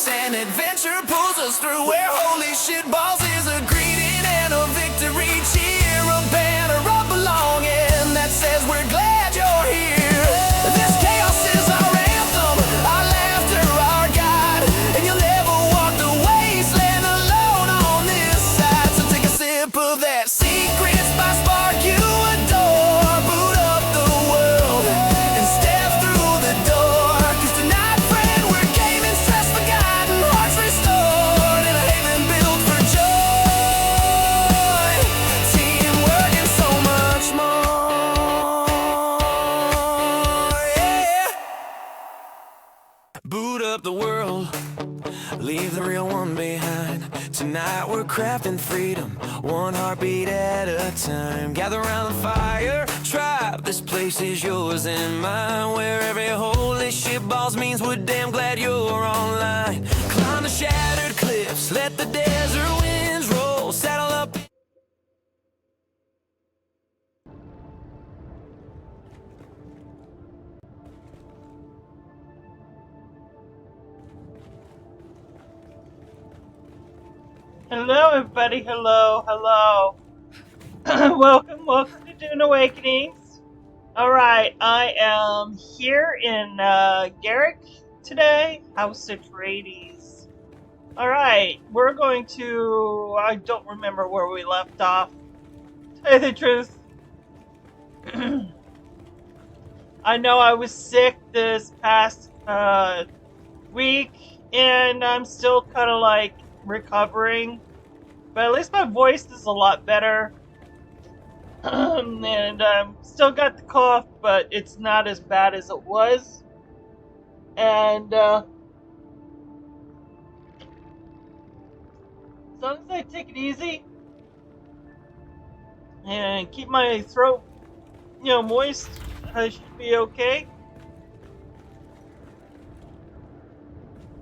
choice and adventure pulls us through where holy shit balls is a greeting and a victory cheer, a banner of belonging that says we're glad you're here. This chaos is our anthem, our laughter, our guide, and you'll never walk the wasteland alone on this side. So take a sip of that secret spice spark you adore, boot up the world and step through the door. 'Cause tonight, friend, we're gaming, stress forgotten, hearts restored, and a haven built for joy, teamwork, and so much more. Yeah. Boot up the world, leave the real one behind. Tonight we're crafting freedom, one heartbeat at a time. Gather around the fire, tribe, this place is yours and mine. Where every holy shit balls means we're damn glad you're online. Climb the shattered cliffs, let the desert winds roll, saddle up. Hello, everybody. Hello. welcome to Dune Awakenings. Alright, I am here in Garrick today, House Atreides. Alright, we're going to... I don't remember where we left off. To tell you the truth. I know I was sick this past week, and I'm still kind of like recovering. But at least my voice is a lot better. And still got the cough, but it's not as bad as it was. And as long as I take it easy and keep my throat, moist, I should be okay.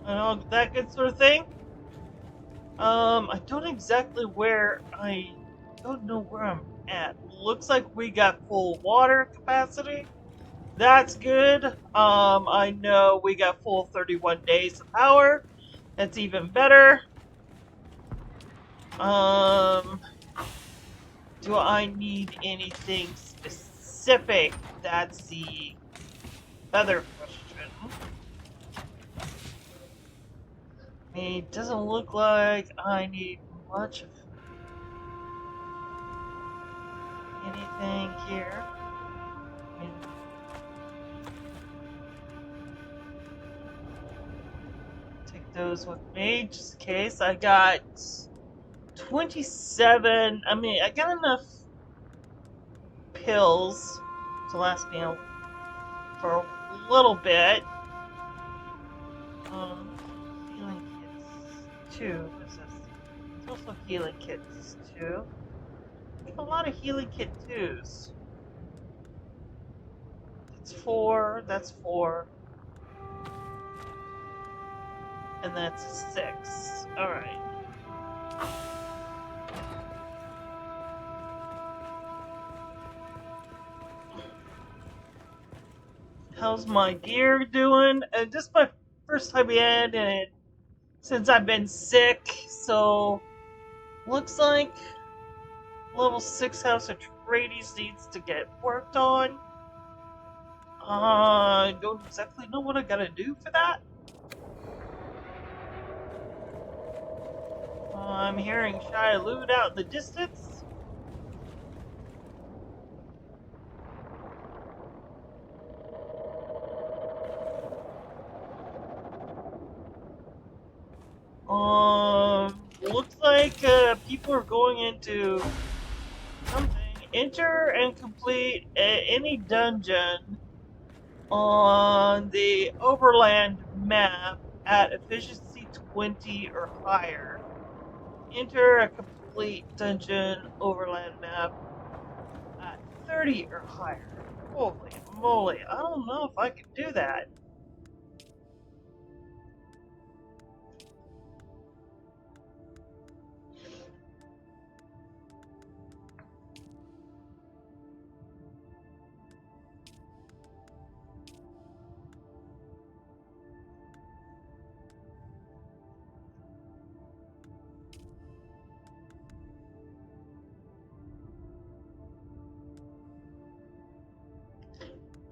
And all that good sort of thing. I don't exactly I don't know where I'm at. Looks like we got full water capacity. That's good. I know we got full 31 days of power. That's even better. Do I need anything specific? That's the other question. It doesn't look like I need much of anything here. Take those with me just in case. I got 27. I got enough pills to last me for a little bit. Healing kits too. What's this? There's also healing kits too. There's a lot of healing kit twos. That's four. And that's 6. Alright. How's my gear doing? This is my first time in, and since I've been sick, so looks like level 6 House Atreides needs to get worked on. I don't exactly know what I gotta do for that. I'm hearing Shia Lute out in the distance. Looks like people are going into something. Enter and complete any dungeon on the overland map at efficiency 20 or higher. Enter a complete dungeon overland map at 30 or higher. Holy moly, I don't know if I can do that.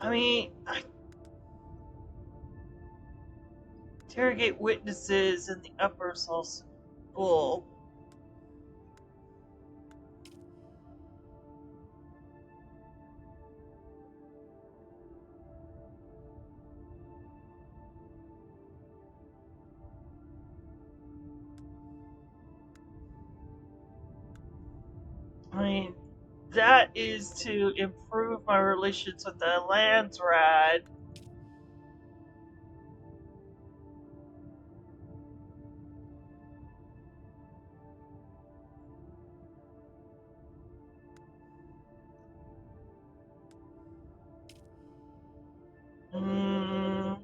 I mean, interrogate witnesses in the upper source bull. I mean, that is to improve my relations with the Landsrad. Mm,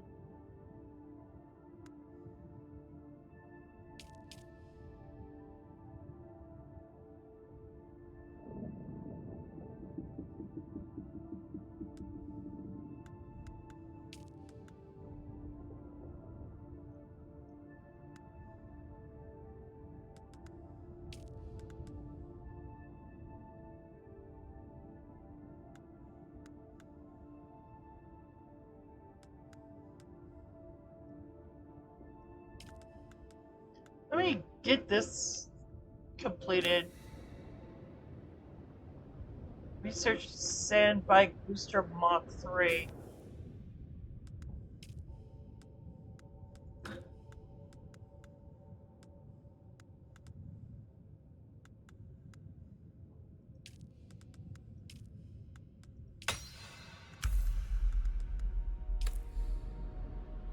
let me get this completed. Research Sandbike Booster Mach 3.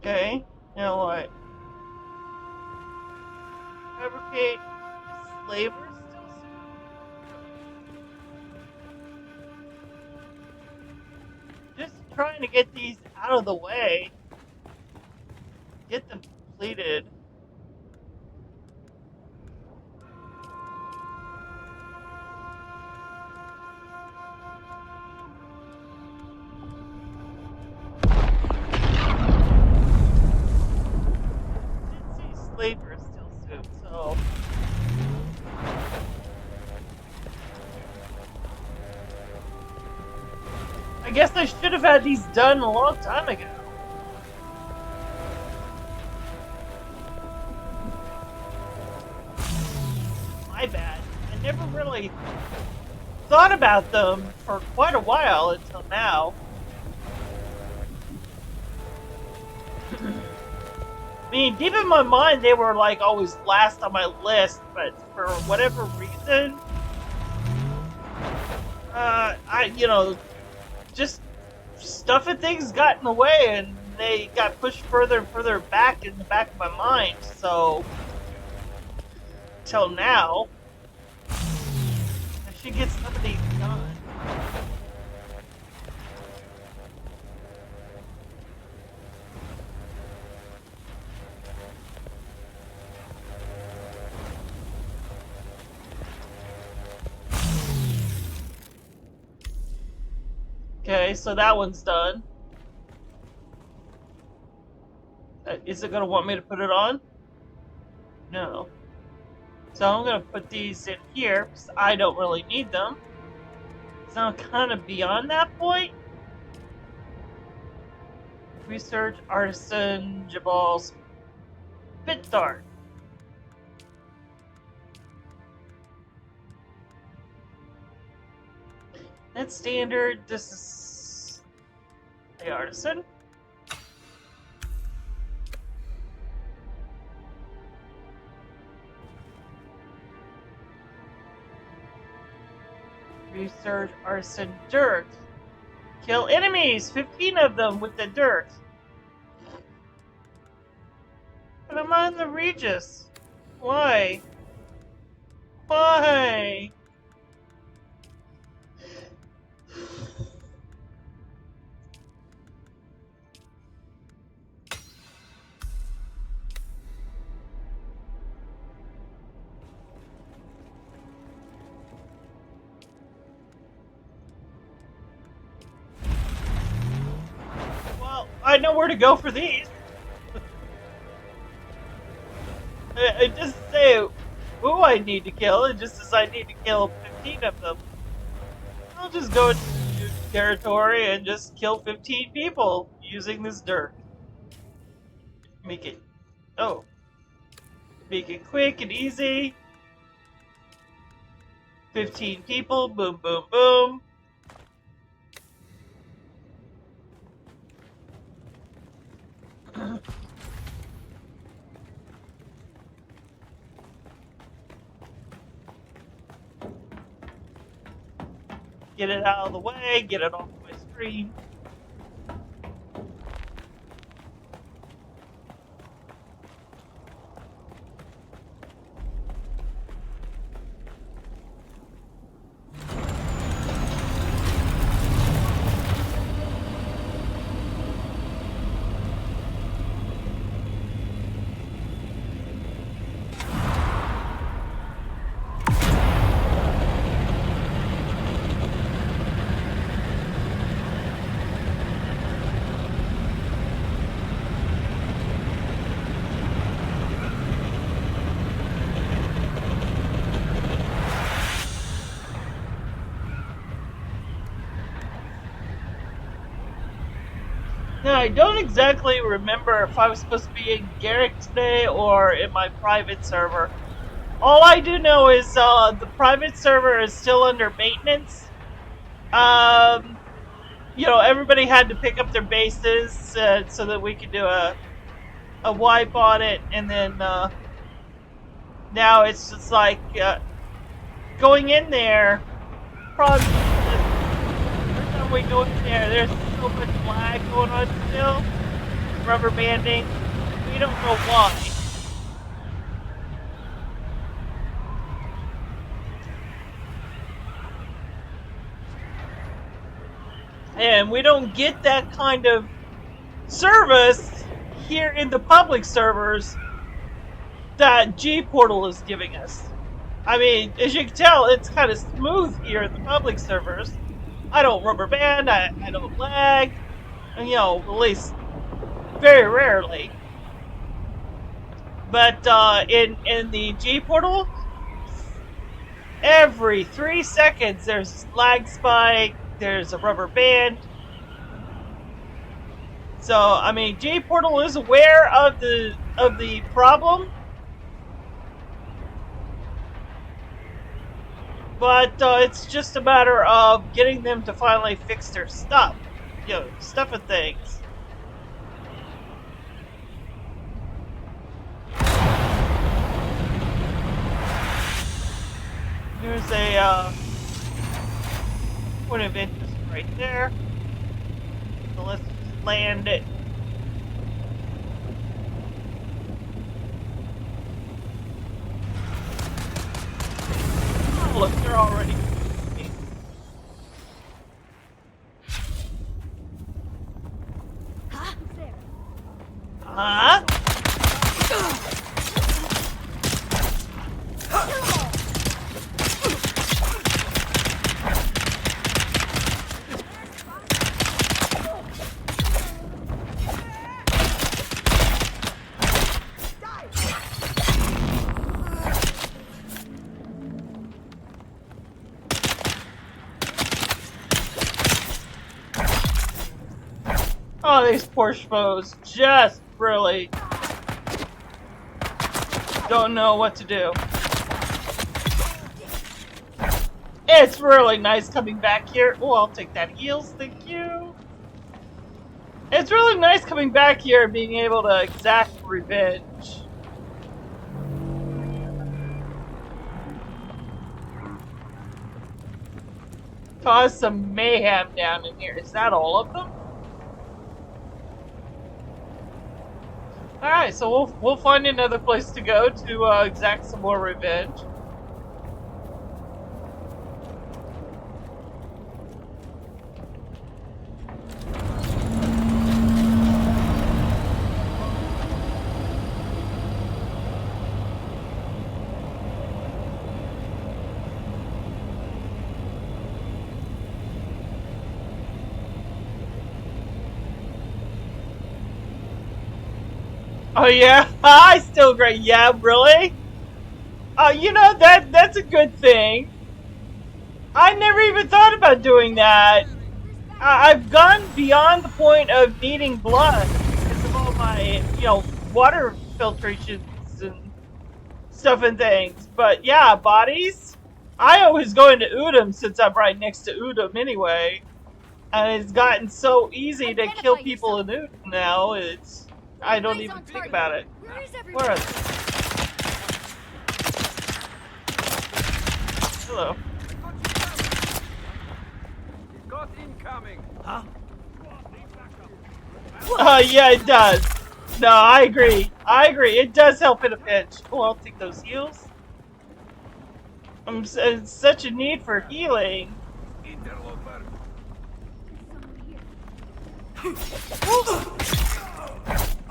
Okay, now what? Fabricate slavers still just trying to get these out of the way. Get them completed. Did say slavers still soon, so I guess I should have had these done a long time ago. My bad. I never really thought about them for quite a while until now. I mean, deep in my mind, they were like always last on my list, but for whatever reason, just stuff and things got in the way, and they got pushed further and further back in the back of my mind. So, till now, I should get some of these done. Okay, so that one's done. Is it going to want me to put it on? No. So I'm going to put these in here because I don't really need them. So I'm kind of beyond that point. Research Artisan Jabal's Spit Dart. That's standard. This is the Artisan. Research Artisan Dirt. Kill enemies! 15 of them with the dirt. But I'm on the Regis. Why? Why? Well, I know where to go for these. It doesn't say who I need to kill, it just says I need to kill 15 of them. I'll just go territory and just kill 15 people using this dirt. Make it, oh, make it quick and easy. 15 people, boom, boom, boom. Get it out of the way, get it off my screen. Now, I don't exactly remember if I was supposed to be in Garrick today or in my private server. All I do know is the private server is still under maintenance. You know, everybody had to pick up their bases so that we could do a wipe on it, and then now it's just like going in there. Probably every time we go in there, there's so much lag going on still. Rubber banding. We don't know why. And we don't get that kind of service here in the public servers that G-Portal is giving us. I mean, as you can tell, it's kind of smooth here in the public servers. I don't rubber band, I don't lag, and, you know, at least very rarely. But in the G-Portal, every 3 seconds there's a lag spike, there's a rubber band. So, I mean, G-Portal is aware of the problem. But it's just a matter of getting them to finally fix their stuff. You know, stuff and things. Here's a point of interest right there. So let's just land it. Look, they're already. Huh? Oh, these poor schmoes just really don't know what to do. It's really nice coming back here. Oh, I'll take that heals, thank you. It's really nice coming back here and being able to exact revenge. Cause some mayhem down in here. Is that all of them? Alright, so we'll find another place to go to exact some more revenge. Oh yeah, I still agree. Yeah, really? You know that's a good thing. I never even thought about doing that. I've gone beyond the point of needing blood because of all my, water filtrations and stuff and things. But yeah, bodies. I always go into Udom since I'm right next to Udom anyway. And it's gotten so easy to kill Identify people yourself. in Udom now, I don't Eyes even on think target. about it. Where is Where everyone? are they? Hello. Got incoming. Huh? Yeah, it does. No, I agree. I agree. It does help in a pinch. Oh, I'll take those heals. It's such a need for healing. Interloper.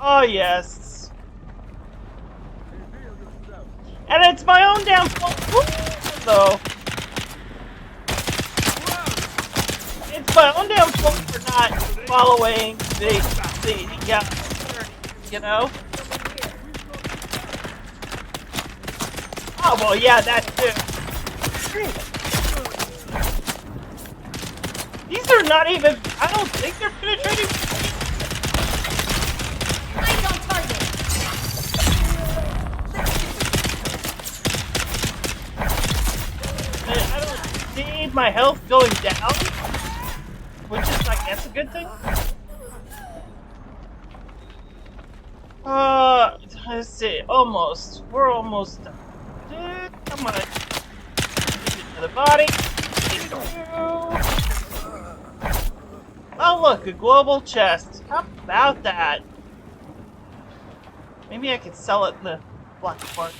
Oh, yes. And it's my own damn fault, though. It's my own damn fault for not following you know? Oh, well, yeah, that too. These are not even, I don't think they're penetrating. Eyes on target. I don't see my health going down, which is, I guess, a good thing. Let's see, almost. We're almost done. Come on. To the body. Oh, look, a global chest. How about that? Maybe I could sell it in the black market.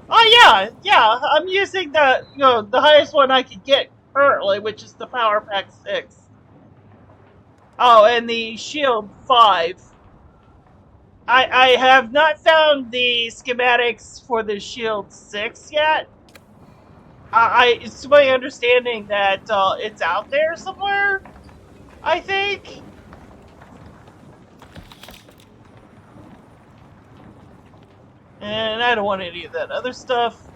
Oh yeah, I'm using the highest one I could get currently, which is the Power Pack 6. Oh, and the Shield 5. I have not found the schematics for the Shield 6 yet. It's my understanding that it's out there somewhere, I think. And I don't want any of that other stuff.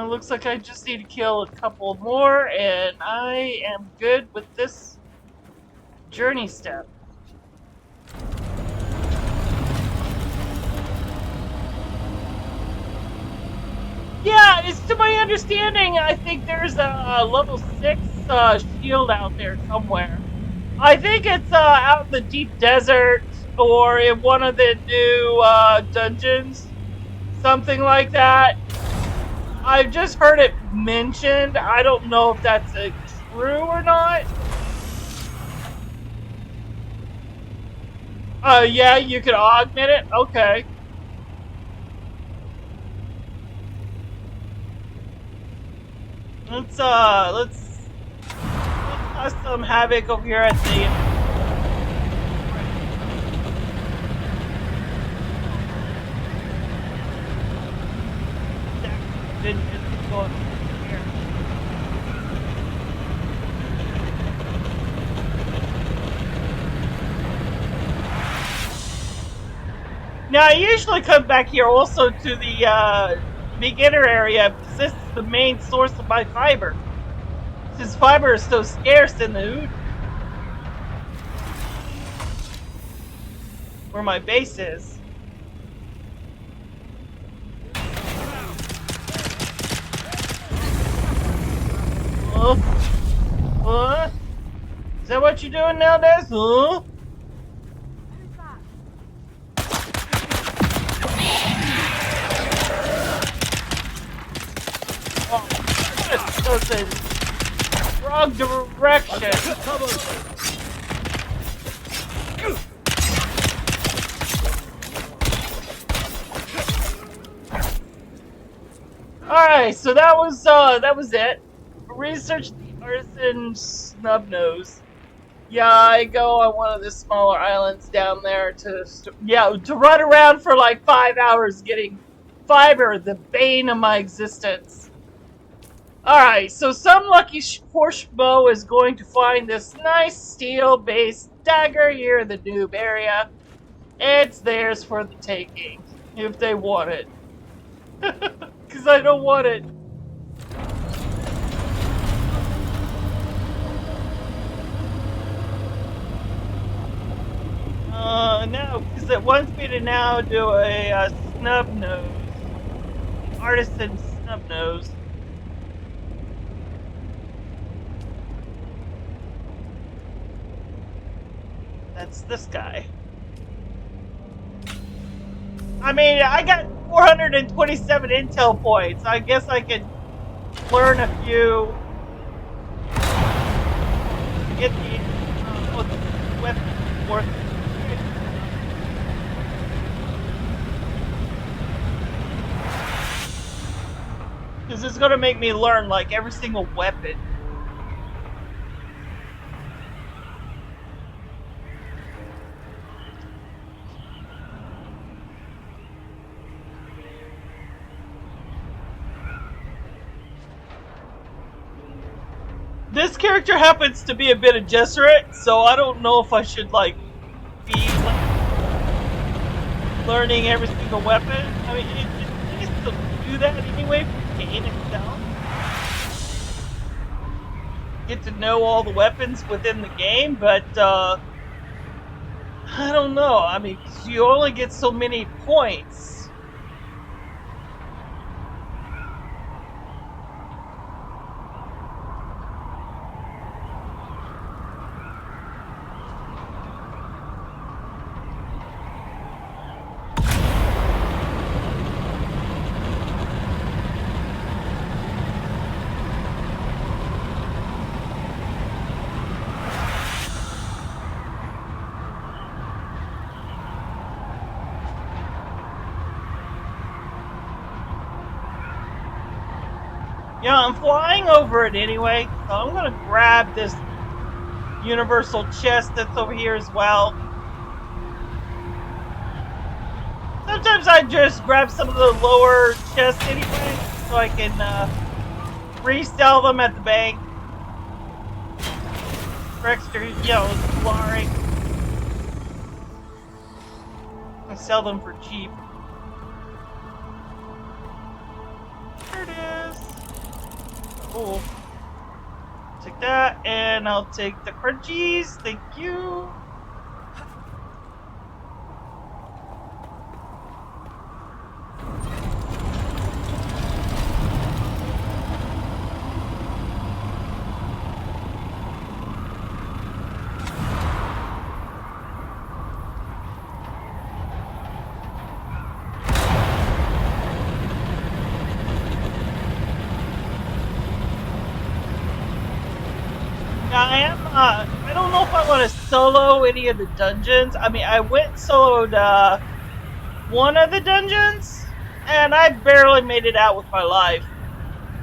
Looks like I just need to kill a couple more, and I am good with this journey step. Yeah, it's to my understanding, I think there's a level 6 shield out there somewhere. I think it's out in the deep desert or in one of the new dungeons. Something like that. I've just heard it mentioned. I don't know if that's true or not. Yeah, you can augment it? Okay. Let's cause some havoc over here at the... Didn't just go here. Now, I usually come back here also to the beginner area because this is the main source of my fiber. Since fiber is so scarce in the Hood, where my base is. Huh? Is that what you're doing nowadays? Huh? Oh, this goes in the wrong direction. Alright, so that was it. Research the artisan snub-nose. Yeah, I go on one of the smaller islands down there to run around for like 5 hours getting fiber, the bane of my existence. Alright, so some lucky poor schmo is going to find this nice steel-based dagger here in the noob area. It's theirs for the taking, if they want it. Because I don't want it. No, because it wants me to now do a snub nose. Artisan snub nose. That's this guy. I mean, I got 427 intel points. I guess I could learn a few. Get the weapon worth. Because it's gonna make me learn like every single weapon. This character happens to be a bit of Jesuit, so I don't know if I should like be learning every single weapon. I mean, it needs to do that anyway for the game itself. Get to know all the weapons within the game, but I don't know. I mean, 'cause you only get so many points. Yeah, I'm flying over it anyway, so I'm gonna grab this universal chest that's over here as well. Sometimes I just grab some of the lower chests anyway, so I can resell them at the bank for extra, glory. I sell them for cheap. There it is. Cool. Take that, and I'll take the crunchies. Thank you. I don't know if I want to solo any of the dungeons. I mean, I went soloed one of the dungeons, and I barely made it out with my life.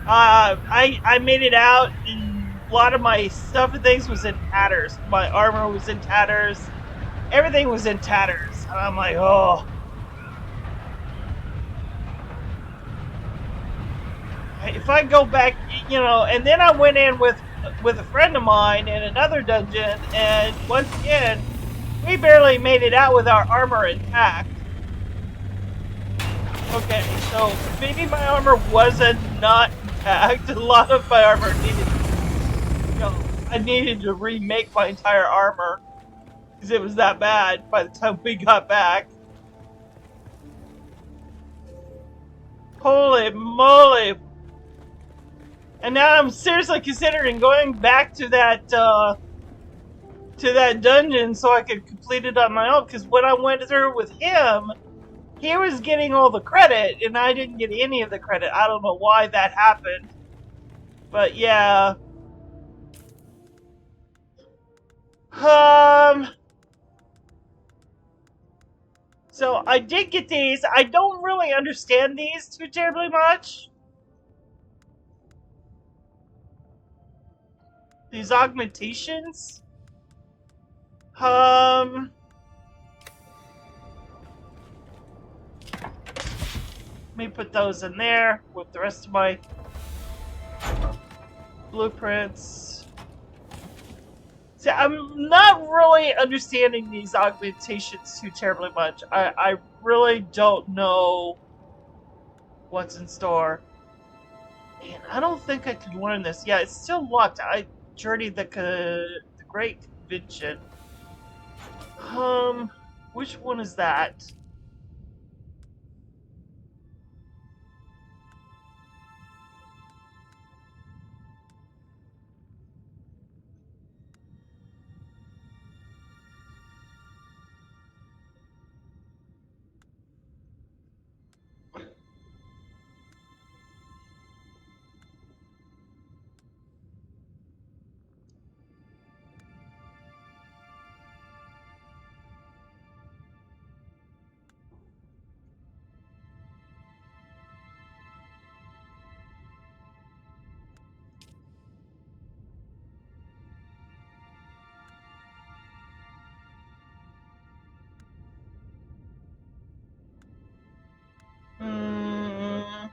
I made it out, and a lot of my stuff and things was in tatters. My armor was in tatters. Everything was in tatters. And I'm like, oh. If I go back, and then I went in with a friend of mine in another dungeon, and once again, we barely made it out with our armor intact. Okay, so maybe my armor wasn't not intact. A lot of my armor needed, I needed to remake my entire armor because it was that bad by the time we got back. Holy moly! And now I'm seriously considering going back to that dungeon so I could complete it on my own. Because when I went through with him, he was getting all the credit, and I didn't get any of the credit. I don't know why that happened, but yeah. So I did get these. I don't really understand these too terribly much. These augmentations? Let me put those in there with the rest of my Blueprints. See, I'm not really understanding these augmentations too terribly much. I really don't know what's in store. And I don't think I could learn this. Yeah, it's still locked. I journeyed the Great Convention. Which one is that? Hmm.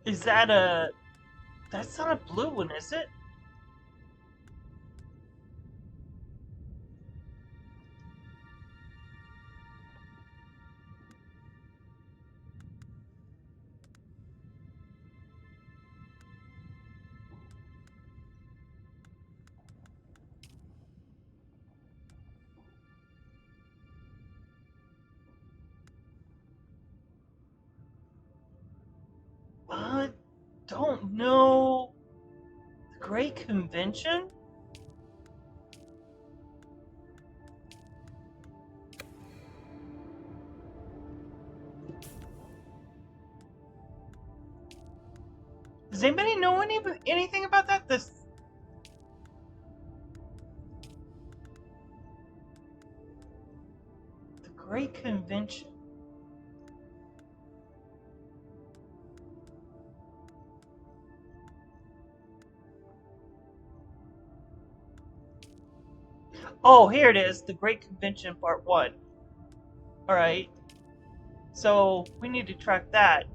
Is that a... That's not a blue one, is it? I don't know. The Great Convention? Does anybody know anything about that? The Great Convention. Oh, here it is. The Great Convention Part 1. Alright. So, we need to track that.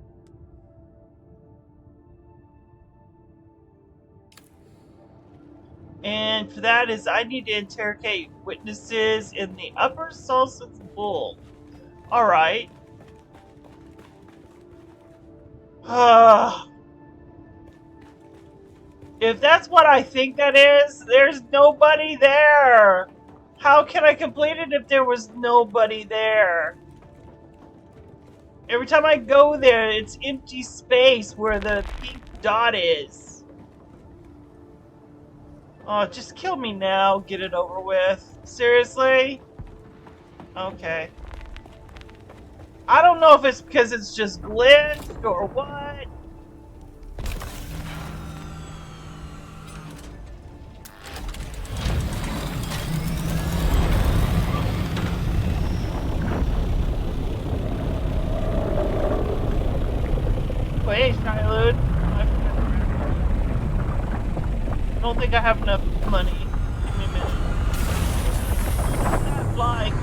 And for that is I need to interrogate witnesses in the upper Salsa Bull. Alright. If that's what I think that is, there's nobody there. How can I complete it if there was nobody there? Every time I go there, it's empty space where the pink dot is. Oh, just kill me now. Get it over with. Seriously? Okay. I don't know if it's because it's just glitched or what. Wait, Shiloh. I don't think I have enough money. Give me a minute. Stop flying.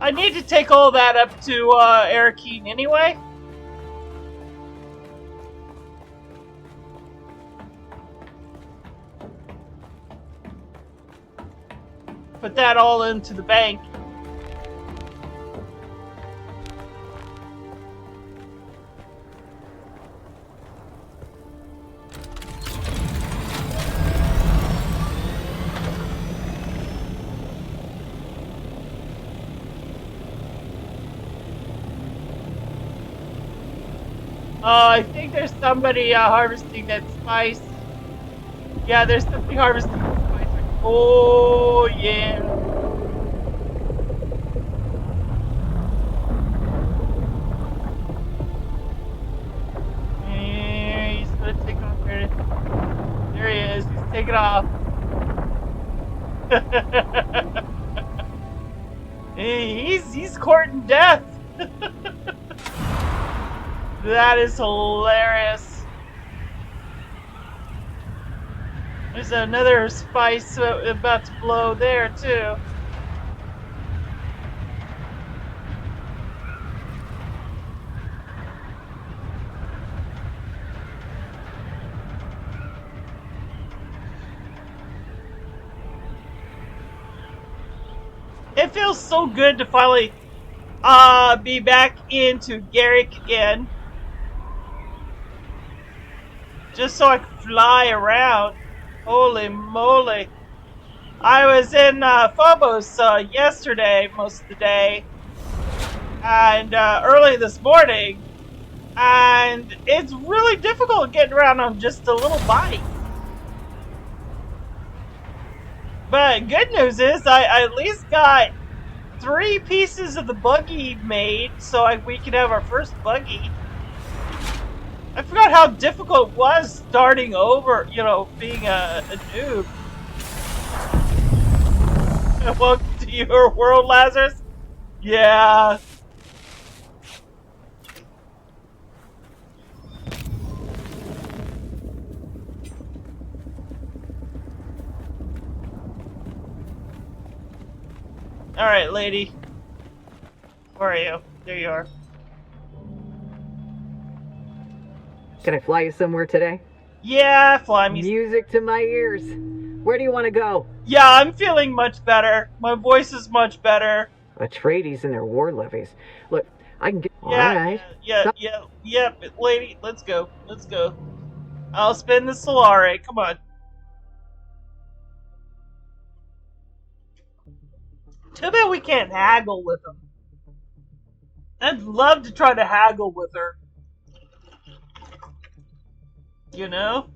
I need to take all that up to Arakeen anyway. Put that all into the bank. I think there's somebody harvesting that spice. Yeah, there's somebody harvesting that spice. Oh, yeah. it off. He's courting death. That is hilarious. There's another spice about to blow there too. It feels so good to finally be back into Garrick again. Just so I can fly around. Holy moly. I was in Phobos yesterday most of the day. And early this morning. And it's really difficult getting around on just a little bike. But good news is I at least got 3 pieces of the buggy made so we can have our first buggy. I forgot how difficult it was starting over, you know, being a noob. Welcome to your world, Lazarus. Yeah. Alright, lady. Where are you? There you are. Can I fly you somewhere today? Yeah, fly me. Music to my ears. Where do you want to go? Yeah, I'm feeling much better. My voice is much better. Atreides and their war levies. Look, I can get... Yeah, Alright. yeah, lady, let's go. Let's go. I'll spin the Solare. Come on. Too bad we can't haggle with them. I'd love to try to haggle with her. You know?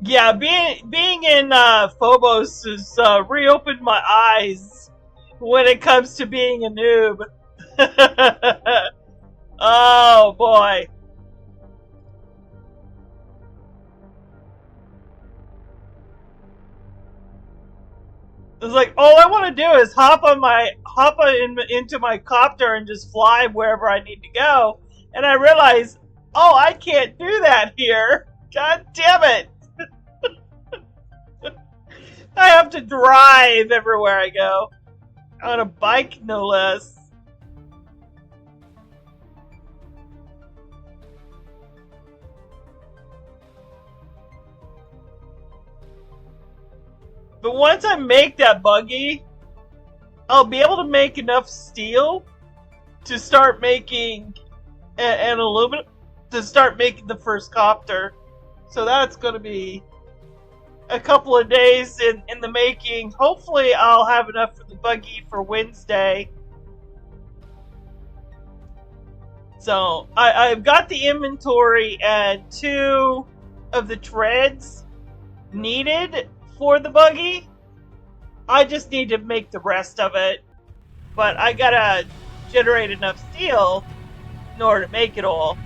Yeah, being in Phobos has reopened my eyes when it comes to being a noob. Oh boy. It's like all I want to do is hop into my copter and just fly wherever I need to go, and I realize, oh, I can't do that here. God damn it. I have to drive everywhere I go. On a bike, no less. But once I make that buggy, I'll be able to make enough steel to start making and aluminum to start making the first copter. So that's going to be a couple of days in the making. Hopefully I'll have enough for the buggy for Wednesday. So I've got the inventory and 2 of the treads needed for the buggy. I just need to make the rest of it. But I gotta generate enough steel in order to make it all.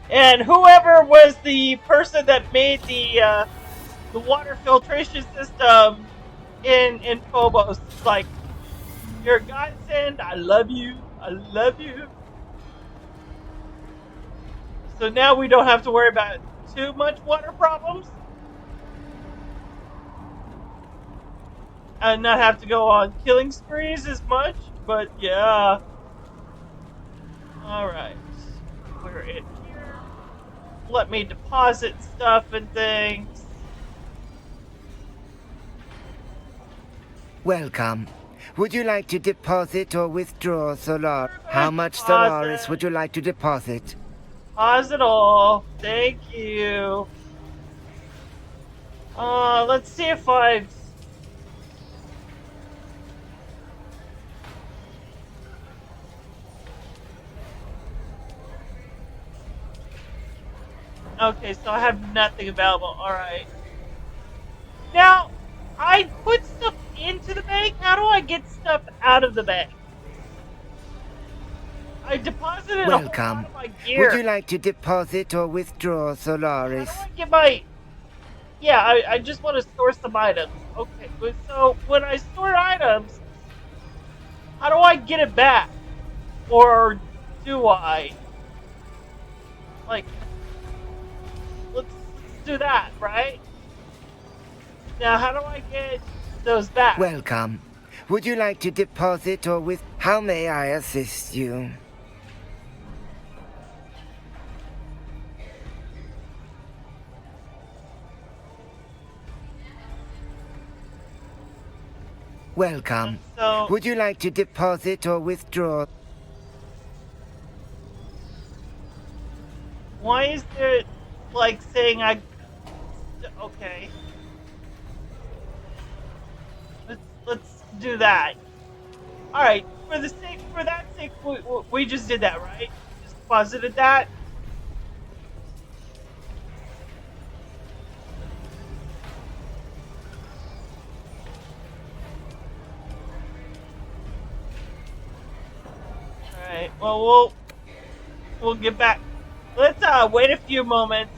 And whoever was the person that made the water filtration system in Phobos, it's like, you're a godsend, I love you, I love you. So now we don't have to worry about too much water problems. And not have to go on killing sprees as much, but yeah. Alright. We're in here. Let me deposit stuff and things. Welcome. Would you like to deposit or withdraw Solar? How much Deposit. Solaris would you like to deposit? Pause it all. Thank you. Let's see if I've... Okay, so I have nothing available. Alright. Now, I put stuff into the bank. How do I get stuff out of the bank? I deposited a whole lot Welcome. of my Would gear. you like to deposit or withdraw, How Solaris? do I get my... Yeah, I just want to store some items. Okay, so when I store items, how do I get it back? Or do I? Like, let's do that, right? Now, how do I get those back? Welcome. Would you like to deposit or with... How may I assist you? Welcome. So, Would you like to deposit or withdraw? why is there, like, saying I... Okay. Let's do that. Alright, for that sake, we just did that, right? Just deposited that. Alright, well, we'll get back. Let's wait a few moments,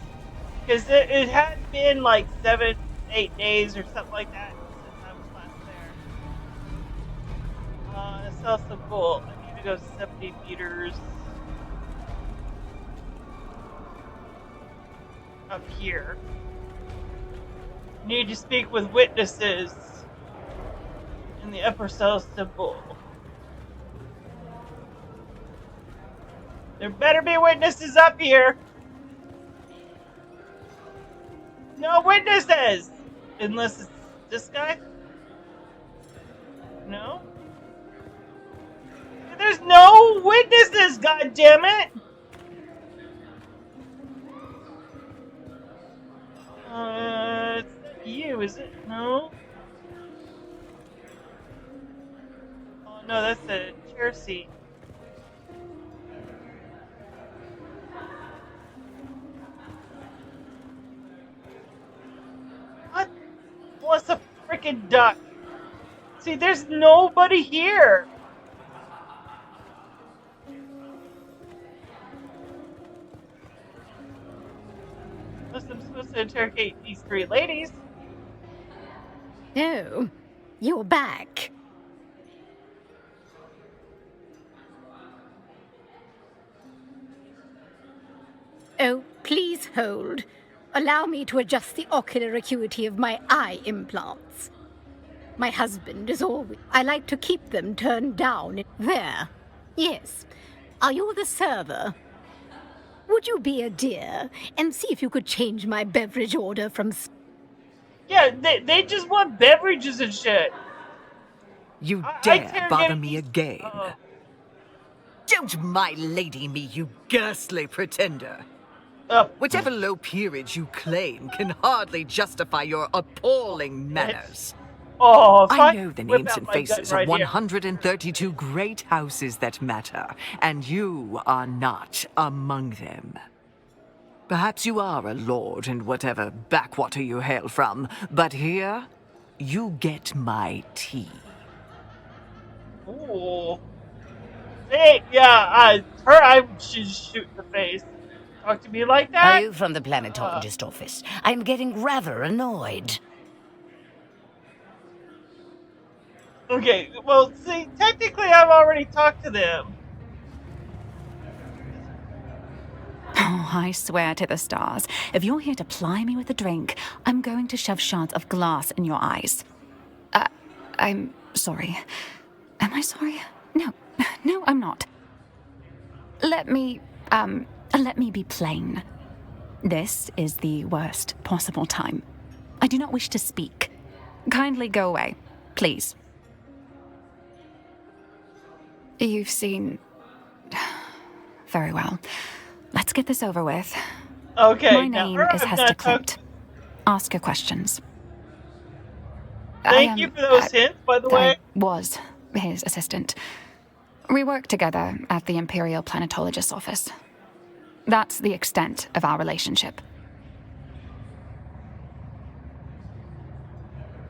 because it had been like 7, 8 days or something like that since I was last there. It's also cool. I need to go 70 meters up here. Need to speak with witnesses in the upper cell symbol. There better be witnesses up here. No witnesses! Unless it's this guy? No? There's no witnesses, goddammit! It's not you, is it? No? Oh no, that's a chair seat. What? What's a freaking duck? See, there's nobody here. Unless I'm supposed to interrogate these 3 ladies. Oh, you're back. Oh, please hold. Allow me to adjust the ocular acuity of my eye implants. My husband is always... I like to keep them turned down. There. Yes. Are you the server? Would you be a dear and see if you could change my beverage order from... Yeah, they just want beverages and shit. You I dare interrogated bother me these- again. Don't my lady me, you ghastly pretender. Whatever low peerage you claim can hardly justify your appalling manners. Oh, if I know the whip names out and my gun faces right of here. 132 great houses that matter, and you are not among them. Perhaps you are a lord in whatever backwater you hail from, but here, you get my tea. Ooh. Hey, yeah, I should shoot in the face. Talk to me like that? Are you from the planetologist office? I'm getting rather annoyed. Okay, well, see, technically I've already talked to them. Oh, I swear to the stars, if you're here to ply me with a drink, I'm going to shove shards of glass in your eyes. I'm sorry. Am I sorry? No, I'm not. Let me be plain. This is the worst possible time. I do not wish to speak. Kindly go away, please. You've seen... Very well. Let's get this over with. Okay, My now name her is I've Hester not talked- Clint. Ask your questions. Thank you for those hints, by the way. I was his assistant. We worked together at the Imperial Planetologist's office. That's the extent of our relationship.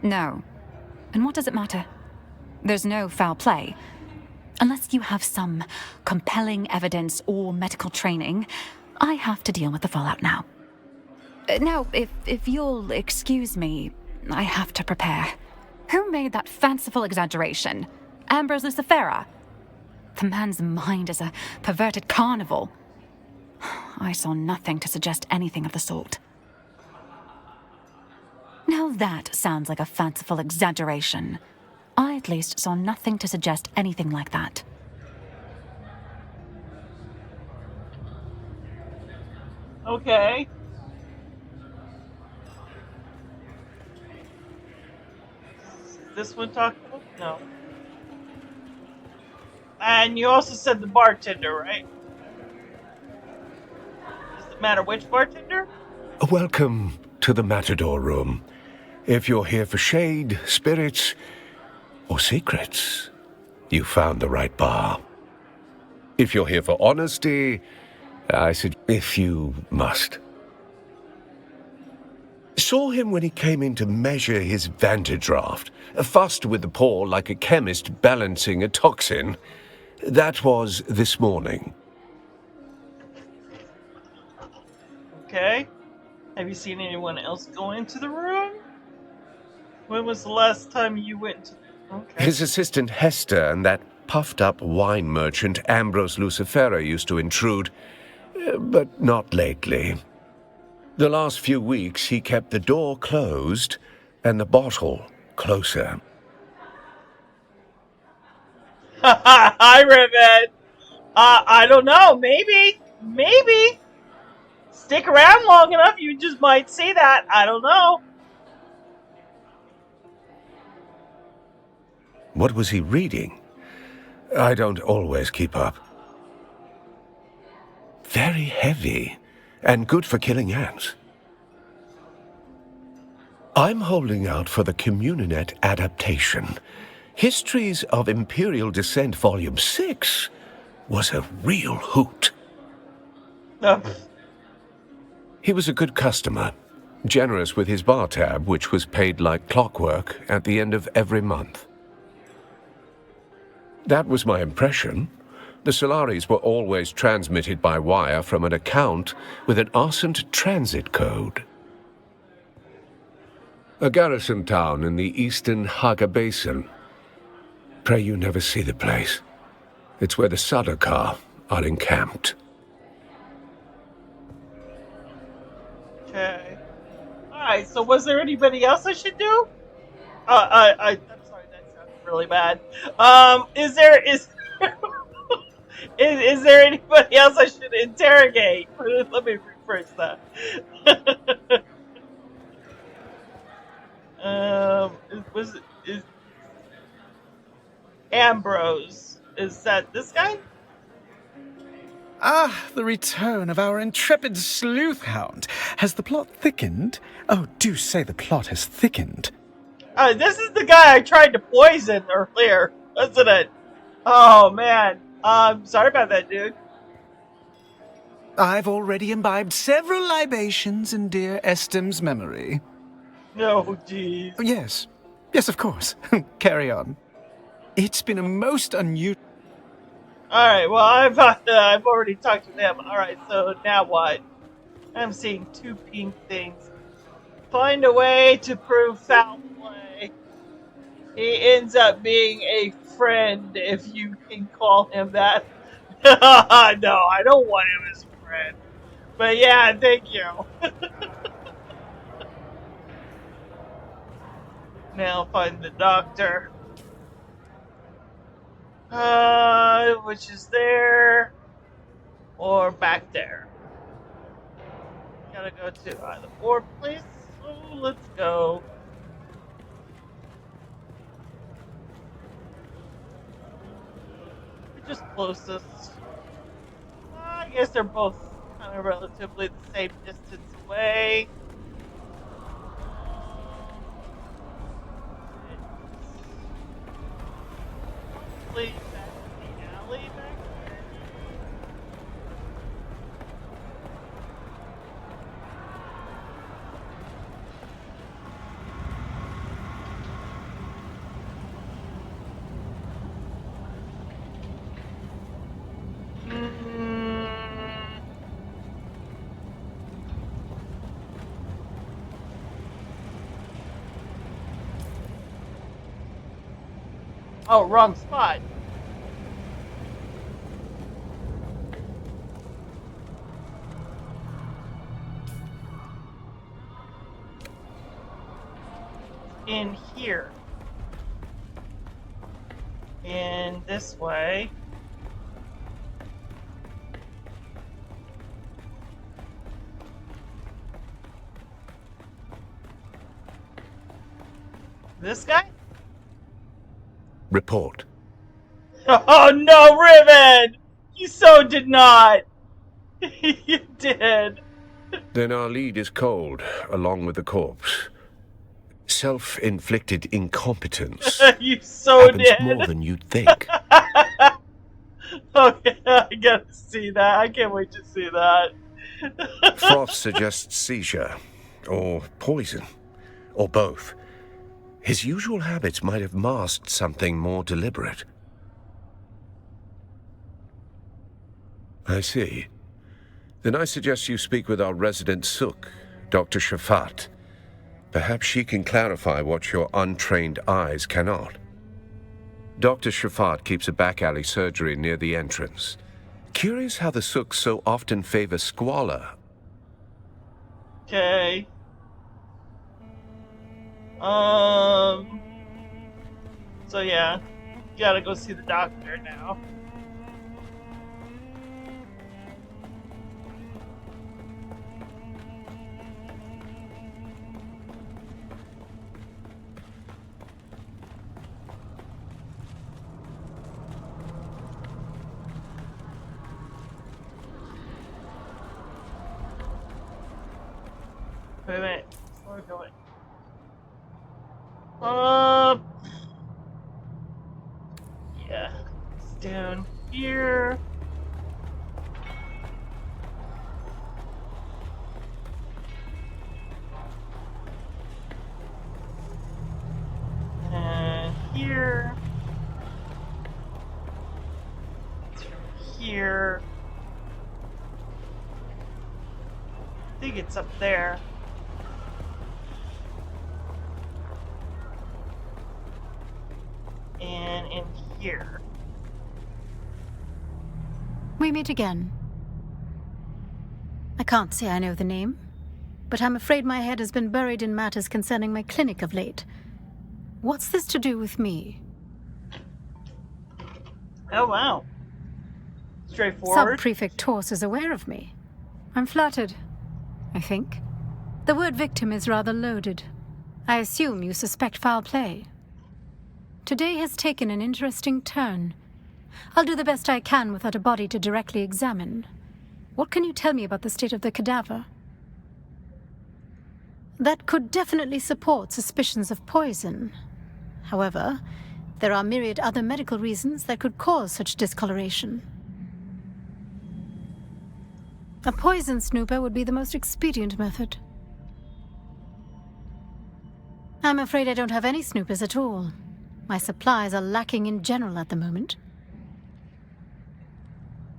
No. And what does it matter? There's no foul play. Unless you have some compelling evidence or medical training, I have to deal with the fallout now. Now, if you'll excuse me, I have to prepare. Who made that fanciful exaggeration? Ambrose Lucifera? The man's mind is a perverted carnival. I saw nothing to suggest anything of the sort. Now that sounds like a fanciful exaggeration. I at least saw nothing to suggest anything like that. Okay. Is this one talking about? No. And you also said the bartender, right? Does it matter which bartender? Welcome to the Matador Room. If you're here for shade, spirits, or secrets, you found the right bar. If you're here for honesty, I said, if you must. Saw him when he came in to measure his vantage draft, fussed with the pour like a chemist balancing a toxin. That was this morning. Okay. Have you seen anyone else go into the room? When was the last time you went to... Okay. His assistant Hester and that puffed-up wine merchant Ambrose Lucifera used to intrude, but not lately. The last few weeks he kept the door closed and the bottle closer. Hi, Rivet. I don't know. Maybe. Stick around long enough, you just might see that. I don't know. What was he reading? I don't always keep up. Very heavy, and good for killing ants. I'm holding out for the Communinet adaptation. Histories of Imperial Descent Volume 6 was a real hoot. He was a good customer, generous with his bar tab, which was paid like clockwork at the end of every month. That was my impression. The Solaris were always transmitted by wire from an account with an arsent transit code. A garrison town in the eastern Haga Basin. Pray you never see the place. It's where the Sardaukar are encamped. Okay. Alright, so was there anybody else I should do? I'm sorry, that sounded really bad. Is there anybody else I should interrogate? Let me rephrase that. Is Ambrose? Is that this guy? Ah, the return of our intrepid sleuth hound. Has the plot thickened? Oh, do say the plot has thickened. This is the guy I tried to poison earlier, wasn't it? Oh, man. Sorry about that, dude. I've already imbibed several libations in dear Estim's memory. Oh, jeez. Yes. Yes, of course. Carry on. It's been a most unusual... Alright, well, I've already talked to them. Alright, so now what? I'm seeing two pink things. Find a way to prove foul play. He ends up being a friend, if you can call him that. No, I don't want him as a friend. But yeah, thank you. Now find the doctor. Which is there or back there. Gotta go to either or, please. So let's go. We're just closest. I guess they're both kind of relatively the same distance away. Back in the alley back here. Oh, wrong spot. In here. In this way. This guy? Report. Oh no, Riven! You so did not! You did. Then our lead is cold, along with the corpse. Self-inflicted incompetence You so happens did. more than you'd think. Okay, I gotta see that. I can't wait to see that. Frost suggests seizure, or poison, or both. His usual habits might have masked something more deliberate. I see. Then I suggest you speak with our resident Sook, Dr. Shafat. Perhaps she can clarify what your untrained eyes cannot. Dr. Shafat keeps a back alley surgery near the entrance. Curious how the Sooks so often favor squalor. Okay. So yeah, gotta go see the doctor now. Wait a minute. Where are we going? Yeah. It's down here. And here. Through here. I think it's up there. And in here. We meet again. I can't say I know the name, but I'm afraid my head has been buried in matters concerning my clinic of late. What's this to do with me? Oh, wow. Straightforward. Sub-Prefect Torse is aware of me. I'm flattered, I think. The word victim is rather loaded. I assume you suspect foul play. Today has taken an interesting turn. I'll do the best I can without a body to directly examine. What can you tell me about the state of the cadaver? That could definitely support suspicions of poison. However, there are myriad other medical reasons that could cause such discoloration. A poison snooper would be the most expedient method. I'm afraid I don't have any snoopers at all. My supplies are lacking in general at the moment.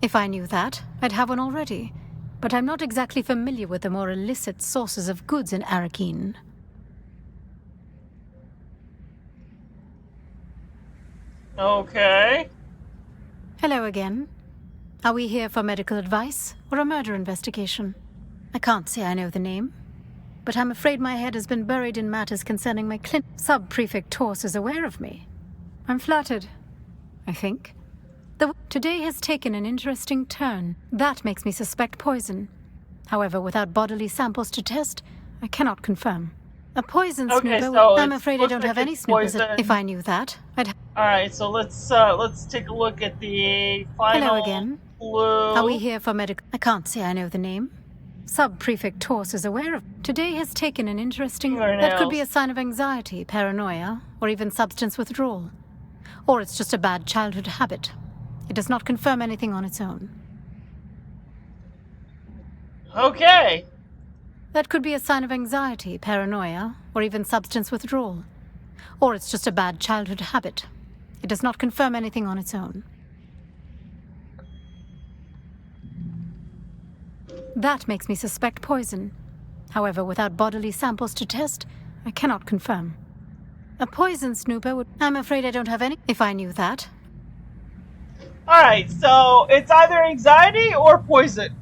If I knew that, I'd have one already, but I'm not exactly familiar with the more illicit sources of goods in Arrakeen. Okay. Hello again. Are we here for medical advice or a murder investigation? I can't say I know the name, but I'm afraid my head has been buried in matters concerning my clinic. Sub-Prefect Torse is aware of me. I'm flattered, I think. Today has taken an interesting turn. That makes me suspect poison. However, without bodily samples to test, I cannot confirm. A poison snooper. So I'm afraid I don't have any snoopers. If I knew that, I'd. All right, so let's take a look at the final. Hello again. Clue. Are we here for medical? I can't say I know the name. Sub-Prefect Torse is aware of. Today has taken an interesting. That could be a sign of anxiety, paranoia, or even substance withdrawal. Or it's just a bad childhood habit. It does not confirm anything on its own. Okay. That could be a sign of anxiety, paranoia, or even substance withdrawal. Or it's just a bad childhood habit. It does not confirm anything on its own. That makes me suspect poison. However, without bodily samples to test, I cannot confirm. A poison snooper would... I'm afraid I don't have any, if I knew that. Alright, so it's either anxiety or poison.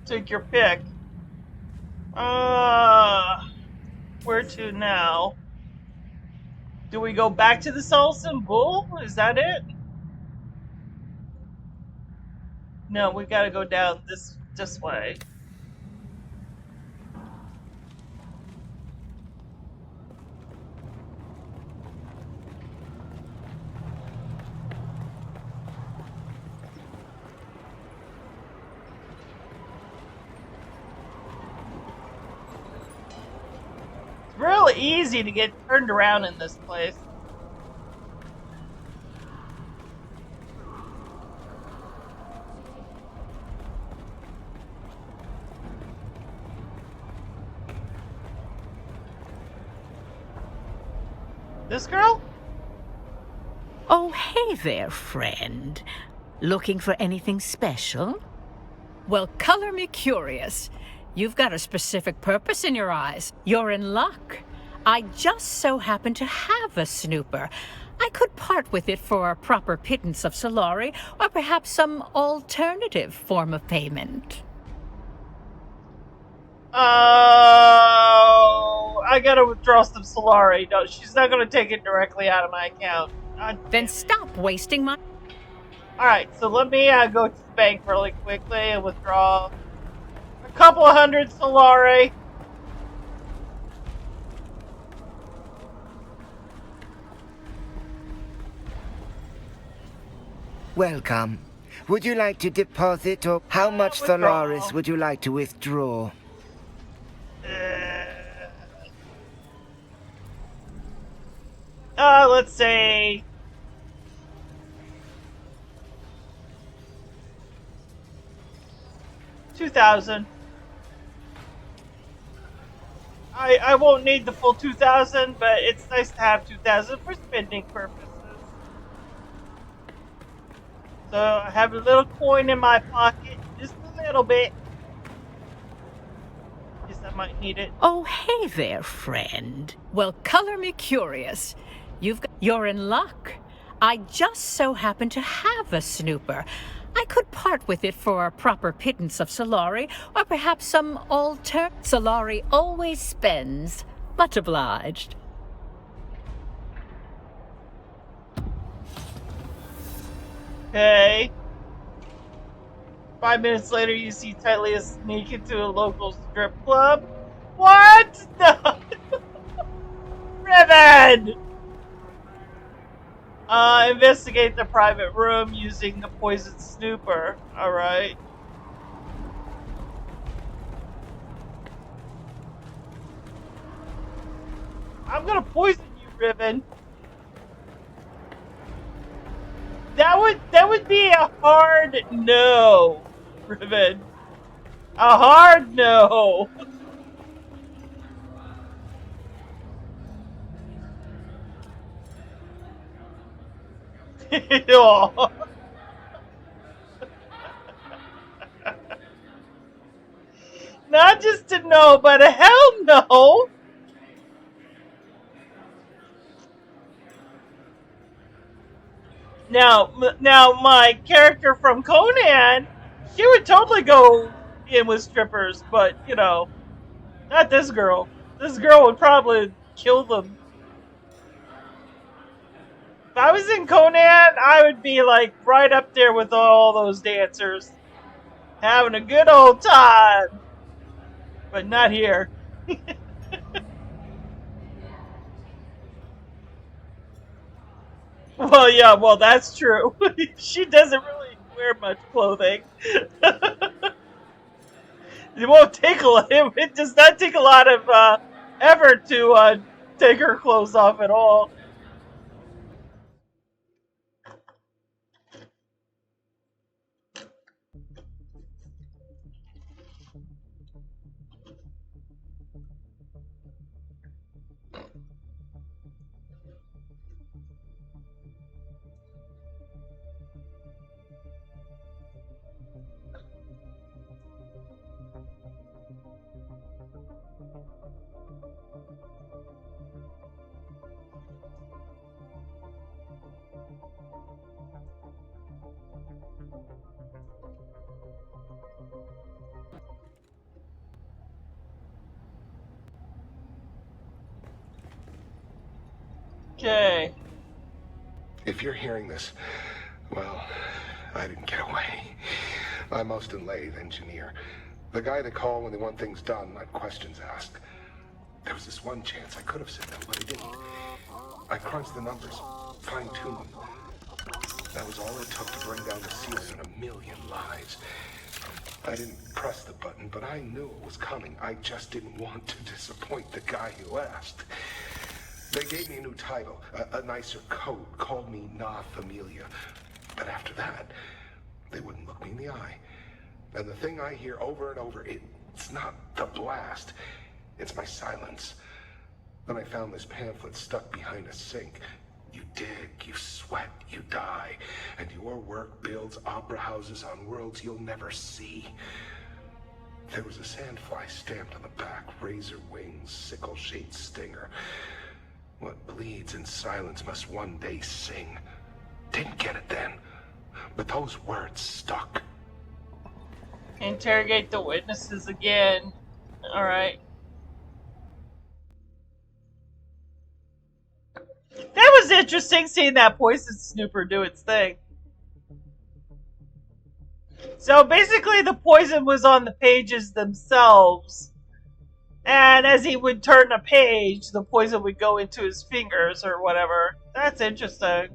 Take your pick. Where to now? Do we go back to the Sultan Bull? Is that it? No, we gotta go down this way. It's real easy to get turned around in this place. This girl? Oh, hey there, friend. Looking for anything special? Well, color me curious. You've got a specific purpose in your eyes. You're in luck. I just so happen to have a snooper. I could part with it for a proper pittance of Solari, or perhaps some alternative form of payment. Oh, I gotta withdraw some Solari. No, she's not gonna take it directly out of my account. Then stop wasting my... Alright, so let me go to the bank really quickly and withdraw a couple of hundred Solari. Welcome. Would you like to deposit, or how much Solaris would you like to withdraw? Let's say 2,000. I won't need the full 2,000, but it's nice to have 2,000 for spending purposes. So I have a little coin in my pocket, just a little bit. Guess I might need it. Oh, hey there, friend. Well, color me curious. You're in luck. I just so happen to have a snooper. I could part with it for a proper pittance of Solari, or perhaps some Solari always spends. Much obliged. Okay. 5 minutes later, you see Talia sneak into a local strip club. What? No. Ribbon! Investigate the private room using the poison snooper. Alright. I'm gonna poison you, Ribbon. That would be a hard no, Ribbon. A hard no. Aw. Not just a no, but a hell no. Now, my character from Conan, she would totally go in with strippers, but you know, not this girl. This girl would probably kill them. If I was in Conan, I would be like right up there with all those dancers, having a good old time. But not here. Well, yeah, well, that's true. She doesn't really wear much clothing. It won't take a lot. It does not take a lot of effort to take her clothes off at all. Okay. If you're hearing this, well, I didn't get away. I'm Austin Lathe, engineer. The guy to call when they want things done, not questions asked. There was this one chance I could have said them, but I didn't. I crunched the numbers, fine-tuned them. That was all it took to bring down the ceiling on 1,000,000 lives. I didn't press the button, but I knew it was coming. I just didn't want to disappoint the guy who asked. They gave me a new title, a nicer code, called me Na Familia. But after that, they wouldn't look me in the eye. And the thing I hear over and over, it's not the blast, it's my silence. Then I found this pamphlet stuck behind a sink. You dig, you sweat, you die, and your work builds opera houses on worlds you'll never see. There was a sandfly stamped on the back, razor wings, sickle-shaped stinger. What bleeds in silence must one day sing. Didn't get it then, but those words stuck. Interrogate the witnesses again. Alright. That was interesting, seeing that poison snooper do its thing. So basically the poison was on the pages themselves. And as he would turn a page, the poison would go into his fingers or whatever. That's interesting.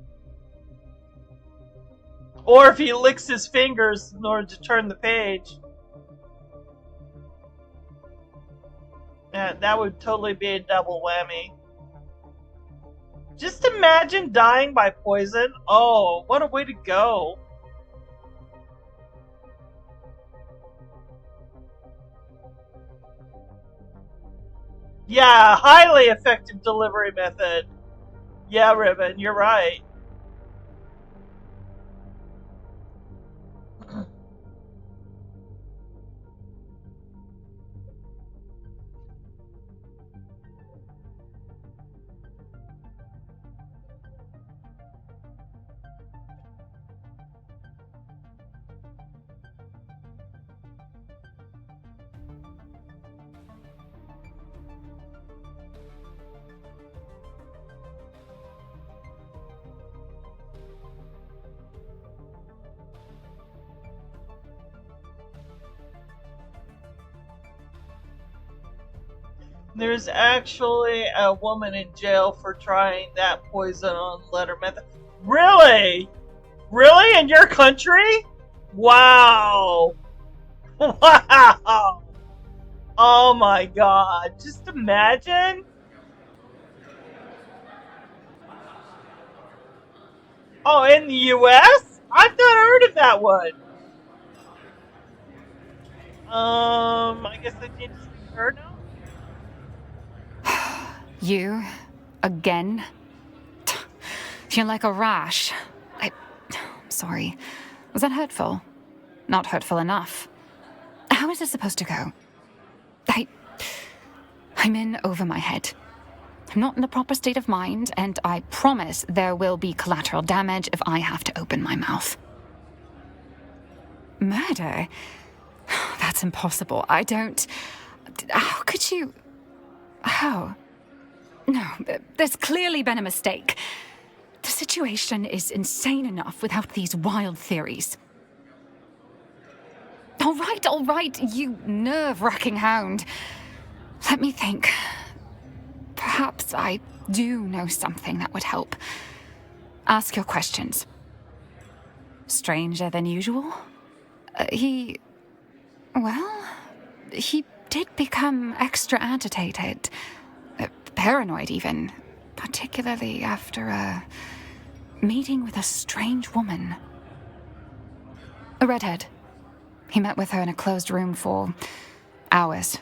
Or if he licks his fingers in order to turn the page. Yeah, that would totally be a double whammy. Just imagine dying by poison. Oh, what a way to go. Yeah, highly effective delivery method. Yeah, Ribbon, you're right. There's actually a woman in jail for trying that poison on letter method. Really? Really? In your country? Wow. Wow. Oh my god. Just imagine. Oh, in the US? I've not heard of that one. I guess I need to speak to her now. You? Again? You're like a rash. I'm sorry. Was that hurtful? Not hurtful enough. How is this supposed to go? I'm in over my head. I'm not in the proper state of mind, and I promise there will be collateral damage if I have to open my mouth. Murder? That's impossible. I don't... How could you... How? No, there's clearly been a mistake. The situation is insane enough without these wild theories. All right, you nerve-wracking hound. Let me think. Perhaps I do know something that would help. Ask your questions. Stranger than usual? He did become extra agitated. Paranoid, even. Particularly after a meeting with a strange woman. A redhead. He met with her in a closed room for hours.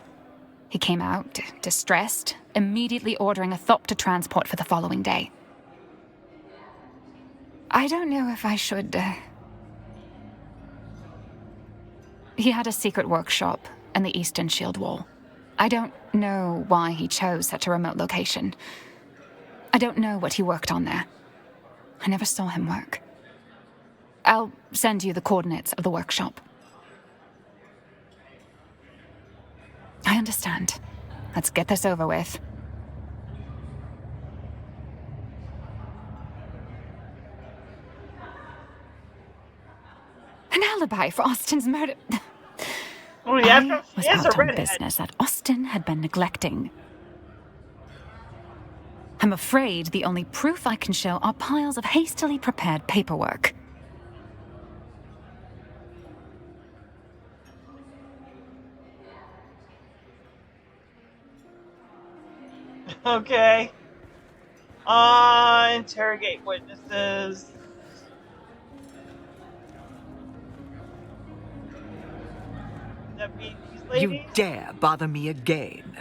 He came out, distressed, immediately ordering a Thopter transport for the following day. I don't know if I should... He had a secret workshop in the Eastern Shield Wall. I don't know why he chose such a remote location. I don't know what he worked on there. I never saw him work. I'll send you the coordinates of the workshop. I understand. Let's get this over with. An alibi for Austin's murder. Oh, yeah, I was he has out a on redhead. business that Austin had been neglecting. I'm afraid the only proof I can show are piles of hastily prepared paperwork. Okay. Interrogate witnesses. That mean these ladies? You dare bother me again.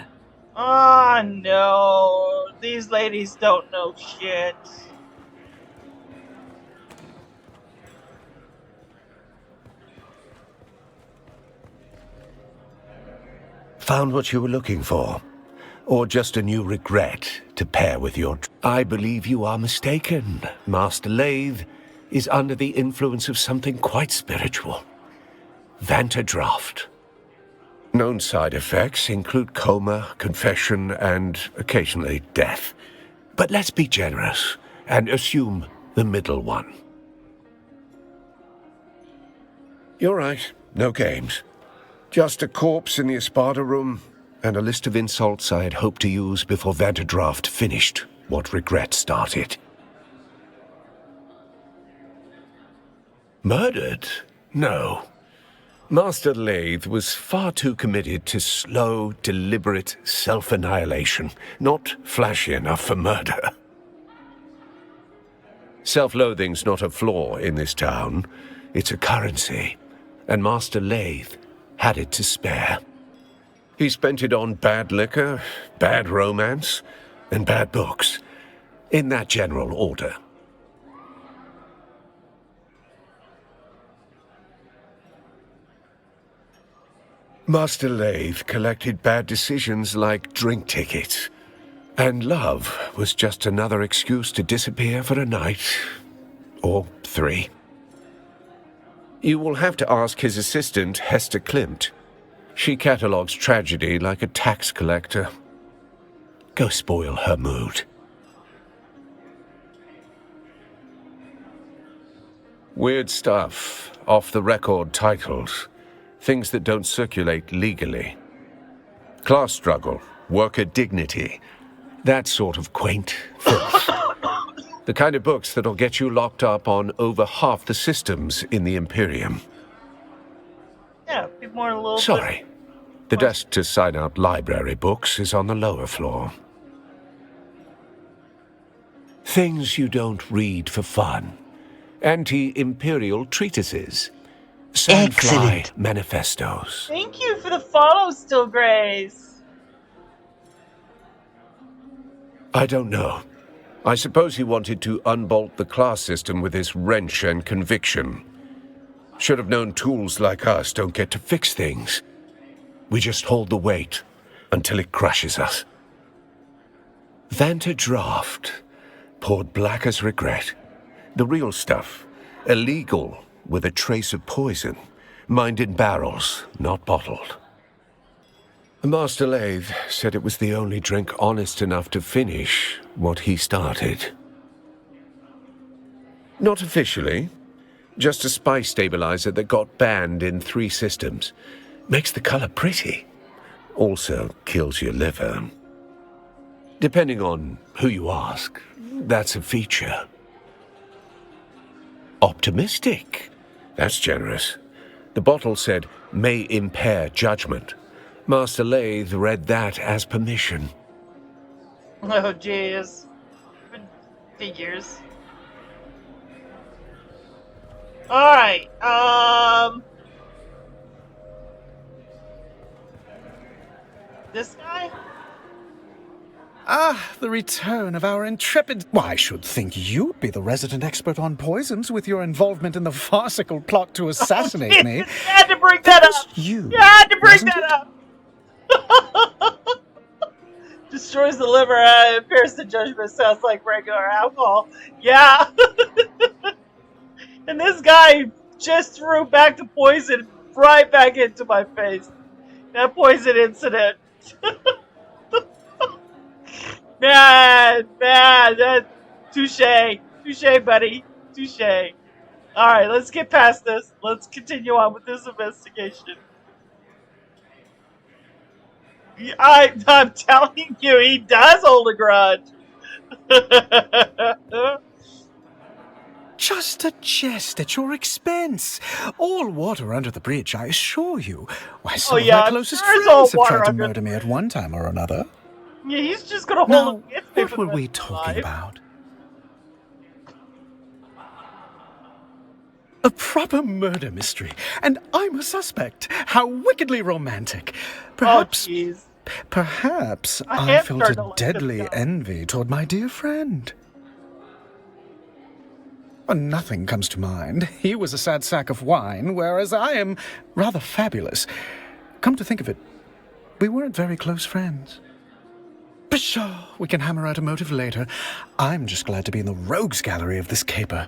Ah, no. These ladies don't know shit. Found what you were looking for? Or just a new regret to pair with your... I believe you are mistaken. Master Lathe is under the influence of something quite spiritual. Vantadraft. Known side effects include coma, confession, and occasionally death. But let's be generous and assume the middle one. You're right, no games. Just a corpse in the Espada room, and a list of insults I had hoped to use before Vantadraft finished what regret started. Murdered? No. Master Lathe was far too committed to slow, deliberate self-annihilation, not flashy enough for murder. Self-loathing's not a flaw in this town. It's a currency, and Master Lathe had it to spare. He spent it on bad liquor, bad romance, and bad books, in that general order. Master Lathe collected bad decisions like drink tickets, and love was just another excuse to disappear for a night, or 3. You will have to ask his assistant, Hester Klimt. She catalogues tragedy like a tax collector. Go spoil her mood. Weird stuff, off-the-record titles. Things that don't circulate legally. Class struggle, worker dignity. That sort of quaint filth. The kind of books that'll get you locked up on over half the systems in the Imperium. Yeah, be more a little Sorry. The desk to sign out library books is on the lower floor. Things you don't read for fun. Anti-imperial treatises. Sandfly manifestos. Thank you for the follow, Still Grace. I don't know. I suppose he wanted to unbolt the class system with his wrench and conviction. Should have known tools like us don't get to fix things. We just hold the weight until it crushes us. Vantadraft poured black as regret. The real stuff. Illegal with a trace of poison. Mined in barrels, not bottled. Master Lathe said it was the only drink honest enough to finish what he started. Not officially. Just a spice stabilizer that got banned in 3 systems. Makes the color pretty. Also kills your liver. Depending on who you ask, that's a feature. Optimistic. That's generous. The bottle said, may impair judgment. Master Lathe read that as permission. Oh, jeez. Figures. Alright, this guy? Ah, the return of our intrepid... Why, I should think you'd be the resident expert on poisons with your involvement in the farcical plot to assassinate me. You had to bring that up! You had to bring wasn't that it? up! Destroys the liver, impairs the judgment, sounds like regular alcohol. Yeah! And this guy just threw back the poison right back into my face. That poison incident. Man, that touche, buddy, touche. All right, let's get past this. Let's continue on with this investigation. I'm telling you, he does hold a grudge. Just a jest at your expense. All water under the bridge, I assure you. Why, some of my closest friends have tried to murder me at one time or another. Yeah, he's just gonna hold Now, him against me. what were we talking about? A proper murder mystery, and I'm a suspect. How wickedly romantic. Perhaps I felt a deadly envy toward my dear friend. Nothing comes to mind. He was a sad sack of wine, whereas I am rather fabulous. Come to think of it, we weren't very close friends. Pshaw, we can hammer out a motive later. I'm just glad to be in the rogues gallery of this caper.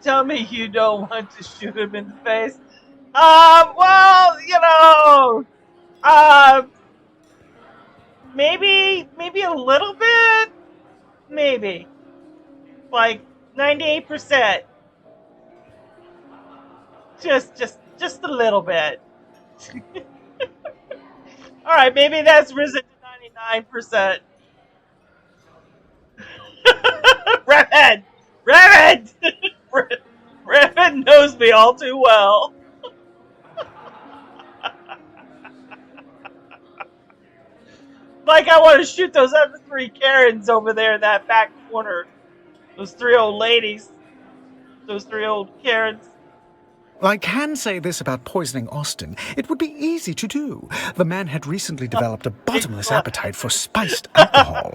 Tell me you don't want to shoot him in the face. Well, you know, maybe a little bit, maybe, like 98%. Just a little bit. All right, maybe that's risen to 99%. Redhead! Redhead knows me all too well. Like I want to shoot those other 3 Karens over there in that back corner. Those 3 old ladies. Those 3 old Karens. I can say this about poisoning Austin. It would be easy to do. The man had recently developed a bottomless appetite for spiced alcohol.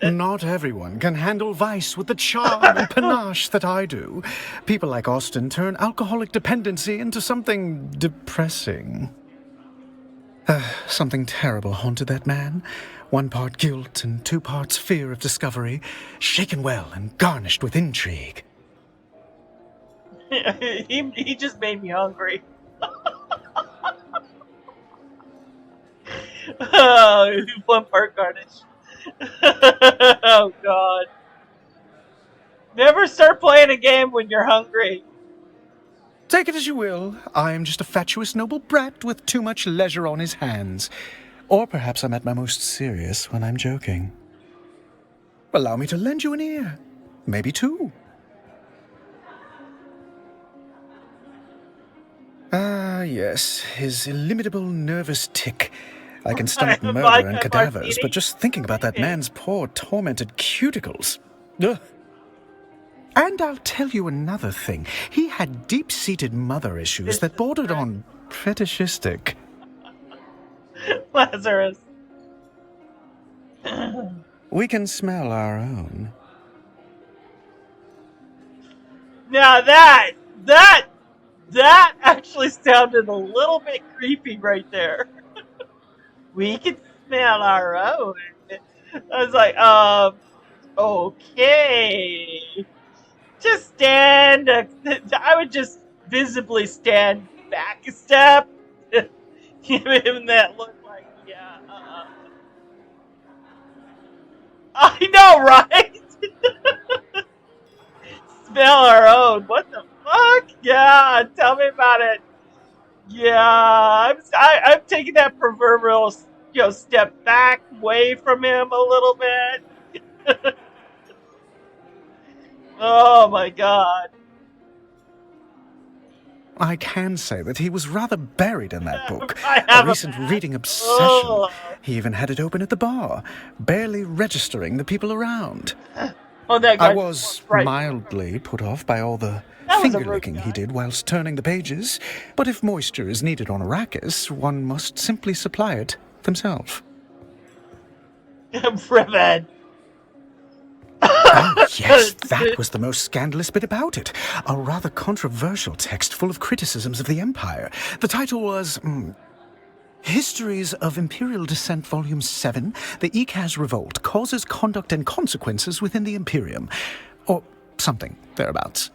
Not everyone can handle vice with the charm and panache that I do. People like Austin turn alcoholic dependency into something depressing. Something terrible haunted that man. 1 part guilt and 2 parts fear of discovery, shaken well and garnished with intrigue. He just made me hungry. Oh, 1 part garnish. Oh God. Never start playing a game when you're hungry. Take it as you will. I am just a fatuous noble brat with too much leisure on his hands. Or perhaps I'm at my most serious when I'm joking. Allow me to lend you an ear. Maybe 2. Ah, yes, his illimitable nervous tic. I can stomach murder and cadavers, but just thinking about that man's poor, tormented cuticles. Ugh. And I'll tell you another thing. He had deep-seated mother issues that bordered on fetishistic. Lazarus. We can smell our own. Now that actually sounded a little bit creepy right there. We can smell our own. I was like, okay. Just stand. I would just visibly stand back a step. Give him that look like, yeah. I know, right? Smell our own. What the fuck? Yeah, tell me about it. Yeah, I'm taking that proverbial, step back away from him a little bit. Oh my God. I can say that he was rather buried in that book. A recent reading obsession. He even had it open at the bar, barely registering the people around. I was mildly put off by all the finger-licking he did whilst turning the pages, but if moisture is needed on Arrakis, one must simply supply it themselves. Brevet. Oh, yes, that was the most scandalous bit about it. A rather controversial text full of criticisms of the Empire. The title was, Histories of Imperial Descent, Volume 7, The Ekaz Revolt Causes Conduct and Consequences Within the Imperium. Or something, thereabouts.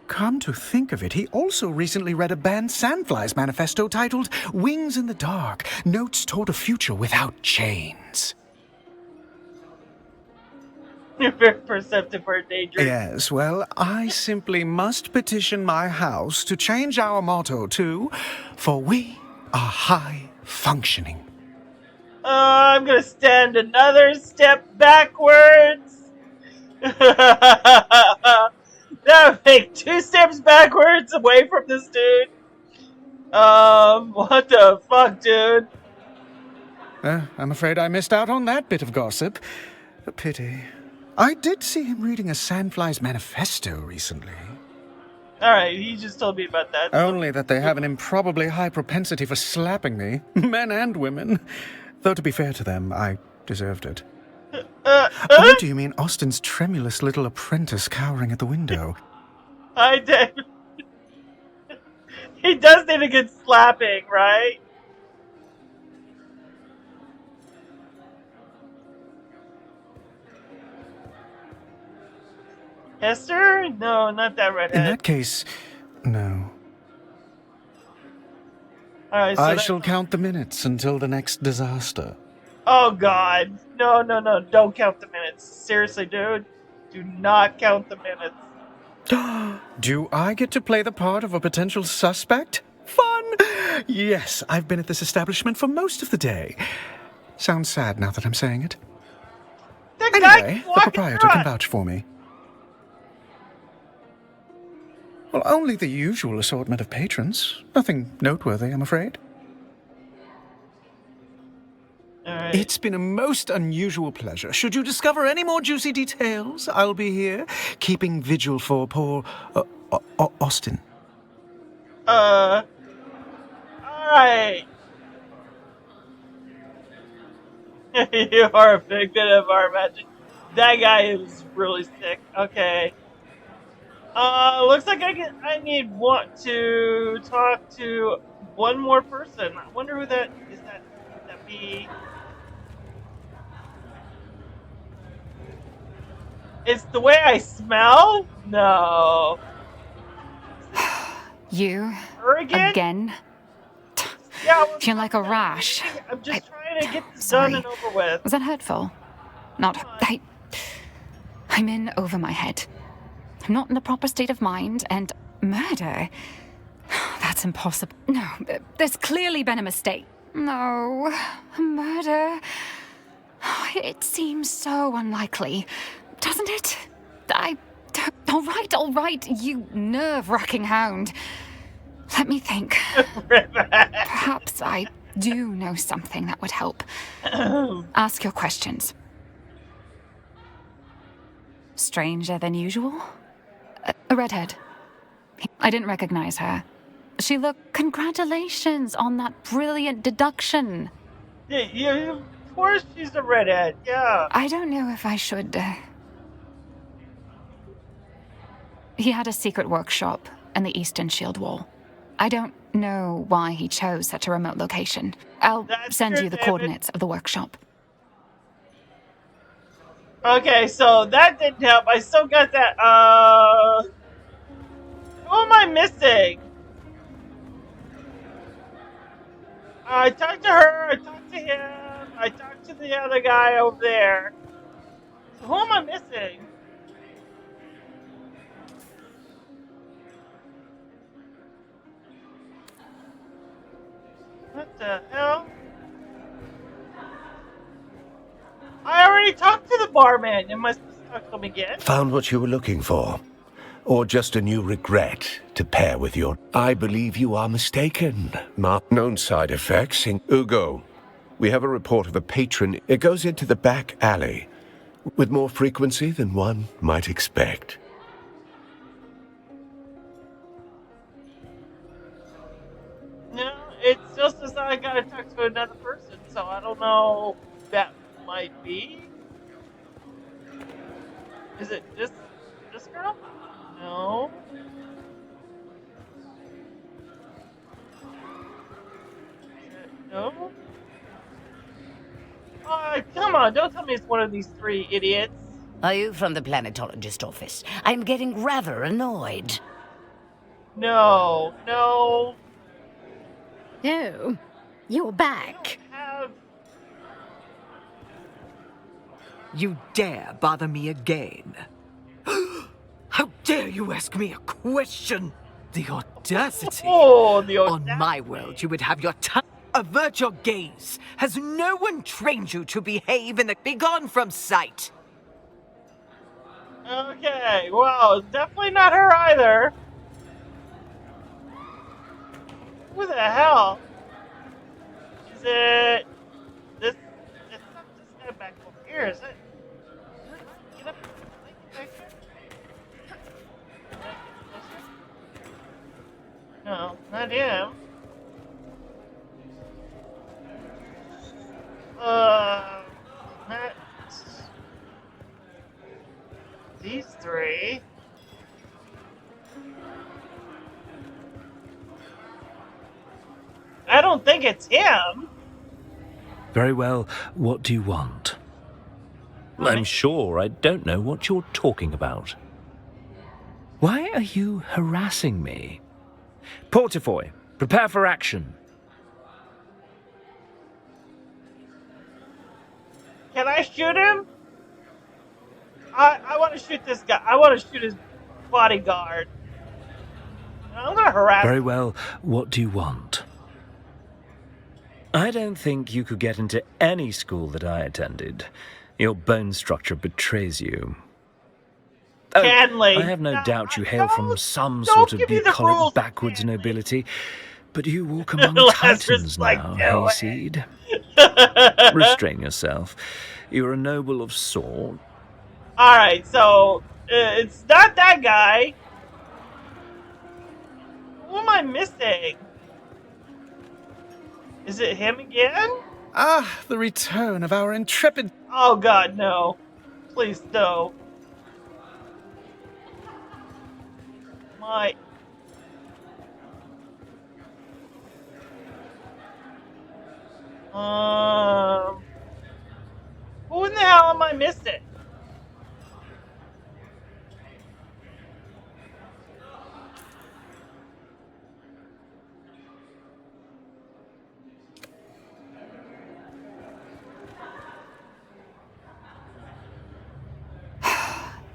Come to think of it, he also recently read a banned Sandflies manifesto titled Wings in the Dark, Notes Toward a Future Without Chains. You're very perceptive for danger. Yes, well, I simply must petition my house to change our motto to, for we are high functioning. I'm gonna stand another step backwards. That would make 2 steps backwards away from this dude. What the fuck, dude? I'm afraid I missed out on that bit of gossip. A pity. I did see him reading a Sandflies manifesto recently. Alright, he just told me about that. Only that they have an improbably high propensity for slapping me, men and women. Though to be fair to them, I deserved it. Or do you mean Austin's tremulous little apprentice cowering at the window? I did. He does need a good slapping, right? Hester? No, not that redhead. In that case, no. Alright, so I shall count the minutes until the next disaster. Oh god. No, don't count the minutes. Seriously, dude. Do not count the minutes. Do I get to play the part of a potential suspect? Fun! Yes, I've been at this establishment for most of the day. Sounds sad now that I'm saying it. Anyway, the proprietor can vouch for me. Well, only the usual assortment of patrons. Nothing noteworthy, I'm afraid. Right. It's been a most unusual pleasure. Should you discover any more juicy details, I'll be here, keeping vigil for poor Austin. Alright. You are a big bit of our magic. That guy is really sick. Okay. Looks like I need to talk to one more person. I wonder who that is. Would that be? It's the way I smell? No. You? Her again? Yeah, You're like a rash. I'm just trying to get this done and over with. Was that hurtful? Not. I'm in over my head. I'm not in a proper state of mind, and murder? That's impossible. No, there's clearly been a mistake. No, murder? It seems so unlikely, doesn't it? All right, you nerve-wracking hound. Let me think. Perhaps I do know something that would help. Ask your questions. Stranger than usual? A redhead. I didn't recognize her. She looked... Congratulations on that brilliant deduction. Yeah, of course she's a redhead, yeah. I don't know if I should... He had a secret workshop in the Eastern Shield Wall. I don't know why he chose such a remote location. I'll send you the coordinates of the workshop. Okay, so that didn't help. I still got that, who am I missing? I talked to her, I talked to him, I talked to the other guy over there. So who am I missing? What the hell? I already talked to the barman. Am I supposed to talk to him again? Found what you were looking for? Or just a new regret to pair with your... I believe you are mistaken. Known side effects in... Ugo, we have a report of a patron. It goes into the back alley, with more frequency than one might expect. No, it still says I gotta talk to another person, so I don't know who that might be. Is it this girl? No. No? Come on, don't tell me it's one of these three idiots. Are you from the planetologist office? I'm getting rather annoyed. No, no. Oh, you're back. You dare bother me again? How dare you ask me a question? The audacity! Oh, the audacity. On my world, you would have your tongue. Avert your gaze. Has no one trained you to behave in the... Begone from sight! Okay, well, it's definitely not her either. Who the hell? Is it... This... It's not this guy back over here, is it? Get up. Back here. No, not him. Not these three. I don't think it's him. Very well, what do you want? I'm sure I don't know what you're talking about. Why are you harassing me? Portafoy, prepare for action. Can I shoot him? I want to shoot this guy. I want to shoot his bodyguard. I'm gonna harass him. Very well, what do you want? I don't think you could get into any school that I attended. Your bone structure betrays you. Oh, Canley. I have no doubt you hail from some sort of bucolic backwards nobility, but you walk among titans now, hayseed. Restrain yourself. You're a noble of sort. Alright, so it's not that guy. Who am I missing? Is it him again? Ah, the return of our intrepid... Oh god, no. Please, no. My... Who in the hell am I missing?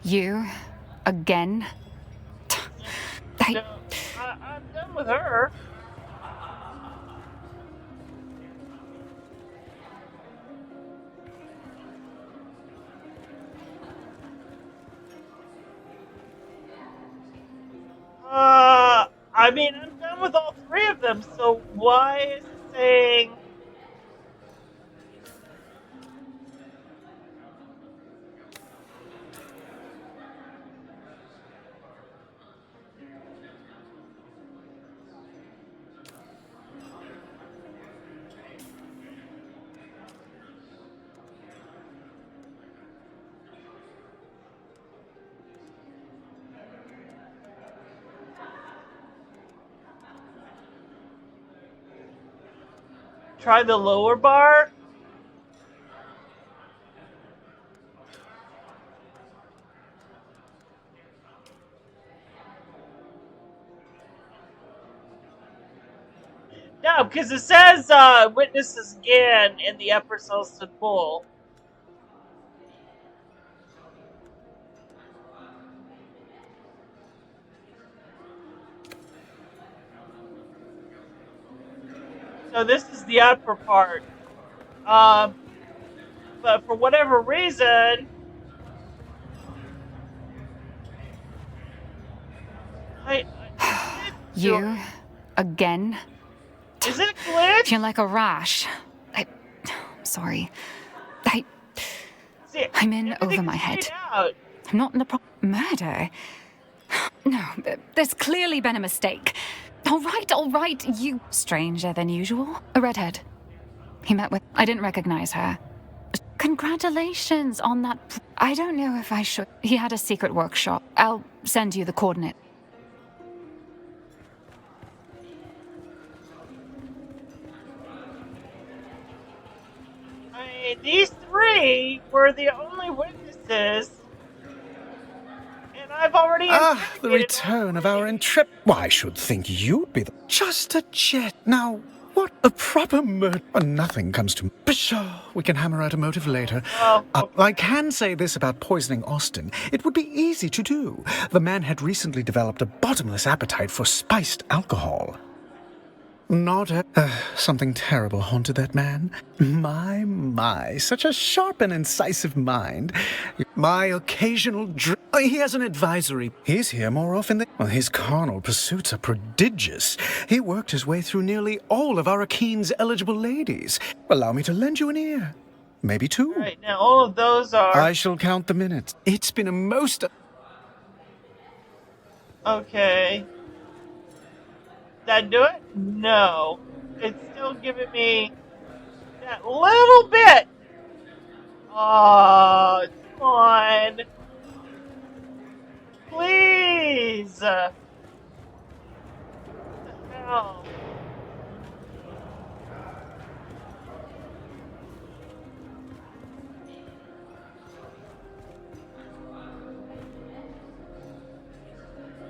You? Again? No, I'm done with her. I mean, I'm done with all three of them, so why is it saying... Try the lower bar? No, because it says witnesses again in the upper Sulston Pool. So this is the upper part. But for whatever reason... You? Again? Is it a glitch? Feel like a rash. I'm sorry. I'm in over my head. I'm not in the murder. No, there's clearly been a mistake. All right, you... Stranger than usual. A redhead. He met with... I didn't recognize her. Congratulations on that... I don't know if I should... He had a secret workshop. I'll send you the coordinate. mean, these three were the only witnesses, and I've already the return of our intrep. Why, I should think you'd be the... Just a jet. Now, what a proper murder. Nothing comes to... Pshaw, we can hammer out a motive later. I can say this about poisoning Austin. It would be easy to do. The man had recently developed a bottomless appetite for spiced alcohol. Not something terrible haunted that man. My, such a sharp and incisive mind. My occasional he has an advisory. He's here more often than... Well, his carnal pursuits are prodigious. He worked his way through nearly all of Arakeen's eligible ladies. Allow me to lend you an ear. Maybe two. Right, now all of those are... I shall count the minutes. It's been a most... Okay. Did that do it? No. It's still giving me that little bit. Oh, come on. Please. What the hell?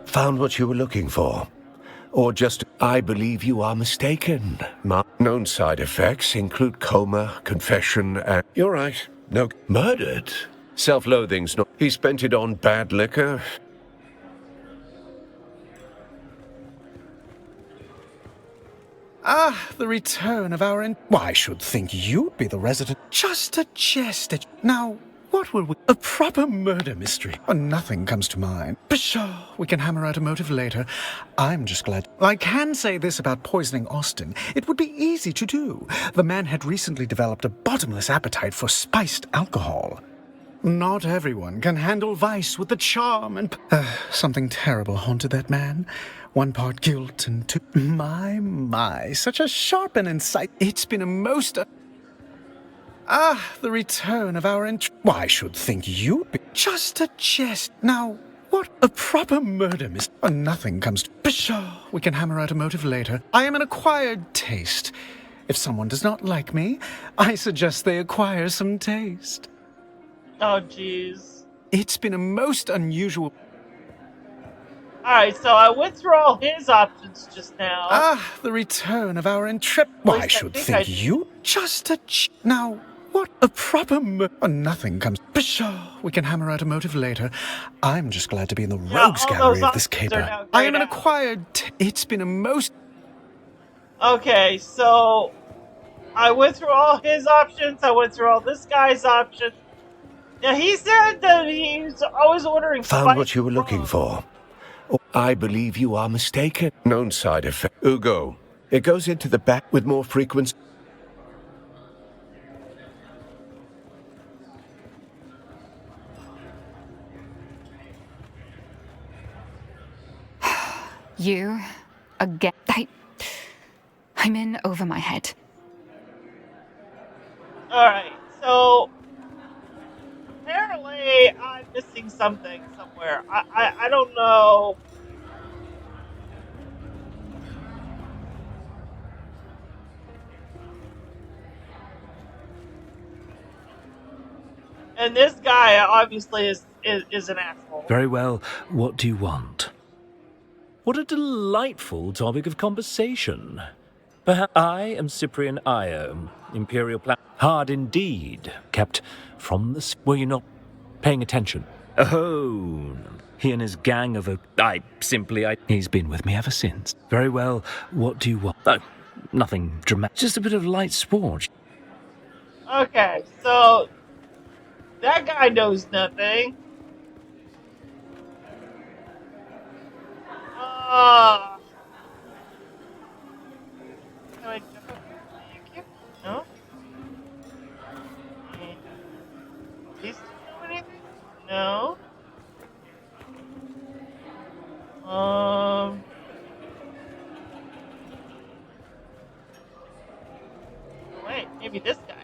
Found what you were looking for? Or just, I believe you are mistaken. Known side effects include coma, confession, and... You're right. No, murdered. Self-loathing's not... He spent it on bad liquor. The return of our... Why, I should think you'd be the resident... Just a jest. Now, what will we... A proper murder mystery. Nothing comes to mind. Pshaw, we can hammer out a motive later. I'm just glad... I can say this about poisoning Austin. It would be easy to do. The man had recently developed a bottomless appetite for spiced alcohol. Not everyone can handle vice with the charm and... something terrible haunted that man. One part guilt and two... My, such a sharp and incisive... It's been a most... the return of our... Why, I should think you'd be... Just a jest. Now, what a proper murder mystery. Nothing comes to... Pshaw, we can hammer out a motive later. I am an acquired taste. If someone does not like me, I suggest they acquire some taste. Oh, jeez. It's been a most unusual... Alright, so I went through all his options just now. The return of our Why, I should think you... Just a... Now, what a proper... Nothing comes... Pshaw, we can hammer out a motive later. I'm just glad to be in the rogues gallery of this caper. I am an acquired... It's been a most... Okay, so... I went through all his options, I went through all this guy's options. Now, he said that he's always ordering... Found what you were looking for. I believe you are mistaken. Known side effect. Ugo. It goes into the back with more frequency. You again. I'm in over my head. Alright, so apparently I'm missing something somewhere. I don't know. And this guy obviously is an asshole. Very well. What do you want? What a delightful topic of conversation. Perhaps I am Cyprian Io, Imperial Planet. Hard indeed. Kept from the... Were you not paying attention? Oh, he and his gang of... He's been with me ever since. Very well. What do you want? Nothing dramatic. Just a bit of light sport. Okay, so... That guy knows nothing. Can I jump up here? Thank you. No? These two know anything? No. Wait, maybe this guy.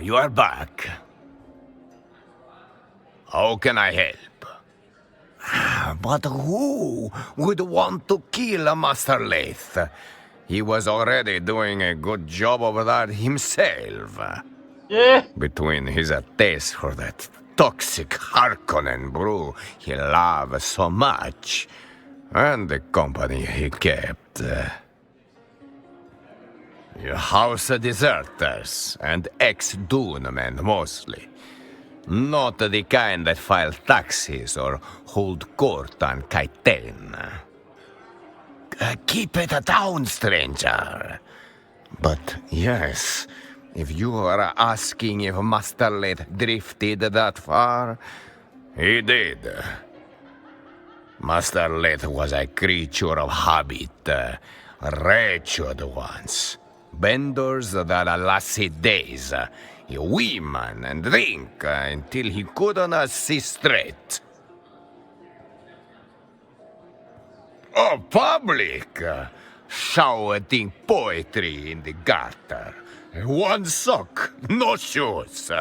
You are back. How can I help? But who would want to kill a Master Leth? He was already doing a good job over that himself. Yeah. Between his taste for that toxic Harkonnen brew he loved so much, and the company he kept. House deserters and ex-Dune men mostly. Not the kind that file taxes or hold court on Kaiten. Keep it down, stranger. But yes, if you are asking if Master Late drifted that far, he did. Master Late was a creature of habit, wretched ones. Benders that lasted days, women and drink until he couldn't see straight. Oh, public! Shouting poetry in the gutter. One sock, no shoes.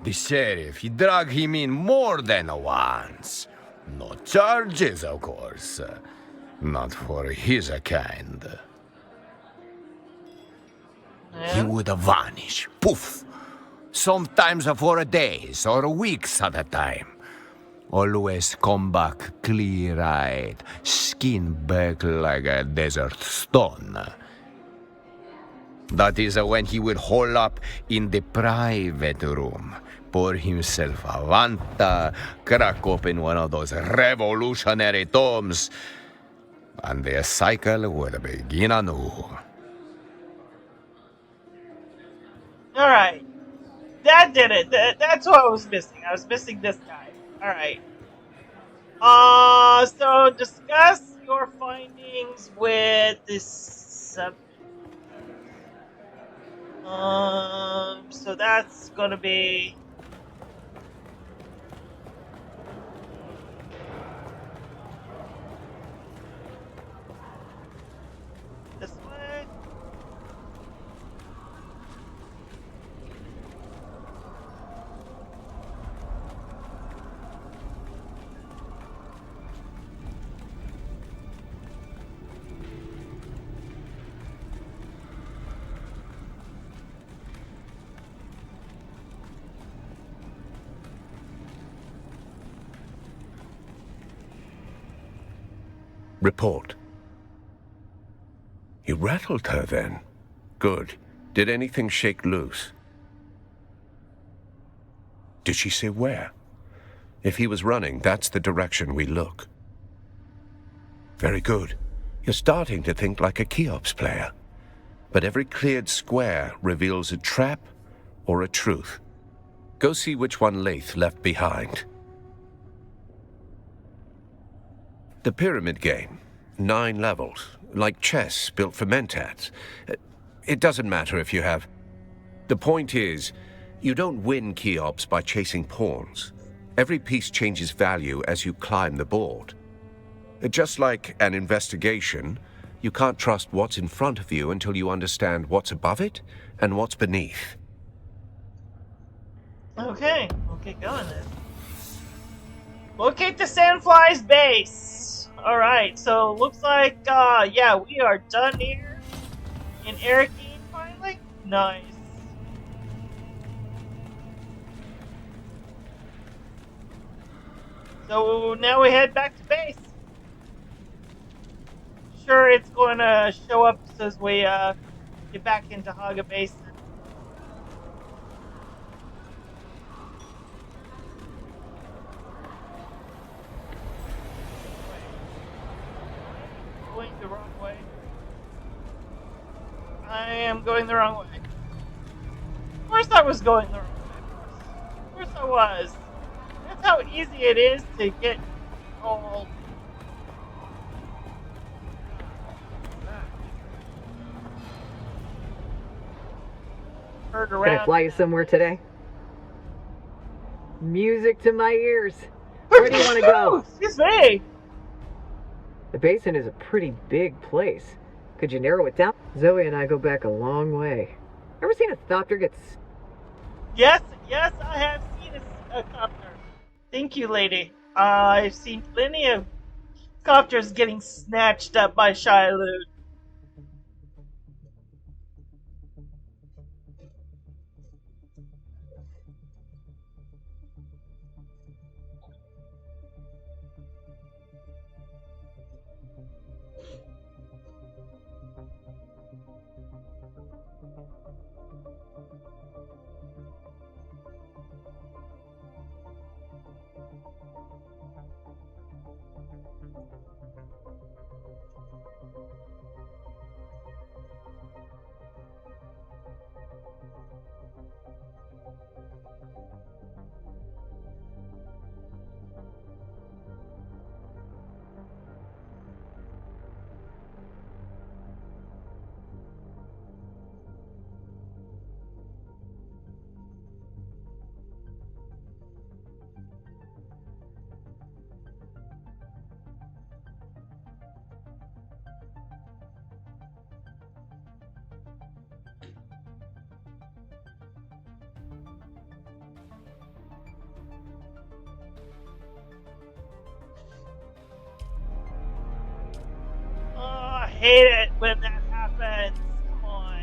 The sheriff, he dragged him in more than once. No charges, of course. Not for his kind. He would vanish, poof. Sometimes for days or weeks at a time. Always come back clear-eyed, skin back like a desert stone. That is when he would hole up in the private room, pour himself a Vanta, crack open one of those revolutionary tomes, and the cycle would begin anew. Alright. That did it. That's what I was missing. I was missing this guy. Alright. So discuss your findings with this. So that's gonna be. This way. Report. You rattled her then? Good. Did anything shake loose? Did she say where? If he was running, that's the direction we look. Very good. You're starting to think like a Cheops player. But every cleared square reveals a trap or a truth. Go see which one Lath left behind. The pyramid game. 9 levels. Like chess built for mentats. It doesn't matter if you have. The point is, you don't win Cheops by chasing pawns. Every piece changes value as you climb the board. Just like an investigation, you can't trust what's in front of you until you understand what's above it and what's beneath. Okay, we'll get going then. Locate the Sandfly's base. Alright, so looks like, yeah, we are done here in Arrakeen finally. Nice. So now we head back to base. Sure, it's going to show up as we get back into Haga Basin. Going the wrong way. I am going the wrong way. Of course I was going the wrong way. Of course I was. That's how easy it is to get all hurt around. Gonna fly you somewhere today? Music to my ears. Where do you want to go? Excuse me. The basin is a pretty big place. Could you narrow it down? Zoe and I go back a long way. Ever seen a thopter get... Yes, I have seen a copter. Thank you, lady. I've seen plenty of copters getting snatched up by Shiloh. Oh, I hate it when that happens. Come on.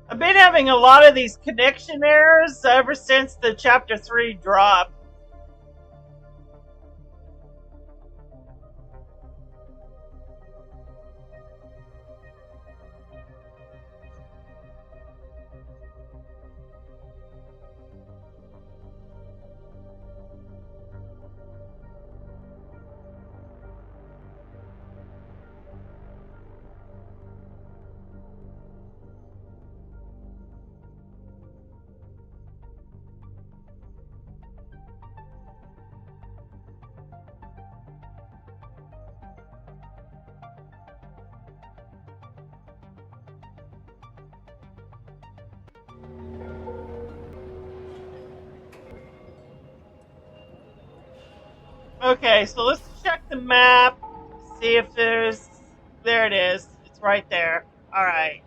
I've been having a lot of these connection errors ever since the chapter 3 drop. Okay, so let's check the map, see if there's... There it is. It's right there. Alright.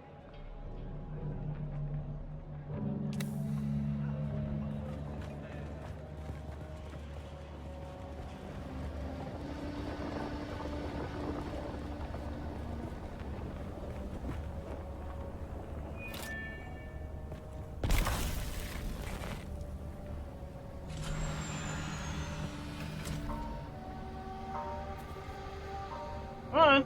Come on.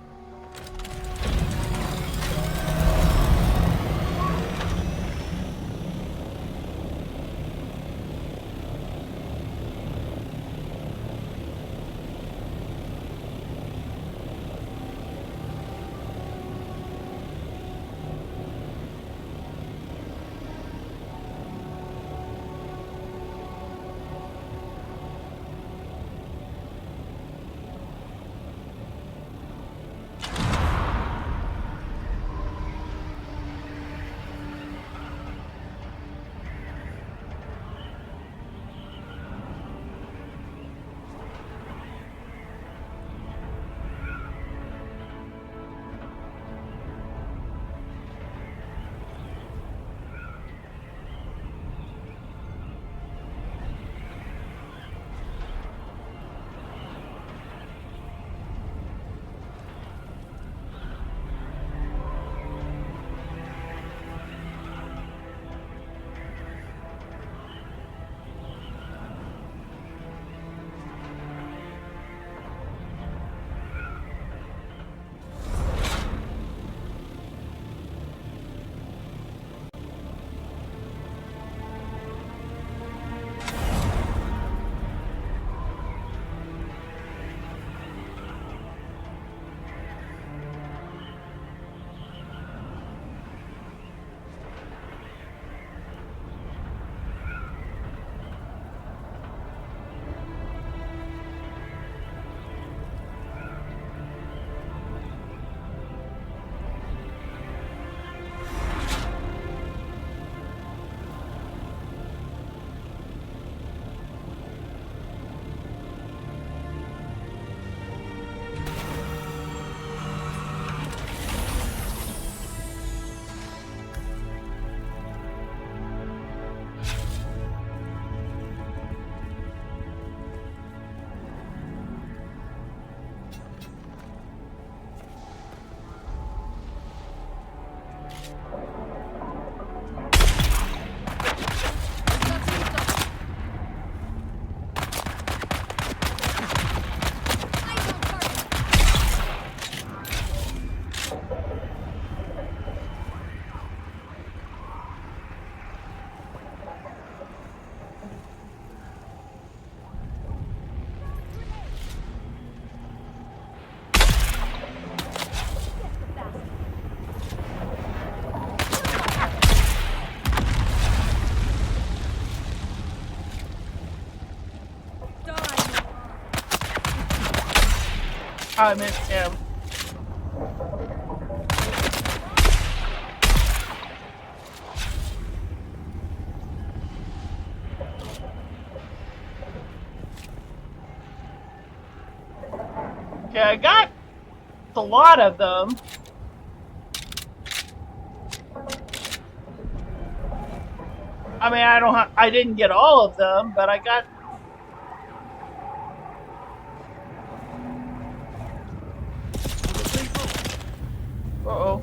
I missed him. Okay, I got a lot of them. I mean, I didn't get all of them, but I got. Uh-oh.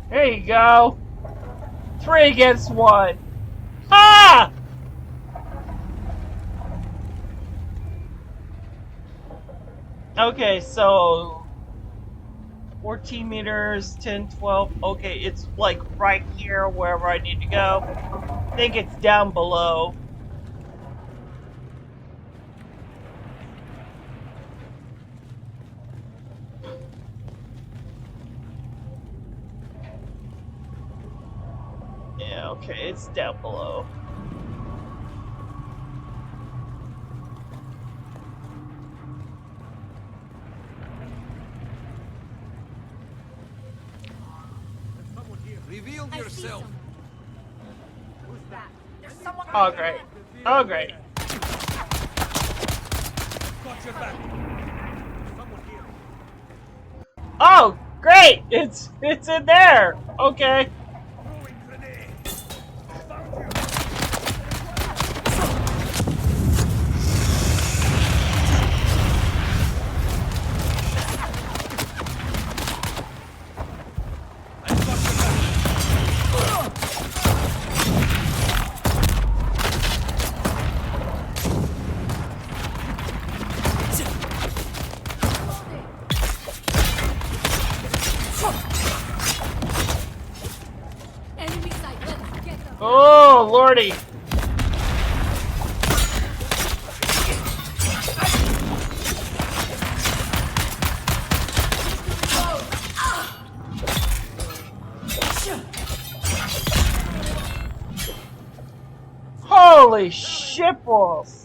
There you go. 3 against 1. Ah! Okay, so 14 meters, 10, 12. Okay, it's like right here wherever I need to go. I think it's down below. Yeah, okay, it's down below. Reveal yourself. Who's that? There's someone. Oh great. Oh great. Got your back. Someone here. Oh great! It's in there. Okay. Throwing grenade. Found you. Oh lordy. Holy shitballs!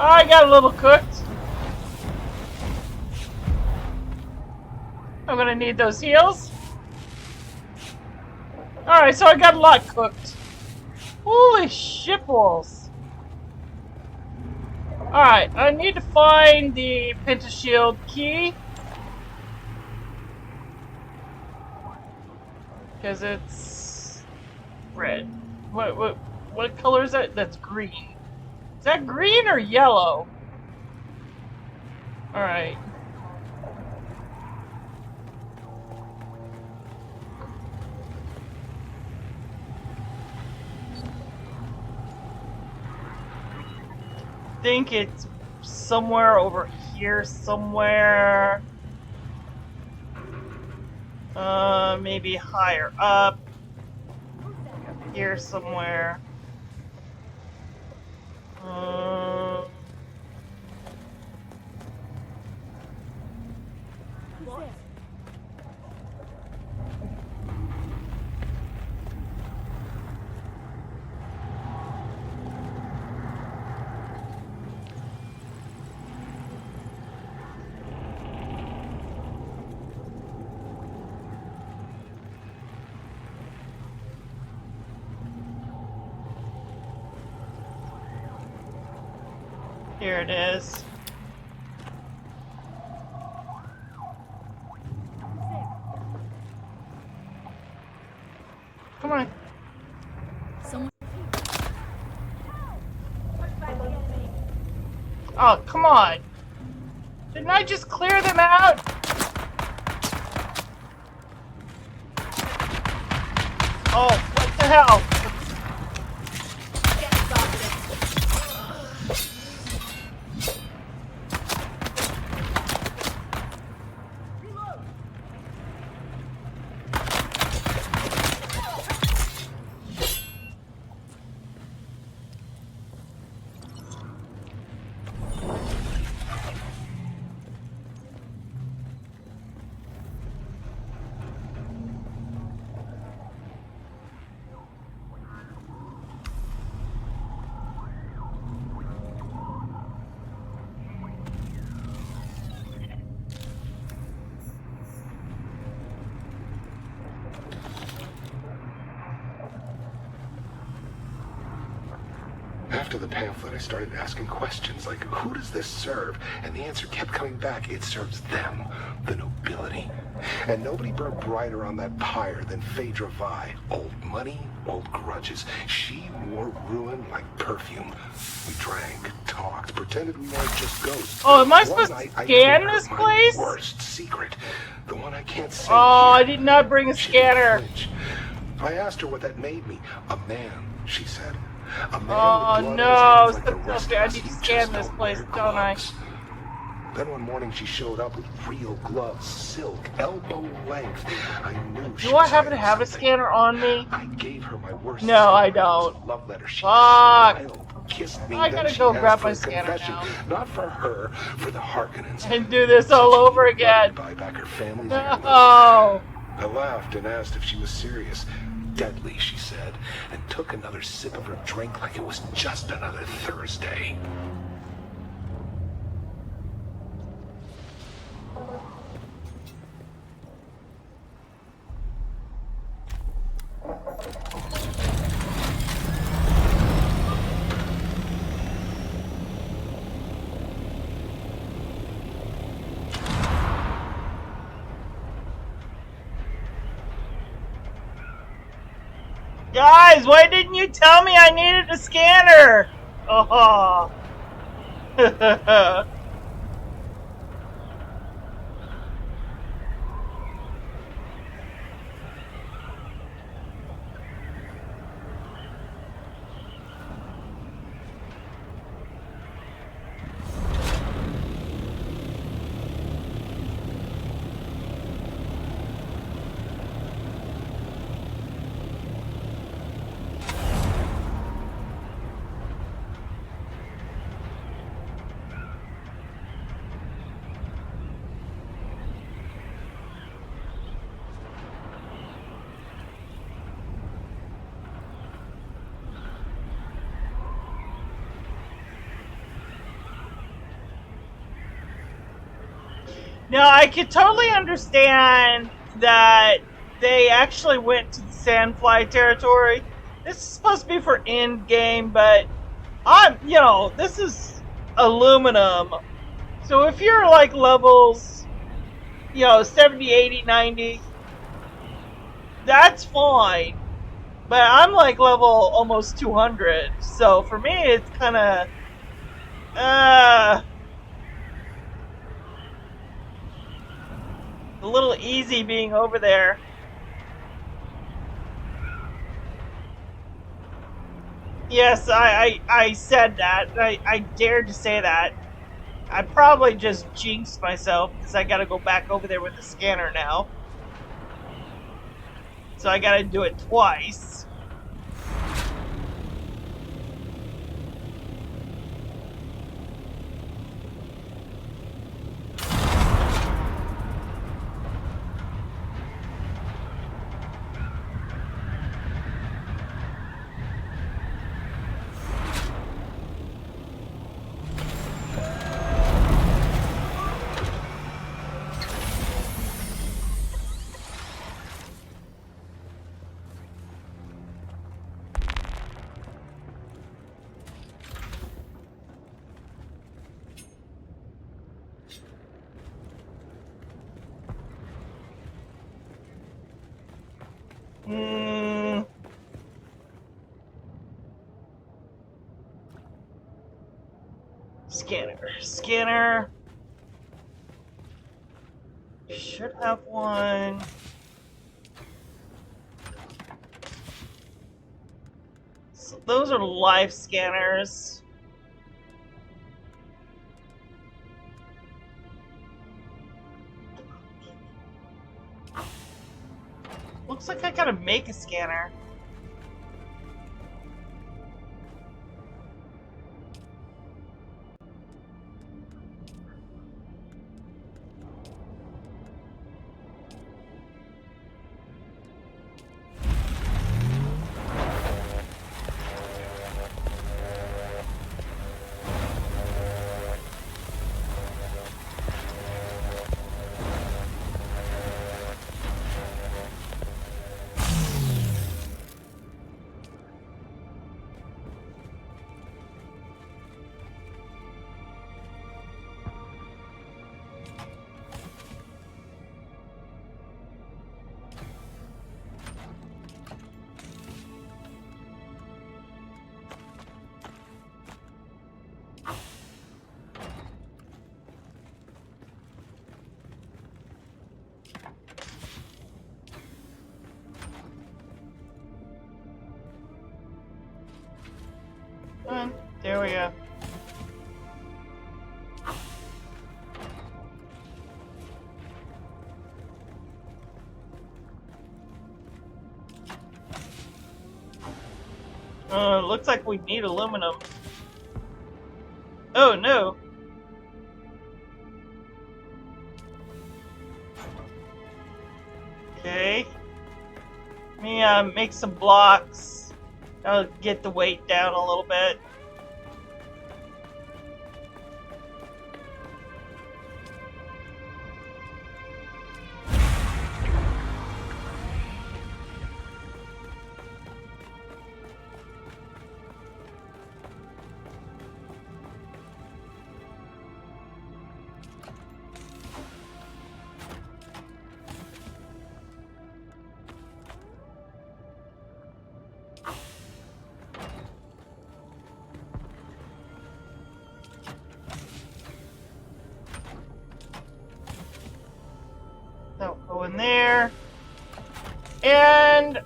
I got a little cooked. I'm gonna need those heals. Alright, so I got a lot cooked. Holy shitballs. Alright, I need to find the pentashield key. Because it's red. What color is that? That's green. Is that green or yellow? Alright. I think it's somewhere over here somewhere. Maybe higher up. Here somewhere. Here it is. Come on. Oh, come on. Didn't I just clear them out? Oh, what the hell? After the pamphlet, I started asking questions like, who does this serve? And the answer kept coming back, it serves them, the nobility. And nobody burned brighter on that pyre than Phaedra Vi. Old money, old grudges. She wore ruin like perfume. We drank, talked, pretended we weren't just ghosts. Oh, am I supposed to scan this place? My worst secret. The one I can't say. Oh, I did not bring a scanner. I asked her what that made me. A man, she said. A man oh no, so I need to scan this place, don't I? Then one morning she showed up with real gloves, silk, elbow length. I knew she Do I happen to have a scanner on me? I gave her my worst No, I don't. love letter. She kissed me. I gotta go grab my scanner now. Not for her, for the Harkonnens. And do this all over again. Buy back her family's No. I laughed and asked if she was serious. Deadly, she said, and took another sip of her drink like it was just another Thursday. Guys, why didn't you tell me I needed a scanner? Oh. Now, I could totally understand that they actually went to the Sandfly territory. This is supposed to be for end game, but this is aluminum. So if you're like levels, 70, 80, 90, that's fine. But I'm like level almost 200. So for me, it's kind of, a little easy being over there. Yes, I said that. I dared to say that. I probably just jinxed myself because I gotta go back over there with the scanner now. So I gotta do it twice. Scanner. Should have one. So those are life scanners. Looks like I gotta make a scanner. There we go. Looks like we need aluminum. Oh no. Okay. Let me make some blocks. I'll get the weight down a little bit. That'll go in there. And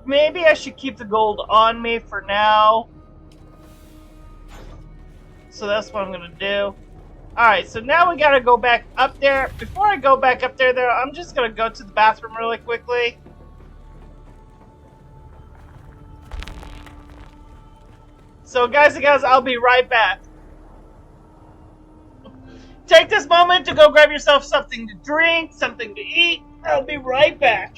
maybe I should keep the gold on me for now. So that's what I'm gonna do. Alright, so now we gotta go back up there. Before I go back up there, though, I'm just gonna go to the bathroom really quickly. So guys and gals, I'll be right back. Take this moment to go grab yourself something to drink, something to eat. I'll be right back.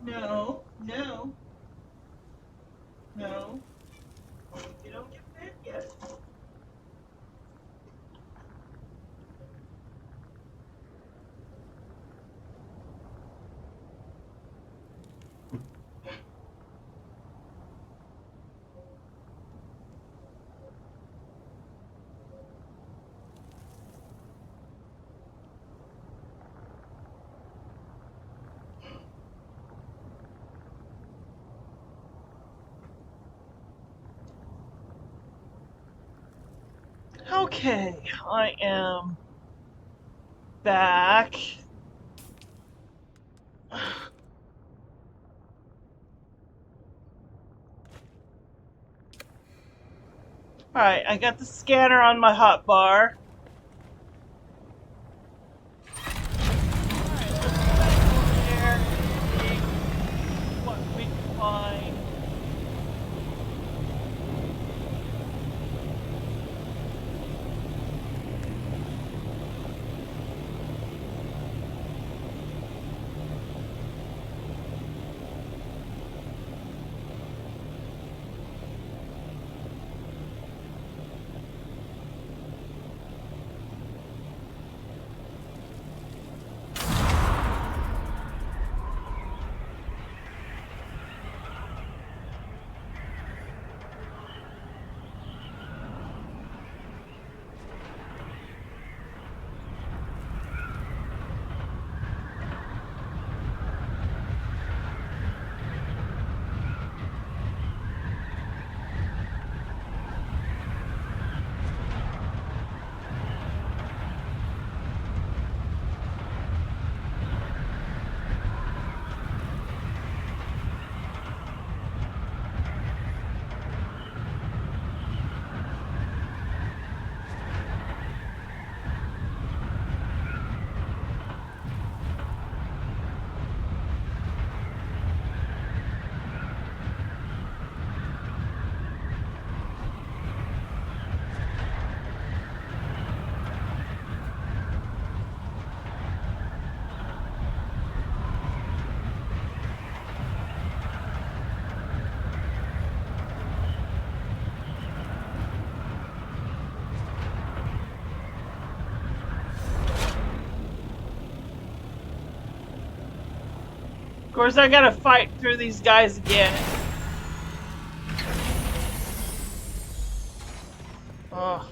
No, no, no. You don't get fed yet. Okay, I am back. Alright, I got the scanner on my hotbar. What we can find. Of course, I gotta fight through these guys again. Ugh.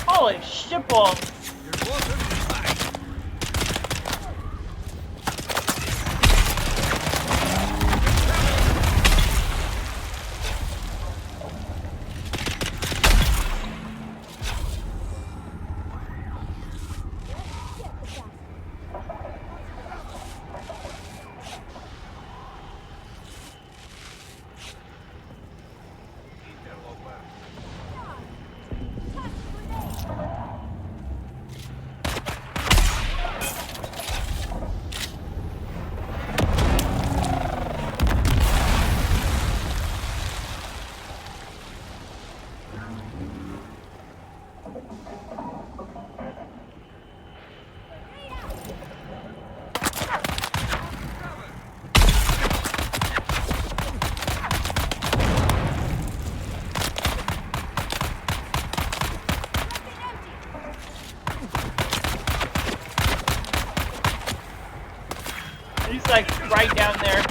Holy shitballs! He's like right down there.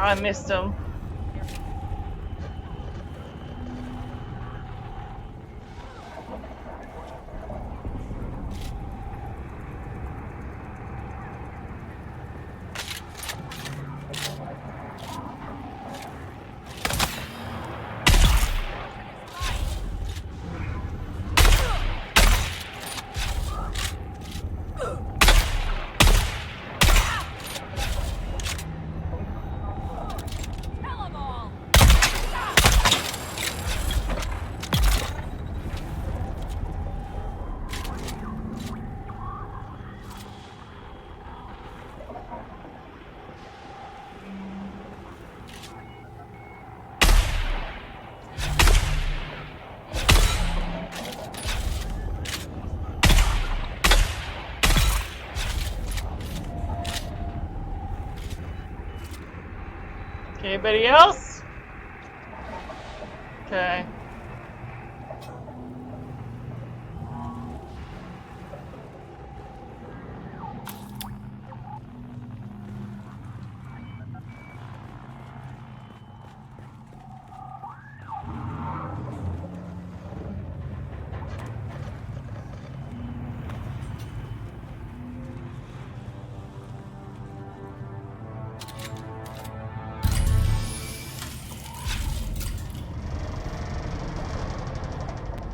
I missed him. Anybody else? Okay.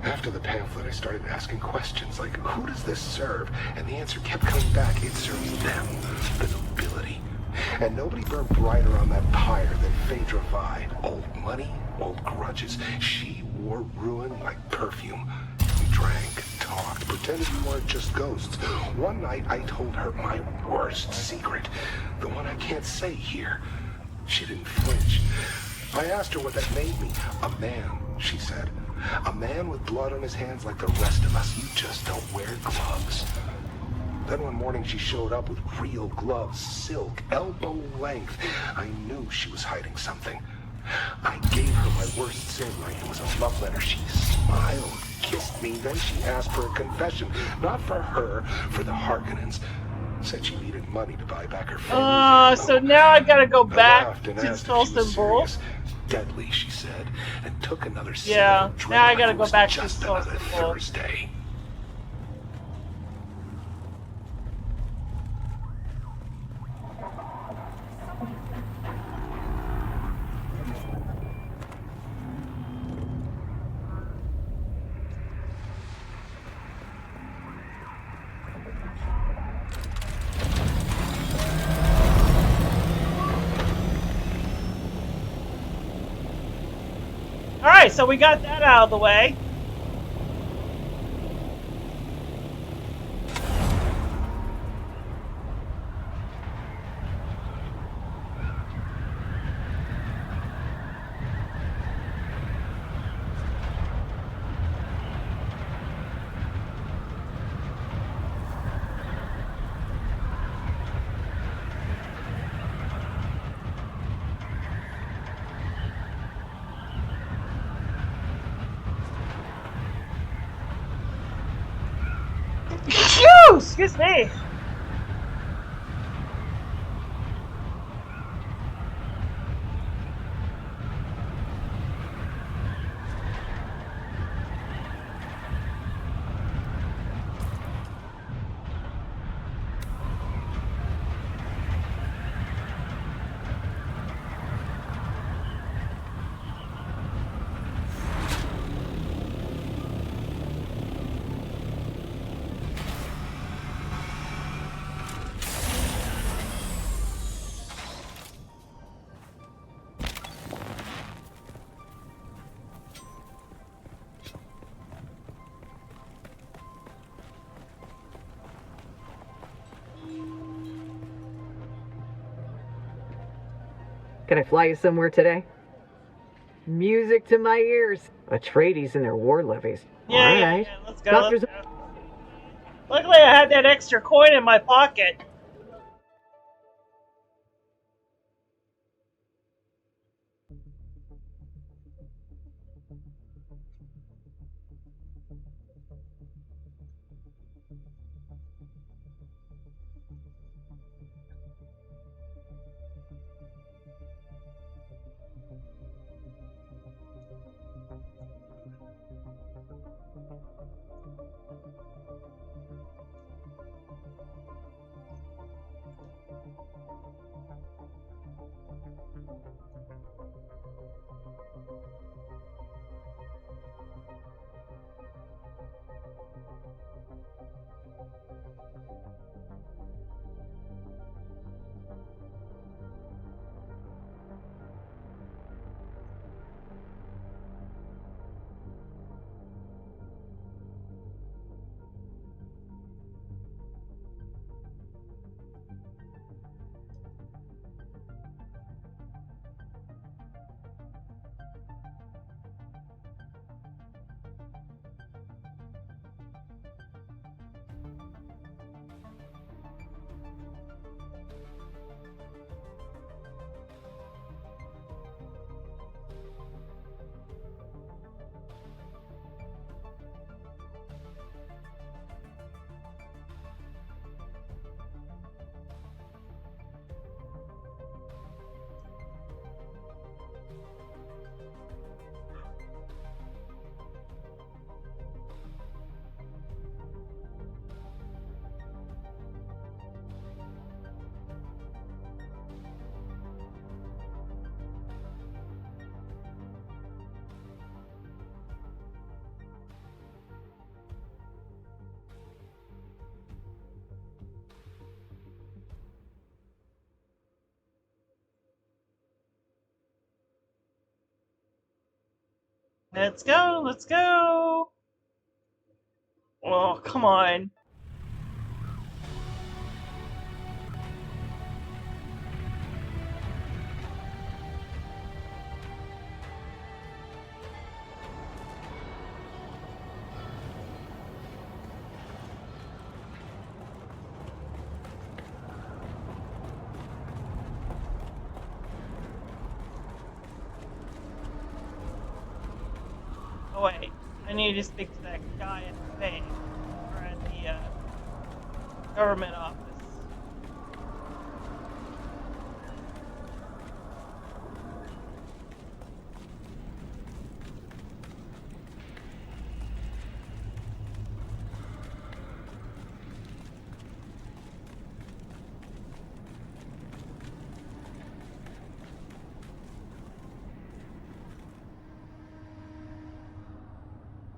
After the pamphlet, I started asking questions like, who does this serve? And the answer kept coming back. It serves them, the nobility. And nobody burned brighter on that pyre than Phaedra Vi. Old money, old grudges. She wore ruin like perfume. We drank, talked, pretended we weren't just ghosts. One night, I told her my worst secret. The one I can't say here. She didn't flinch. I asked her what that made me. A man, she said. A man with blood on his hands like the rest of us. You just don't wear gloves. Then one morning she showed up with real gloves, silk, elbow length. I knew she was hiding something. I gave her my worst sin like it was a love letter. She smiled, kissed me, then she asked for a confession. Not for her, for the Harkonnens. Said she needed money to buy back her family. So now I gotta go back to Stolzenburg. Symbol. Deadly, she said, and took another sip Yeah, of her drink now I like gotta it go was back to just another Stolzenburg. Thursday. Alright, so we got that out of the way. Phew! Excuse me. Can I fly you somewhere today? Music to my ears. Atreides and their war levies. Yeah, let's go. Doctors. Let's go. Luckily, I had that extra coin in my pocket. Let's go, let's go! Oh, come on. Oh wait, I need to speak to that guy at the bank, or at the government office.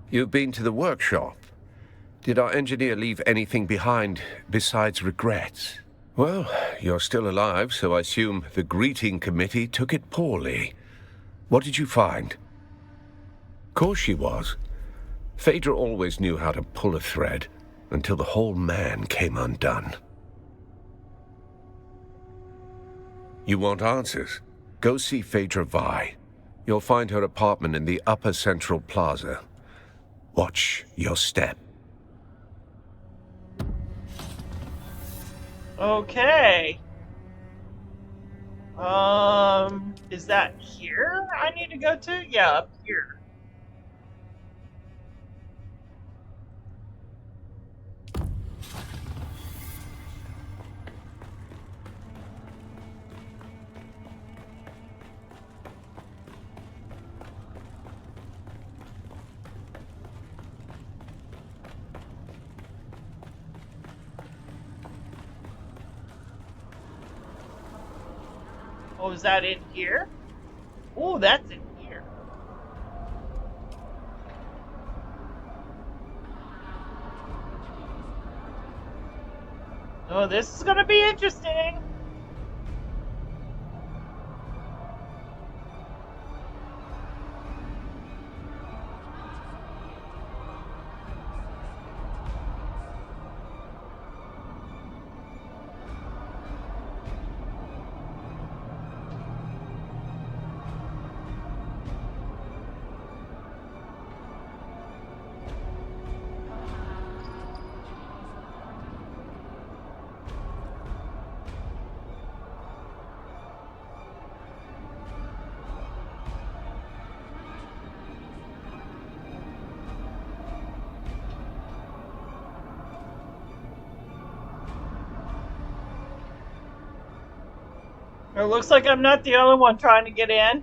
You've been to the workshop. Did our engineer leave anything behind besides regrets? Well, you're still alive, so I assume the greeting committee took it poorly. What did you find? Course she was. Phaedra always knew how to pull a thread, until the whole man came undone. You want answers? Go see Phaedra Vi. You'll find her apartment in the Upper Central Plaza. Watch your step. Okay. Is that here I need to go to? Yeah, up here. Oh, is that in here? Oh, that's in here. Oh, this is gonna be interesting. It looks like I'm not the only one trying to get in.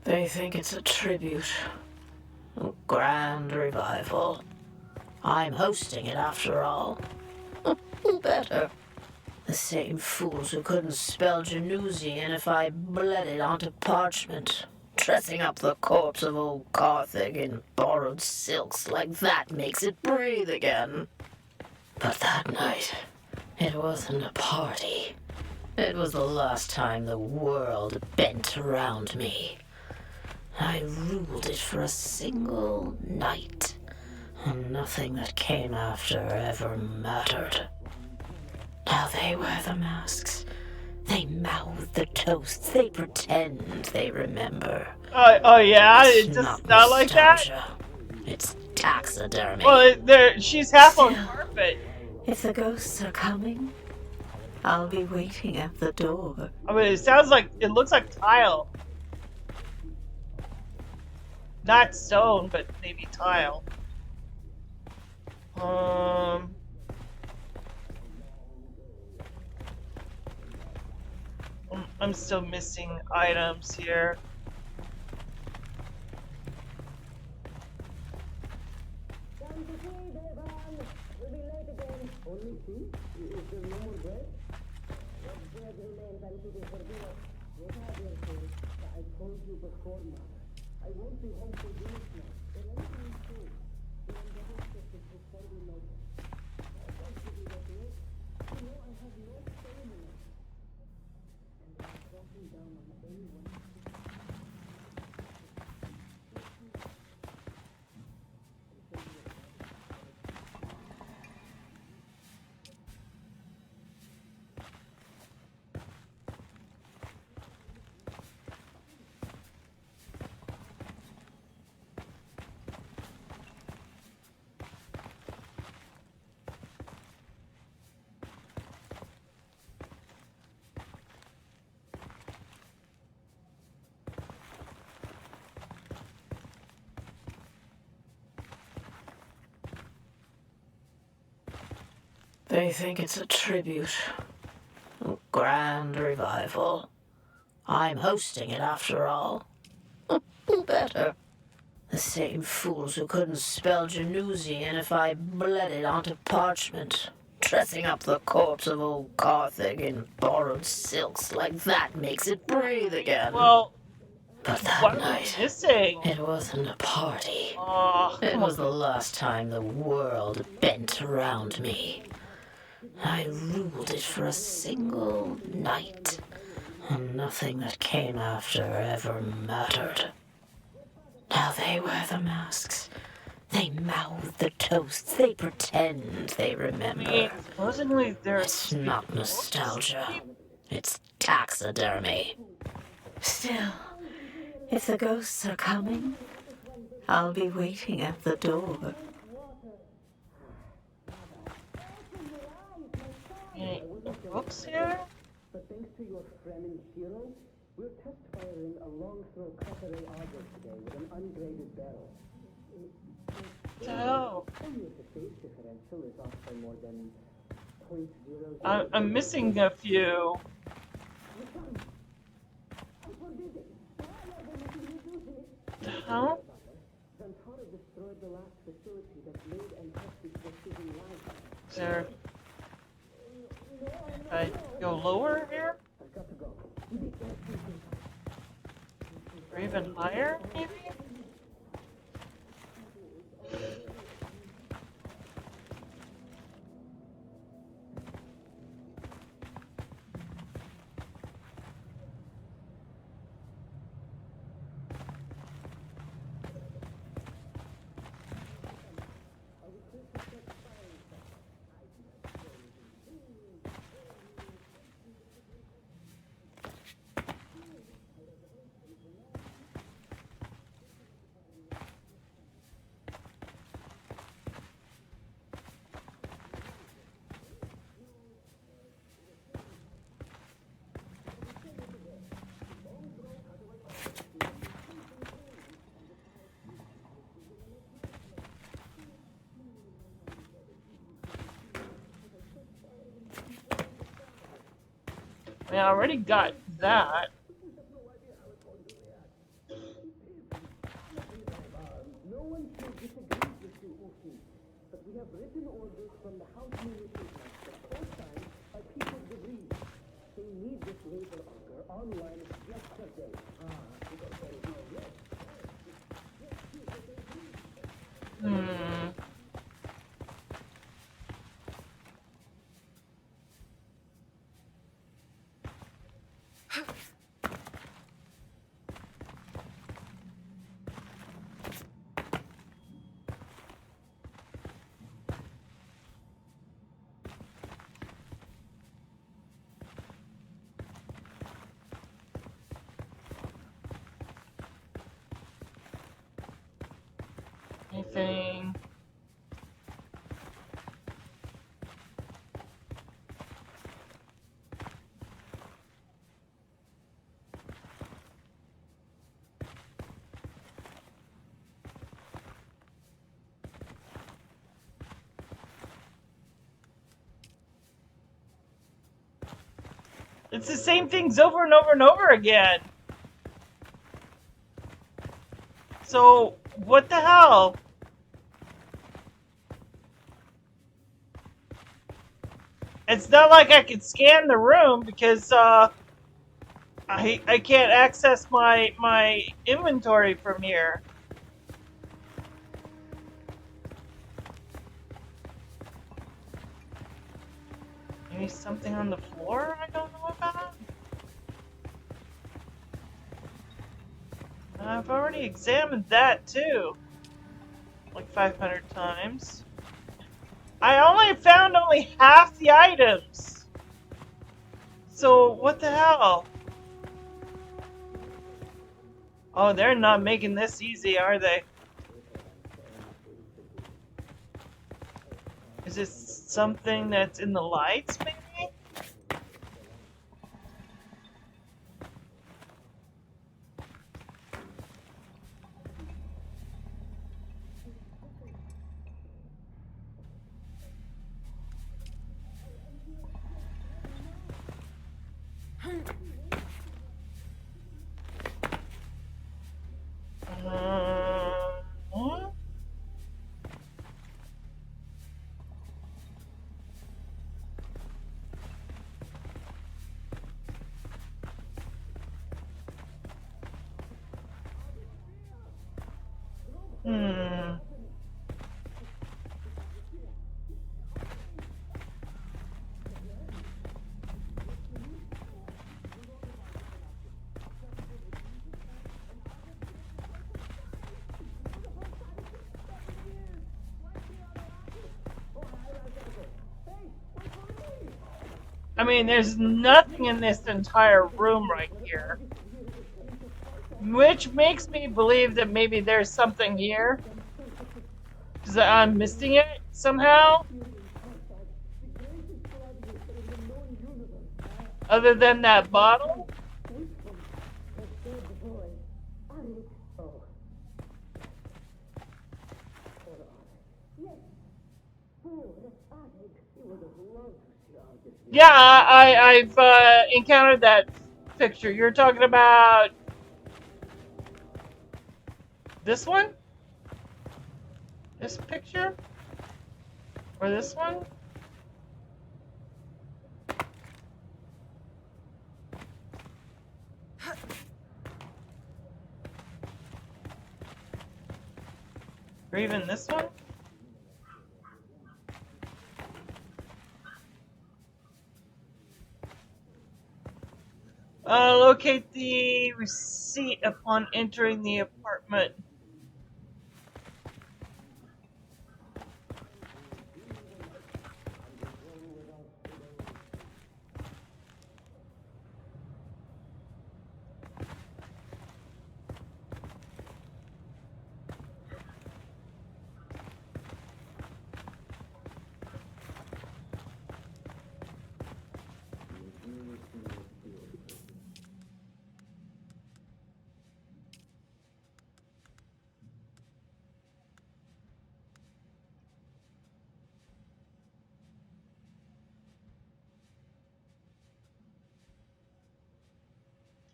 They think it's a tribute. A grand revival. I'm hosting it after all. Who better? The same fools who couldn't spell Genusian if I bled it onto parchment. Dressing up the corpse of old Carthage in borrowed silks like that makes it breathe again. But that night, it wasn't a party. It was the last time the world bent around me. I ruled it for a single night, and nothing that came after ever mattered. Now they wear the masks. They mouth the toasts. They pretend they remember. Oh yeah, It's it does not like that. It's taxidermy. Well, she's half on carpet. If the ghosts are coming, I'll be waiting at the door. I mean, it looks like tile. Not stone, but maybe tile. I'm still missing items here. They think it's a tribute. A grand revival. I'm hosting it after all. Who better? The same fools who couldn't spell Genusian if I bled it onto parchment. Dressing up the corpse of old Carthage in borrowed silks like that makes it breathe again. Well, but that night, it wasn't a party. It was the last time the world bent around me. I ruled it for a single night, and nothing that came after ever mattered. Now they wear the masks. They mouth the toasts. They pretend they remember. It's not nostalgia. It's taxidermy. Still, if the ghosts are coming, I'll be waiting at the door. Any books here? But thanks to your Fremen hero, we're test firing a long-throw Cateray Auger today with an ungraded barrel. Oh. Only if the phase differential is off by more than 0.0. I'm missing a few. Huh? Zantara destroyed the last facility that made and tested precision life. Is there... I go lower here? Or even higher, maybe? I already got that. No one should disagree with you, Uki, but we have written orders from the House Military that co-signed by people of the Reed. They need this labor auger online yesterday. Anything? It's the same things over and over and over again. So, what the hell? It's not like I can scan the room because I can't access my inventory from here. Maybe something on the floor I don't know about? I've already examined that too. Like 500 times. I only found half the items. So what the hell? Oh, they're not making this easy, are they? Is this something that's in the lights, maybe? What? I mean, there's nothing in this entire room right here. Which makes me believe that maybe there's something here. Because I'm missing it somehow. Other than that bottle. Yeah, I've encountered that picture. You're talking about this one? This picture? Or this one? Or even this one? Locate the receipt upon entering the apartment.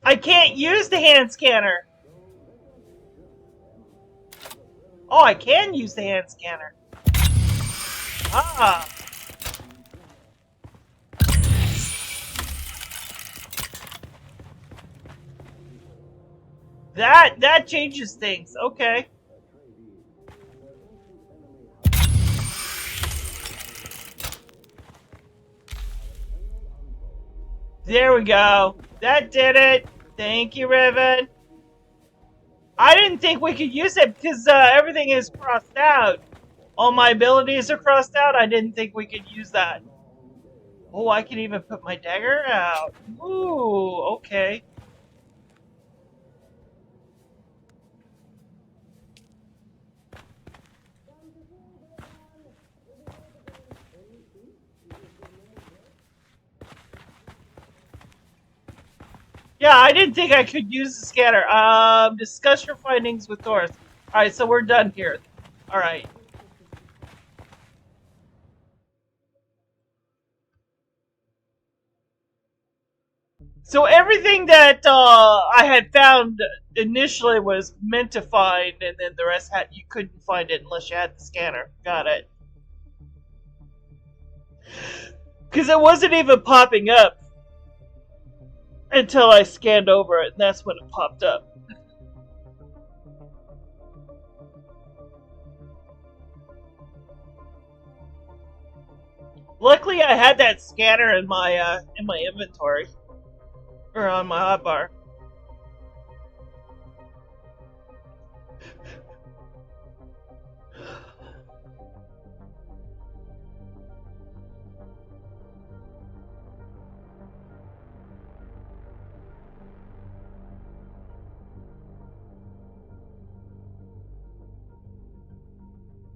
I can't use the hand scanner. Oh, I can use the hand scanner. Ah. That changes things. Okay. There we go. That did it. Thank you, Riven. I didn't think we could use it because everything is crossed out. All my abilities are crossed out. I didn't think we could use that. Oh, I can even put my dagger out. Ooh, okay. Yeah, I didn't think I could use the scanner. Discuss your findings with Doris. Alright, so we're done here. Alright. So everything that I had found initially was meant to find, and then the rest you couldn't find it unless you had the scanner. Got it. Because it wasn't even popping up until I scanned over it, and that's when it popped up. Luckily, I had that scanner in my inventory, or on my hotbar.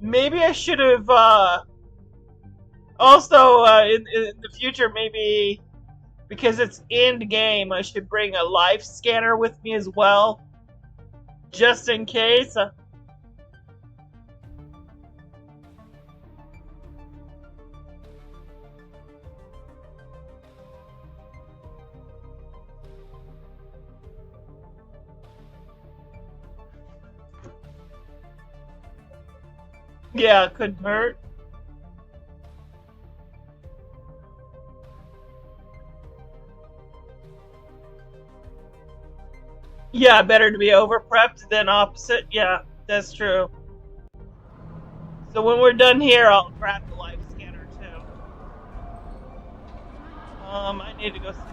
Maybe I should have, also, in the future, maybe, because it's end game, I should bring a life scanner with me as well, just in case. Yeah, it couldn't hurt. Yeah, better to be over-prepped than opposite. Yeah, that's true. So when we're done here, I'll grab the life scanner too. I need to go see that.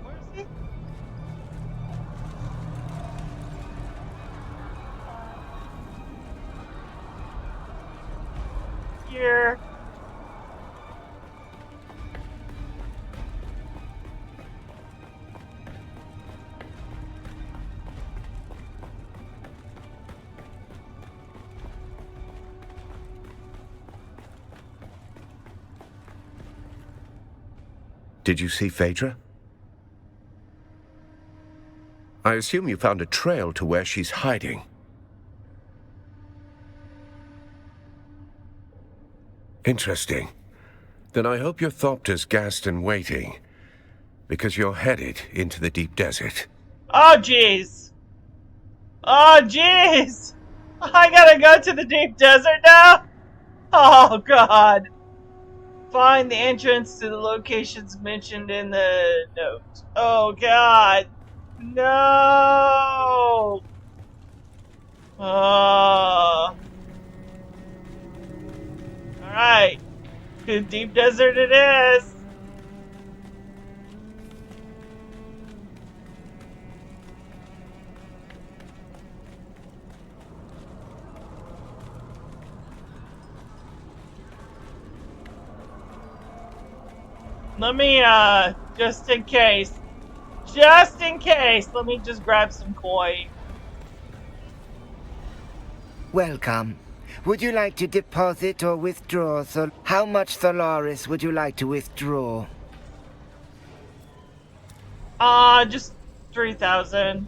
Where is he? Here. Did you see Phaedra? I assume you found a trail to where she's hiding. Interesting. Then I hope your Thopter's gassed and waiting, because you're headed into the deep desert. Oh, jeez. Oh, jeez. I gotta go to the deep desert now? Oh, God. Find the entrance to the locations mentioned in the note. Oh, God. No. Oh. Alright. Deep desert it is. Let me, just in case, let me just grab some coin. Welcome. Would you like to deposit or withdraw? So, how much Thalaris would you like to withdraw? Just 3,000.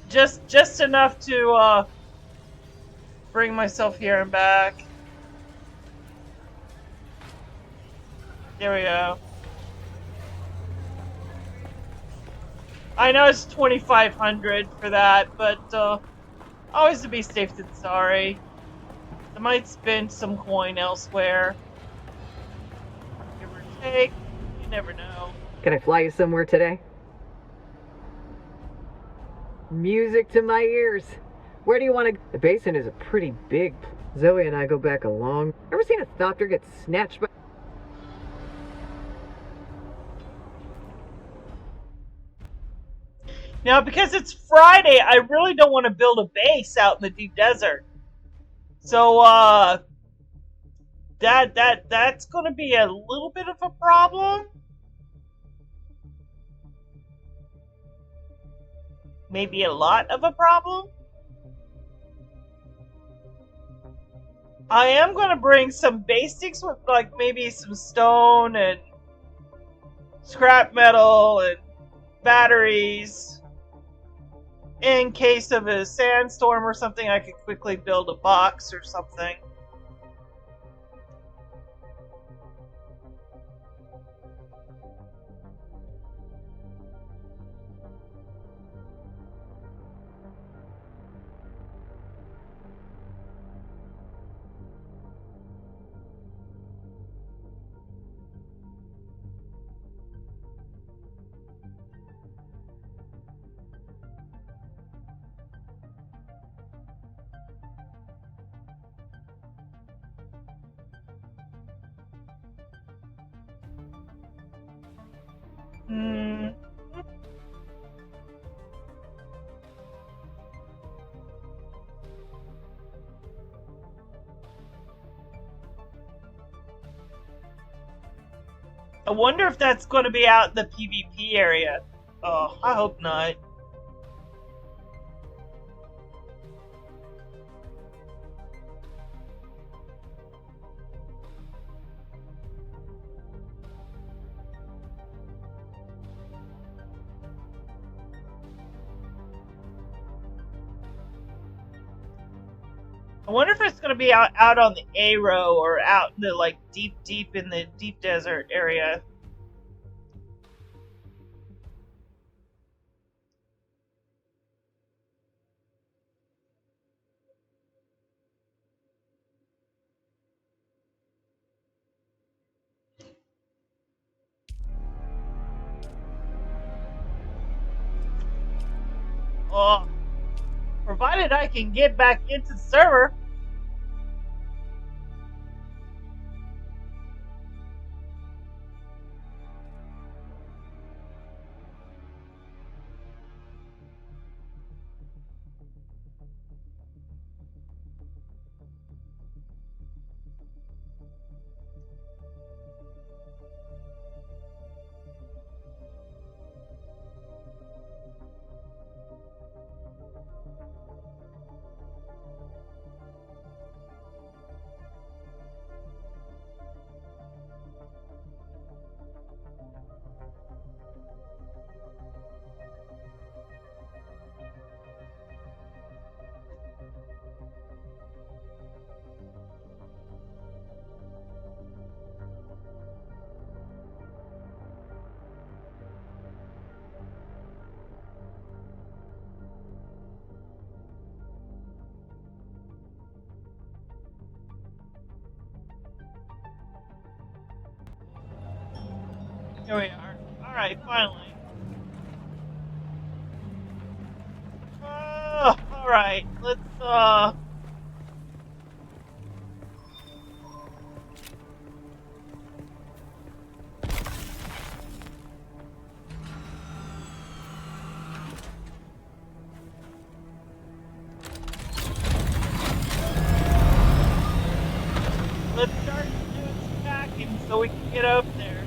Just enough to, bring myself here and back. There we go. I know it's 2,500 for that, but always to be safe than sorry. I might spend some coin elsewhere. Give or take. You never know. Can I fly you somewhere today? Music to my ears. Where do you want to go? The basin is a pretty big. Zoe and I go back a long. Ever seen a thopter get snatched by? Now, because it's Friday, I really don't want to build a base out in the deep desert. So, that's going to be a little bit of a problem. Maybe a lot of a problem. I am going to bring some basics with, like, maybe some stone and scrap metal and batteries. In case of a sandstorm or something, I could quickly build a box or something. I wonder if that's going to be out in the PvP area. Oh, I hope not. I wonder if it's going to be out on the Arrow or out in the, like, deep in the deep desert area. Oh, provided I can get back into the server. Here we are. Alright, finally. Alright, let's, let's start doing some packing so we can get up there.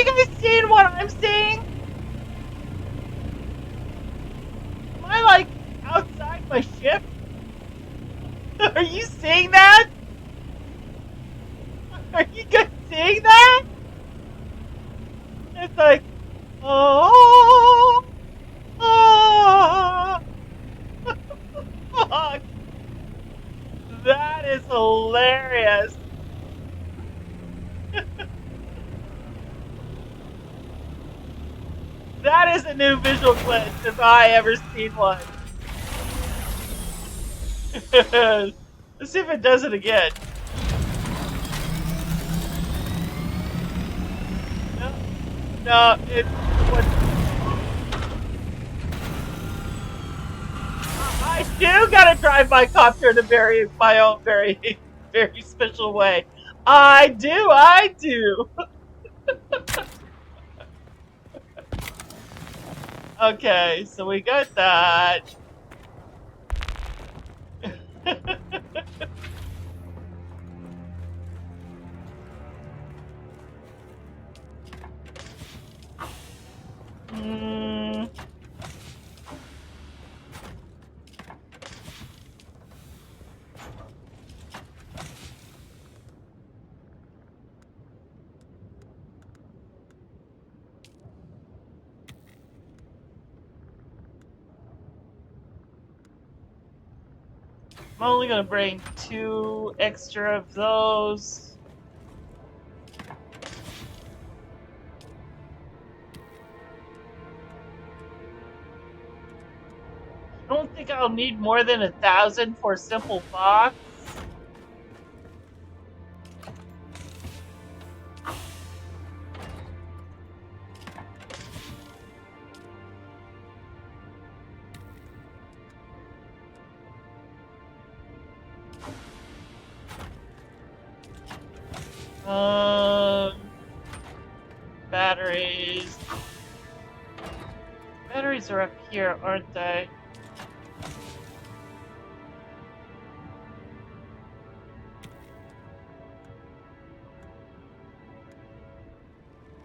you guys seeing what I'm seeing? Am I like outside my ship? Are you seeing that? Are you guys seeing that? It's like, oh, oh, fuck. That is hilarious. That is a new visual glitch if I ever seen one. Let's see if it does it again. No, it's what I do gotta drive my copter in my own very special way. I do. Okay, so we got that. I'm only gonna bring 2 extra of those. I don't think I'll need more than 1,000 for a simple box. Batteries. Batteries are up here, aren't they?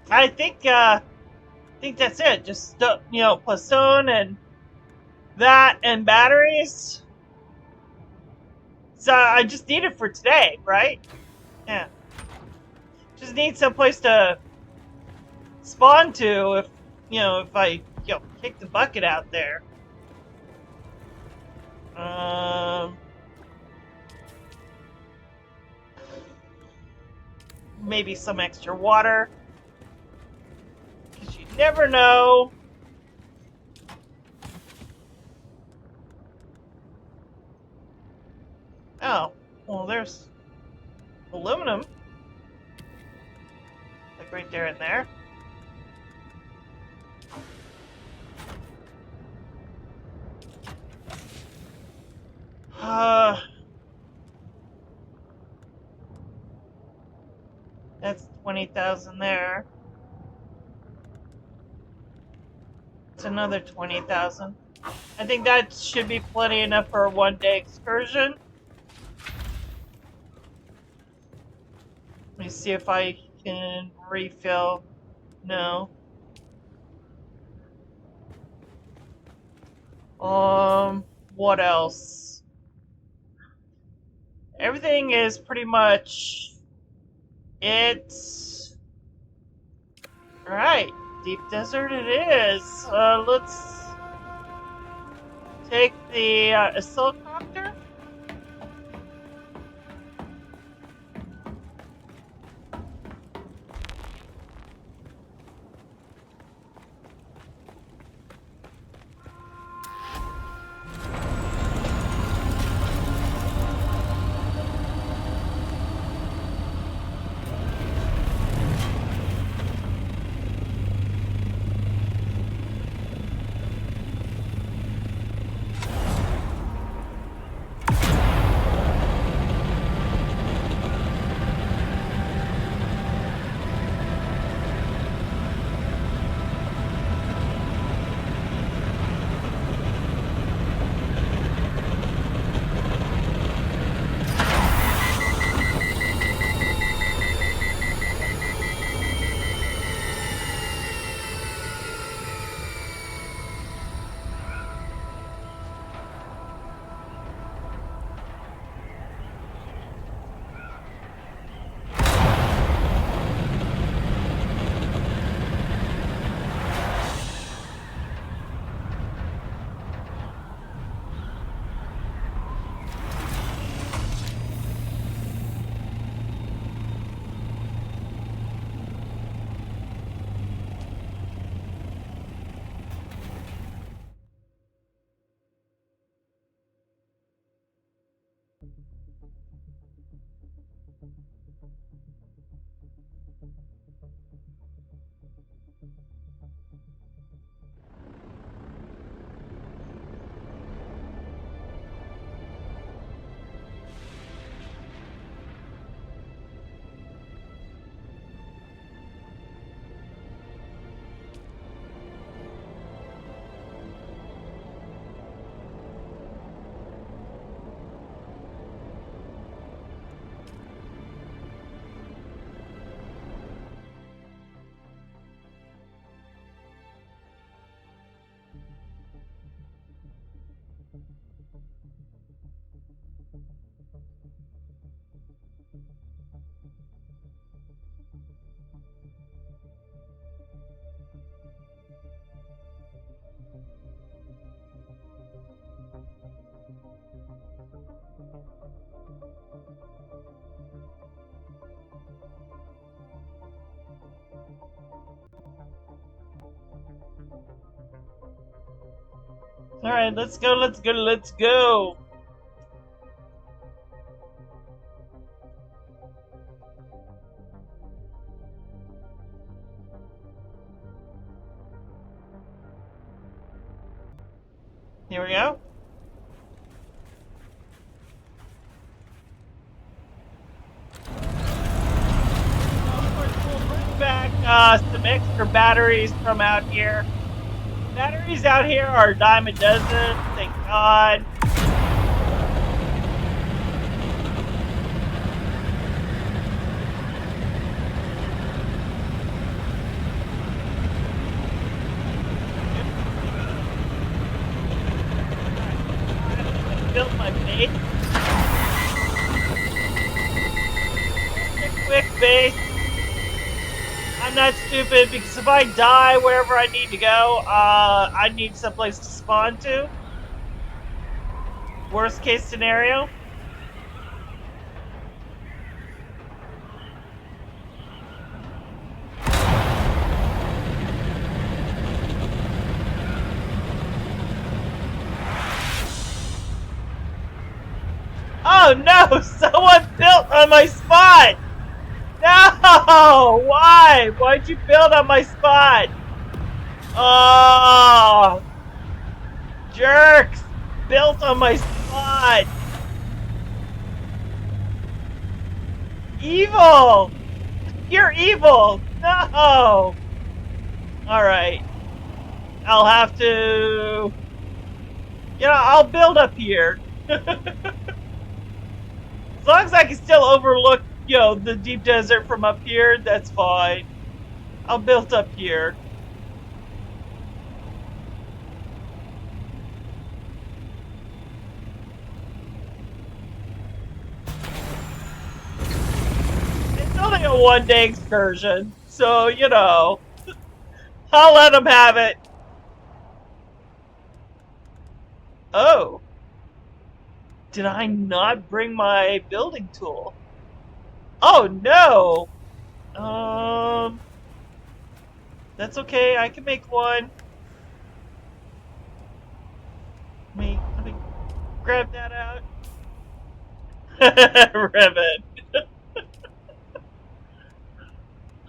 I think that's it. Just you know, plastone and that and batteries. So I just need it for today, right? Yeah. Just need some place to spawn to if I kick the bucket out there. Maybe some extra water. Because you never know. Oh, well, there's aluminum. Like right there and there. That's 20,000 there. It's another 20,000. I think that should be plenty enough for a one-day excursion. Let me see if I can refill. No. What else? Everything is pretty much it. Alright, deep desert it is. Let's take the helicopter. Alright, let's go, let's go, let's go! Here we go. We'll bring back some extra batteries from out here. Batteries out here are a dime a dozen, thank God. Built my base. Just a quick base. I'm not stupid because if I die wherever I need to go, I need someplace to spawn to. Worst case scenario. Oh no! Someone built on my spot! No! Why? Why'd you build on my spot? Oh! Jerks! Built on my spot! Evil! You're evil! No! Alright. I'll have to... You know, I'll build up here. As long as I can still overlook, you know, the deep desert from up here, that's fine. I'll build up here. It's only a one-day excursion, so, you know, I'll let them have it. Oh. Did I not bring my building tool? Oh no! That's okay, I can make one. Let me grab that out. Ribbon.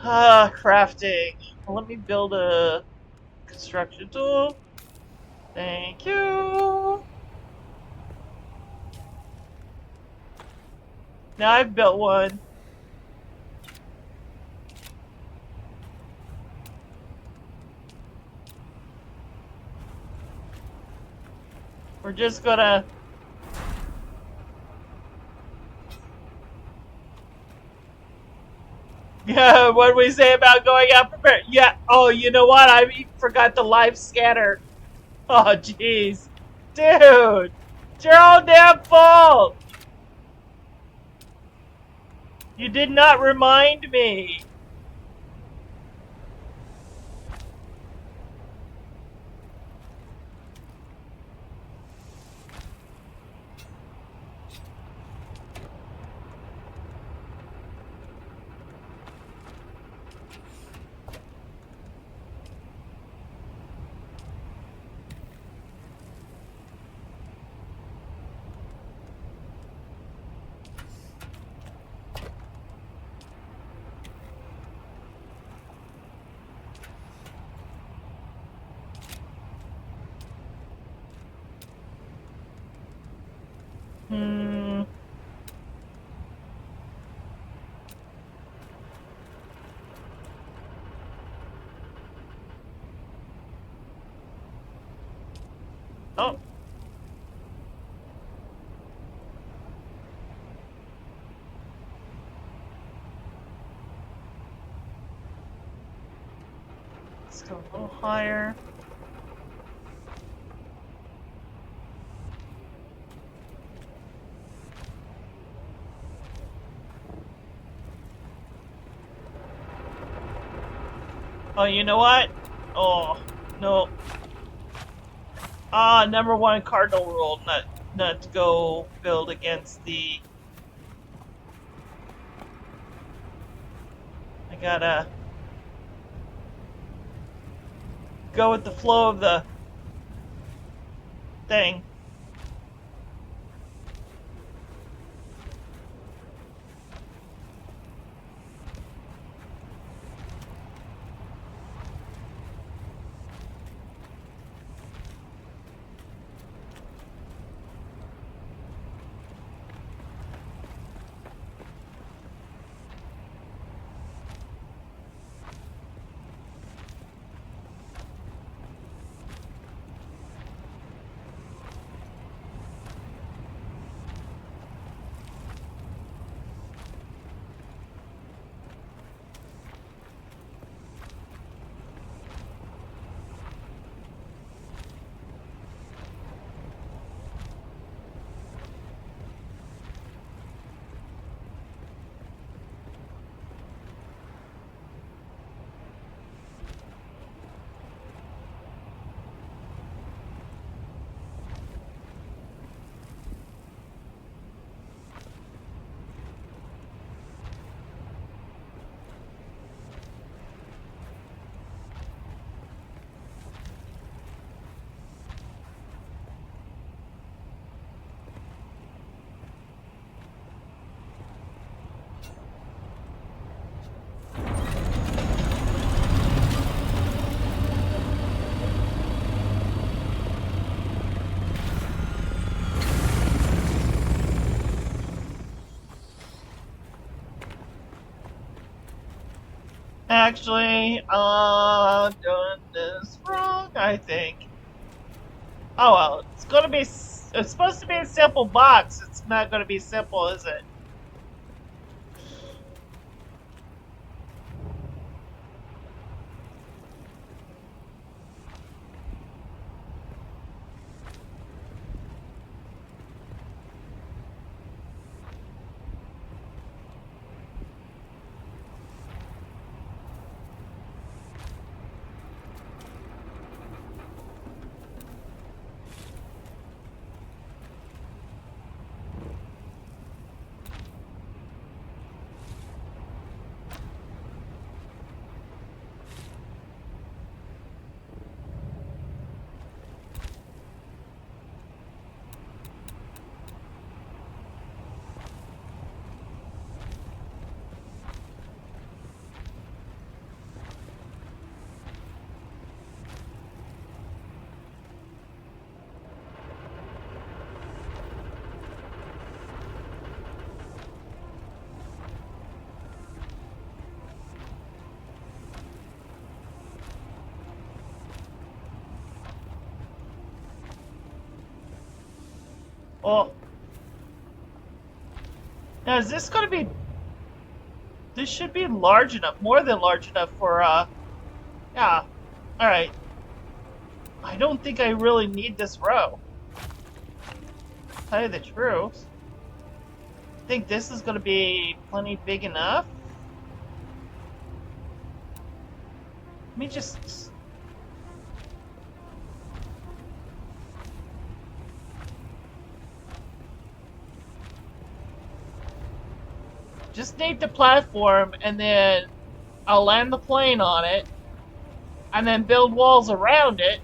Crafting. Let me build a construction tool. Thank you. Now I've built one. We're just gonna... Yeah, what did we say about going out prepared? Yeah, oh, you know what? I even forgot the live scanner. Oh, jeez. Dude! It's your own damn fault! You did not remind me. Oh. Let's go a little higher. Oh, you know what? Oh, no. Number one cardinal rule, not to go build against the I gotta go with the flow of the thing. Actually, done this wrong, I think. Oh well, it's supposed to be a simple box. It's not gonna be simple, is it? Oh. Now, is this gonna be... This should be large enough, more than large enough for, yeah. Alright. I don't think I really need this row. To tell you the truth. I think this is gonna be plenty big enough. Let me just... Just need the platform, and then I'll land the plane on it, and then build walls around it.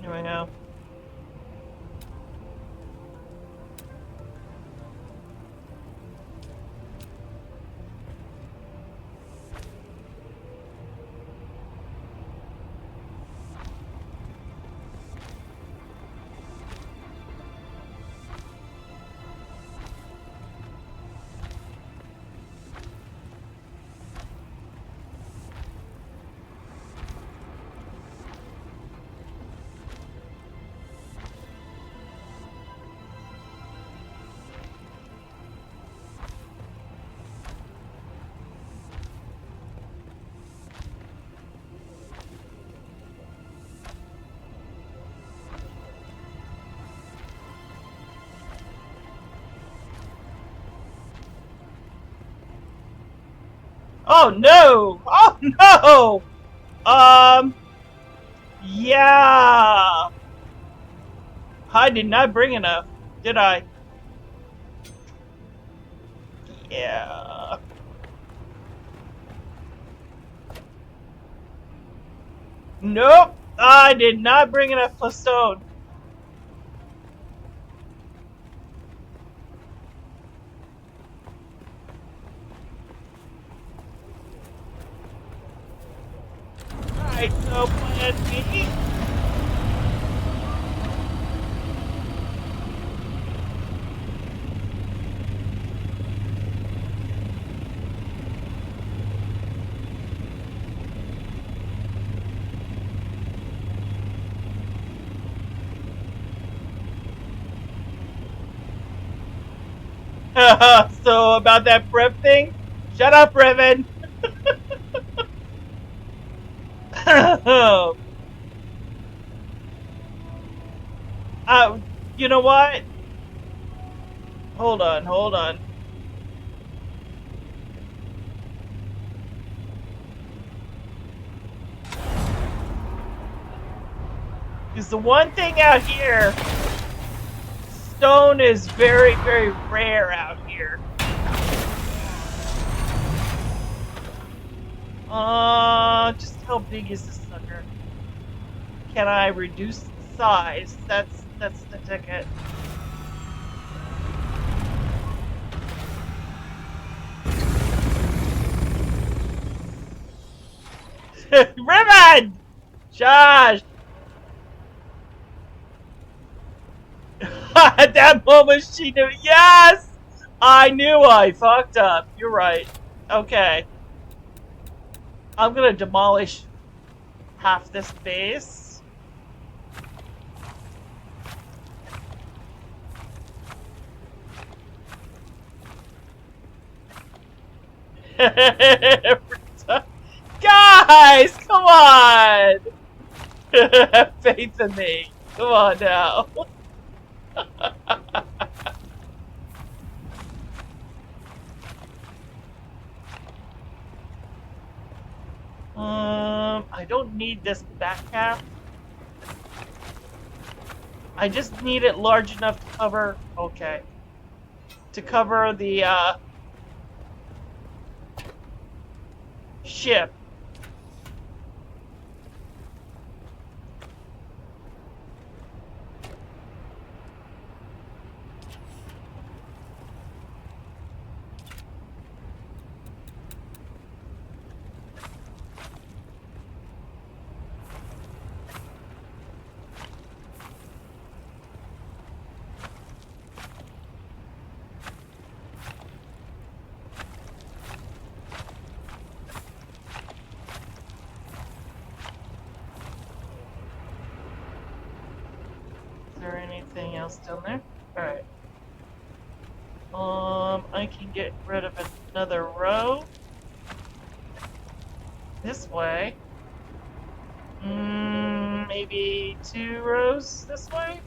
Here we go. Oh no! Oh no! Yeah. I did not bring enough, did I? Yeah. Nope. I did not bring enough stone. Alright, so plan B. So about that prep thing? Shut up, Revan. You know what? Hold on, hold on. Because the one thing out here, stone is very, very rare out here. Just how big is this sucker? Can I reduce the size? That's the ticket. Ribbon! Josh! At that moment she knew. Yes! I knew I fucked up. You're right. Okay. I'm gonna demolish half this base. Guys, come on! Have faith in me. Come on now. I don't need this back half. I just need it large enough to cover. Okay. To cover the ship. Is there anything else down there? Alright. I can get rid of another row. This way. Maybe 2 rows this way?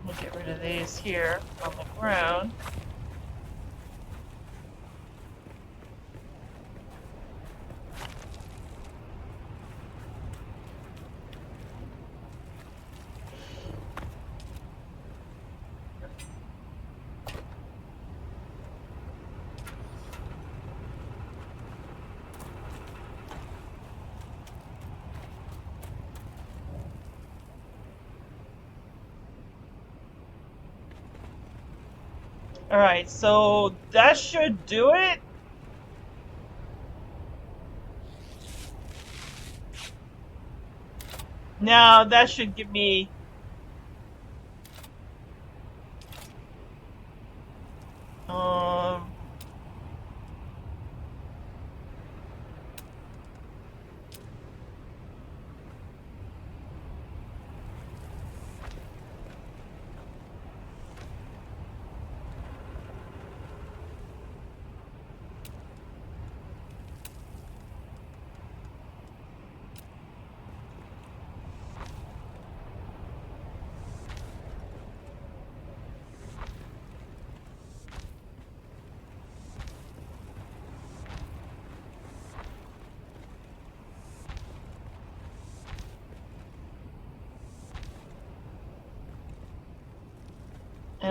We'll get rid of these here on the ground. Alright, so that should do it. Now that should give me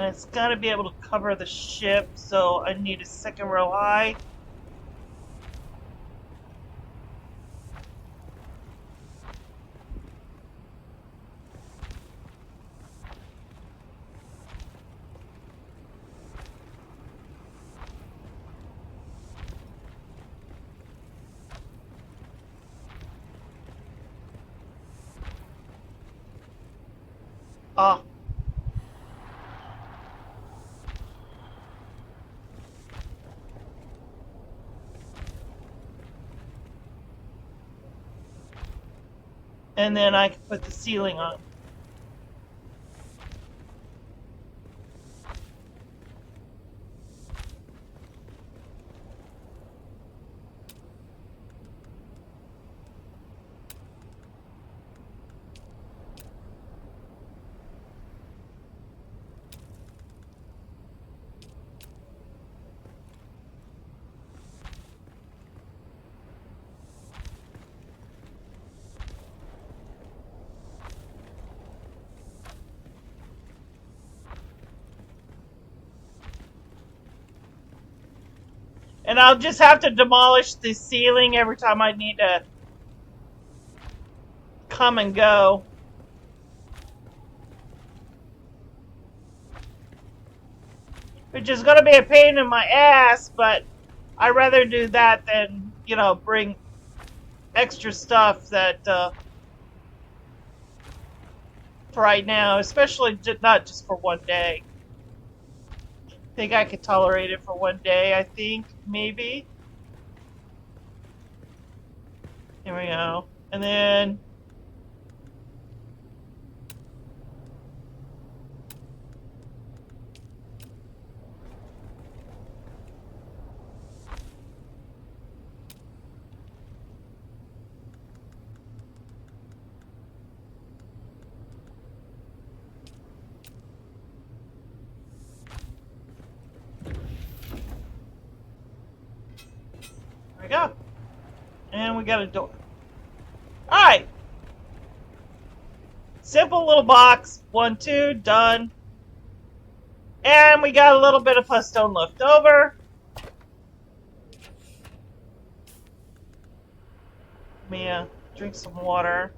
And it's got to be able to cover the ship, so I need a second row high. Ah. And then I can put the ceiling on. And I'll just have to demolish the ceiling every time I need to come and go. Which is going to be a pain in my ass, but I'd rather do that than, you know, bring extra stuff that, for right now, especially not just for one day. I think I could tolerate it for one day, I think, maybe. Here we go. And then... there we go. And we got a door. Alright! Simple little box. 1, 2, done. And we got a little bit of pustone left over. Let me drink some water.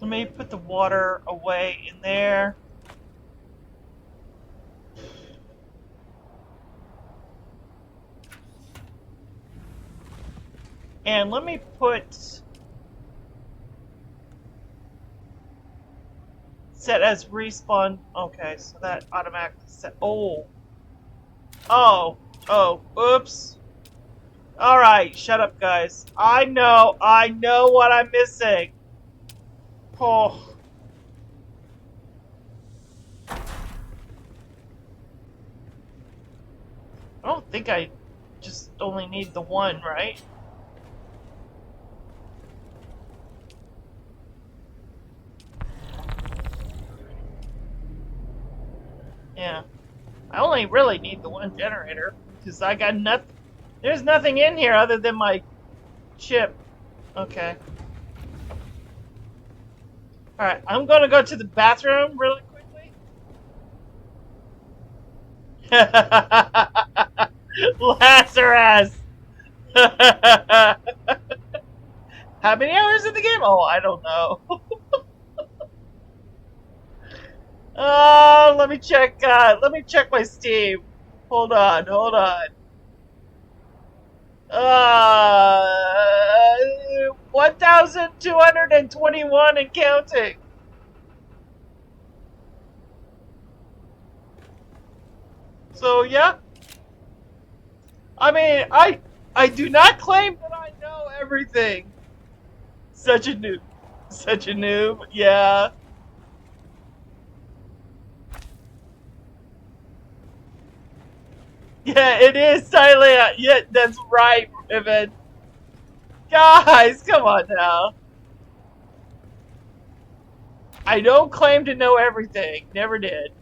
Let me put the water away in there. And let me put set as respawn. Okay, so that automatically set. Oh, oops. All right, shut up, guys. I know what I'm missing. Oh. I don't think I just only need the one, right? Yeah. I only really need the one generator, because I got nothing. There's nothing in here other than my chip. Okay. Alright, I'm gonna go to the bathroom really quickly. Lazarus! How many hours in the game? Oh, I don't know. Let me check my Steam. Hold on. 1,221 and counting. So yeah. I mean, I do not claim that I know everything. Such a noob. Yeah. Yeah, it is Thailand. Yeah, that's right, Riven. Guys, come on now. I don't claim to know everything. Never did.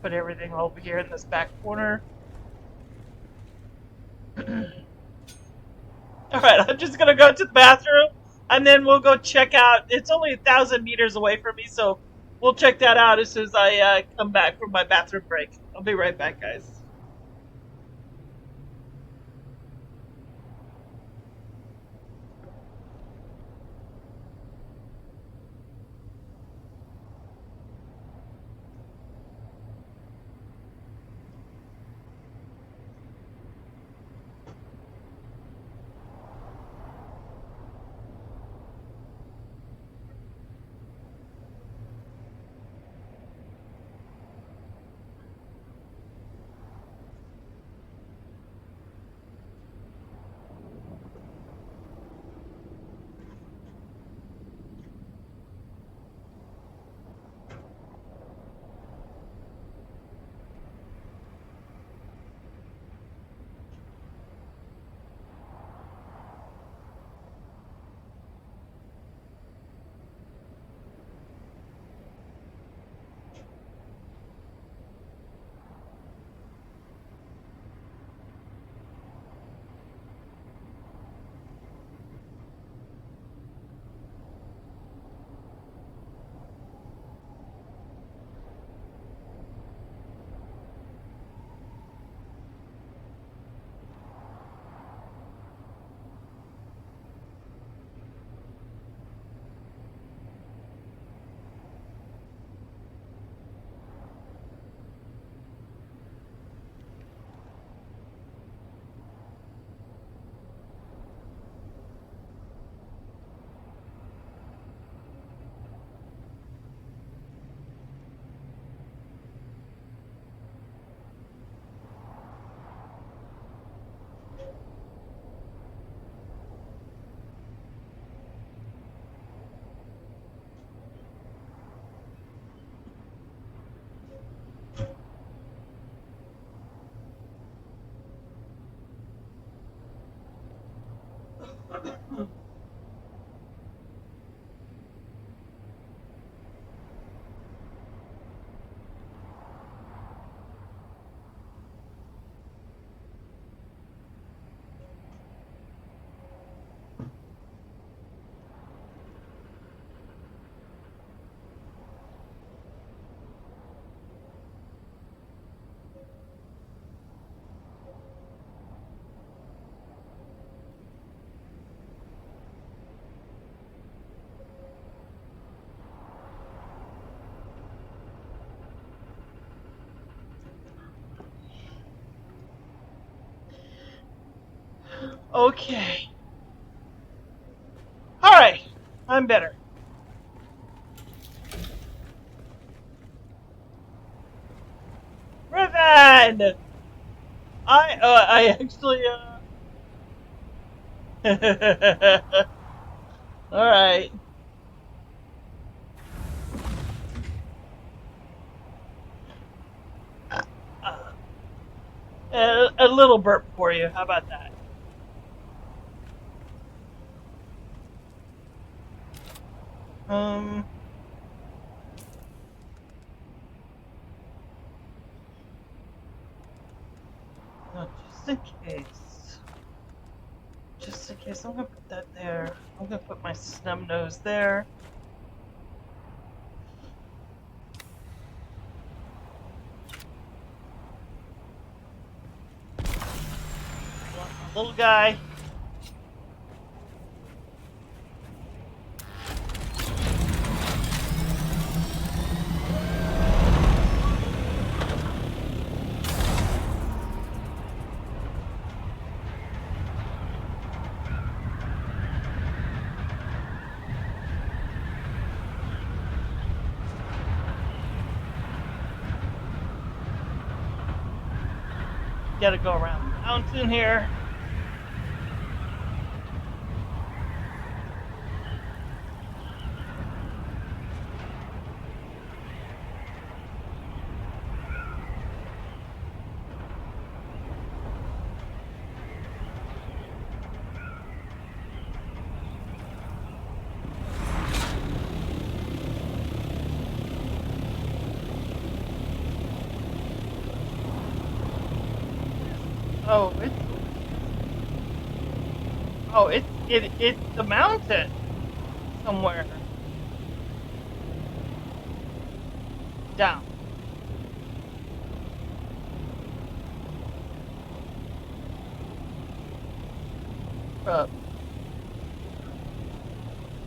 Put everything over here in this back corner. Alright, I'm just gonna go to the bathroom, and then we'll go check out. It's only 1,000 meters away from me, so we'll check that out as soon as I come back from my bathroom break. I'll be right back, guys. Okay. Alright. I'm better. Riven! I actually, Alright. A little burp for you. How about that? No, just in case. Just in case, I'm gonna put that there. I'm gonna put my snub nose there. Little guy. Gotta go around the mountain here. Oh, it's Oh, it's the mountain somewhere. Down. Up.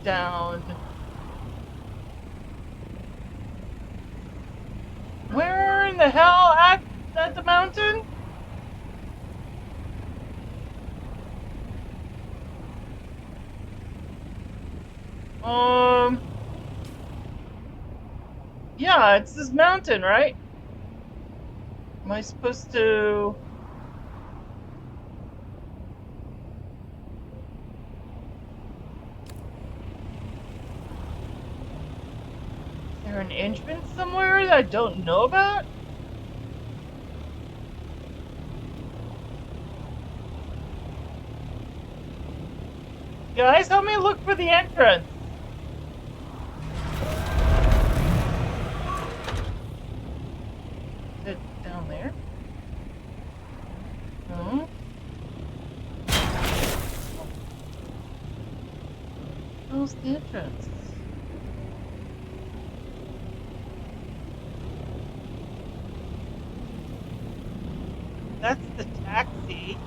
Down. Where in the hell at the mountain? Yeah, it's this mountain, right? Am I supposed to... Is there an entrance somewhere that I don't know about? Guys, help me look for the entrance. Is it down there? No. Where's the entrance? That's the taxi.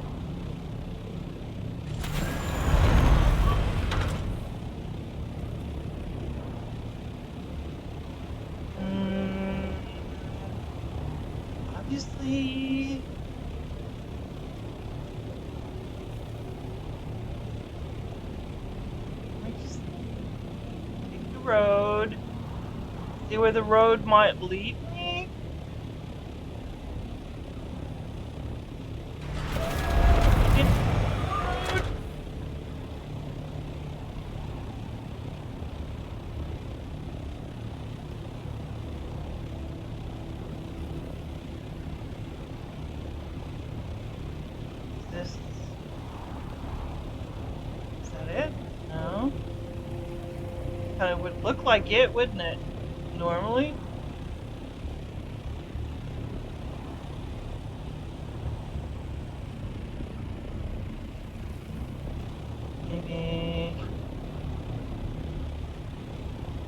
Obviously... Let me just take the road. See where the road might lead me? Is that it? No. Kinda would look like it, wouldn't it? Normally? Maybe...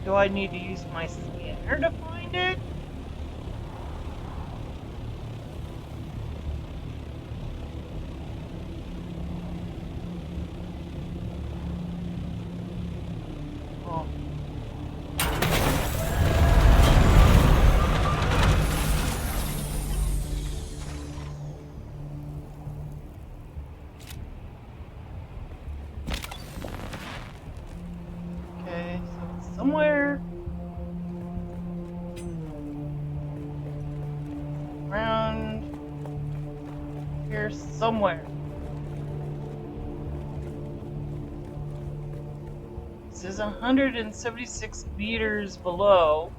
Do I need to use my scanner to find it? Oh. Okay, so it's somewhere around here somewhere. This is 176 meters below.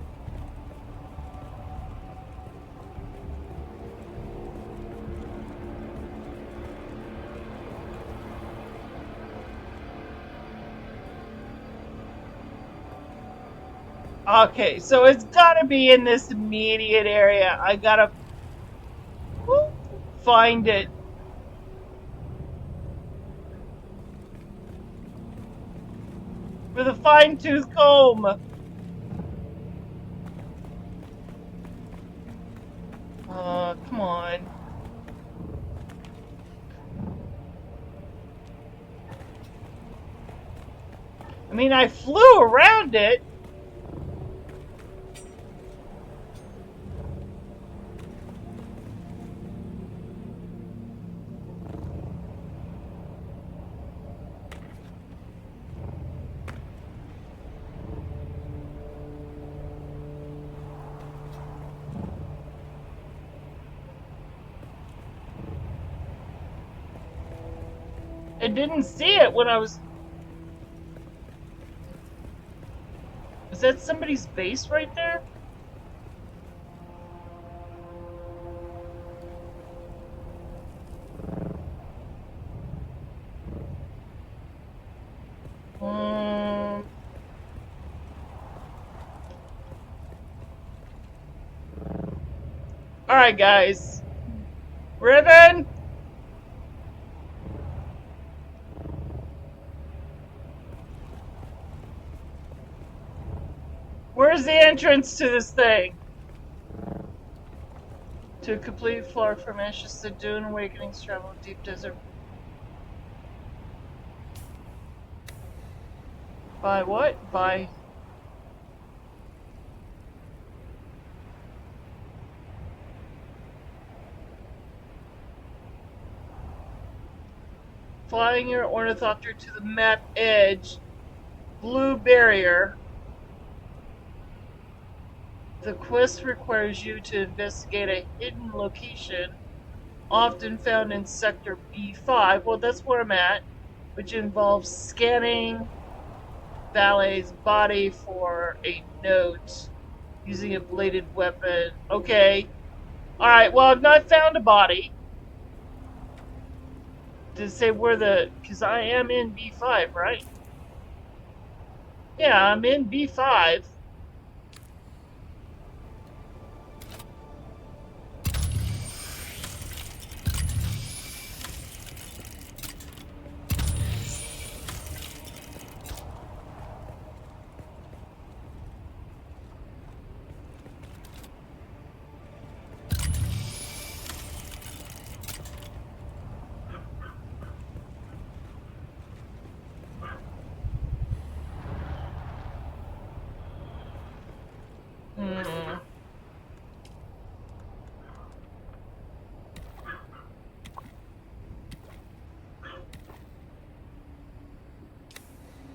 Okay, so it's gotta be in this immediate area. I gotta find it. With a fine-tooth comb. Come on. I mean, I flew around it. I didn't see it when I was... Is that somebody's base right there? Alright, guys. Ribbon! Where's the entrance to this thing? To complete floor from ashes to Dune Awakenings, travel deep desert. By what? By... Flying your ornithopter to the map edge. Blue barrier. The quest requires you to investigate a hidden location, often found in Sector B5. Well, that's where I'm at, which involves scanning Valet's body for a note using a bladed weapon. Okay. Alright, well, I've not found a body. Does it say where the... Because I am in B5, right? Yeah, I'm in B5.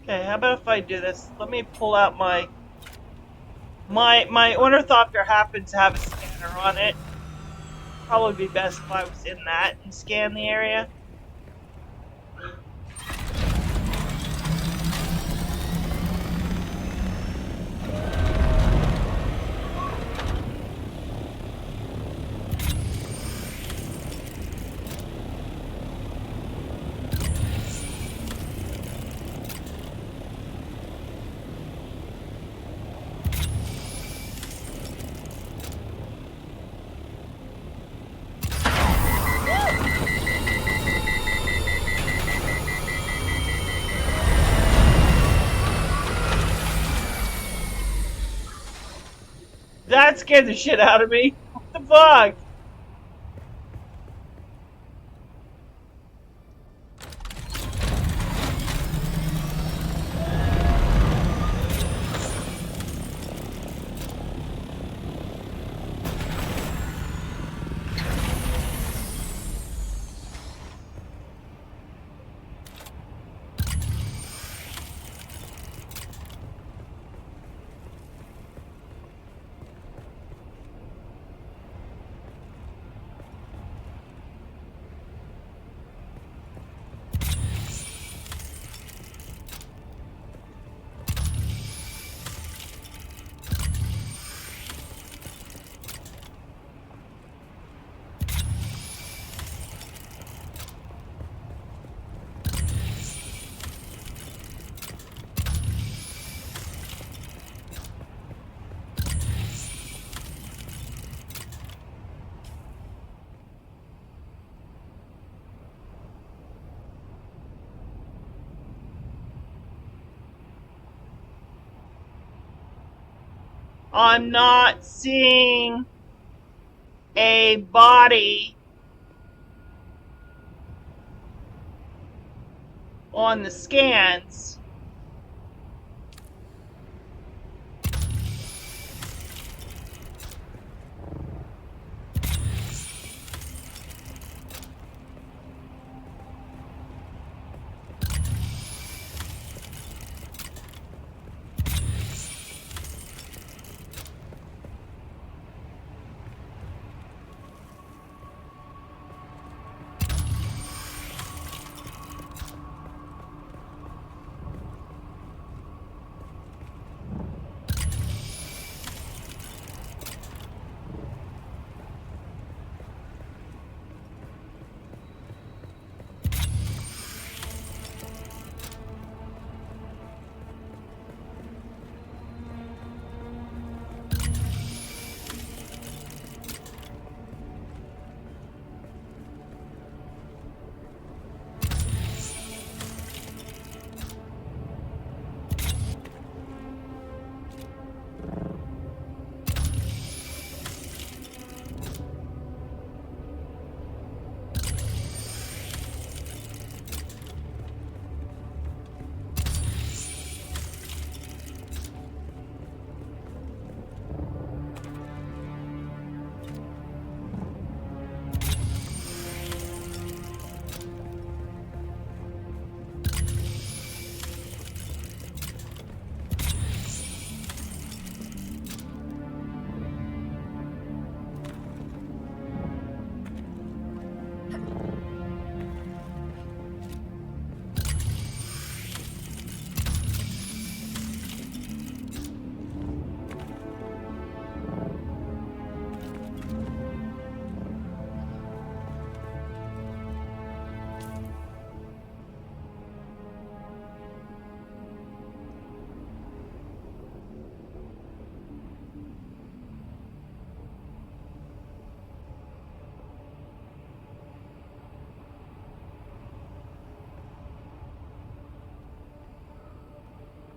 Okay, how about if I do this? Let me pull out my ornithopter happens to have a scanner on it. Probably be best if I was in that and scan the area. That scared the shit out of me. What the fuck? I'm not seeing a body on the scans.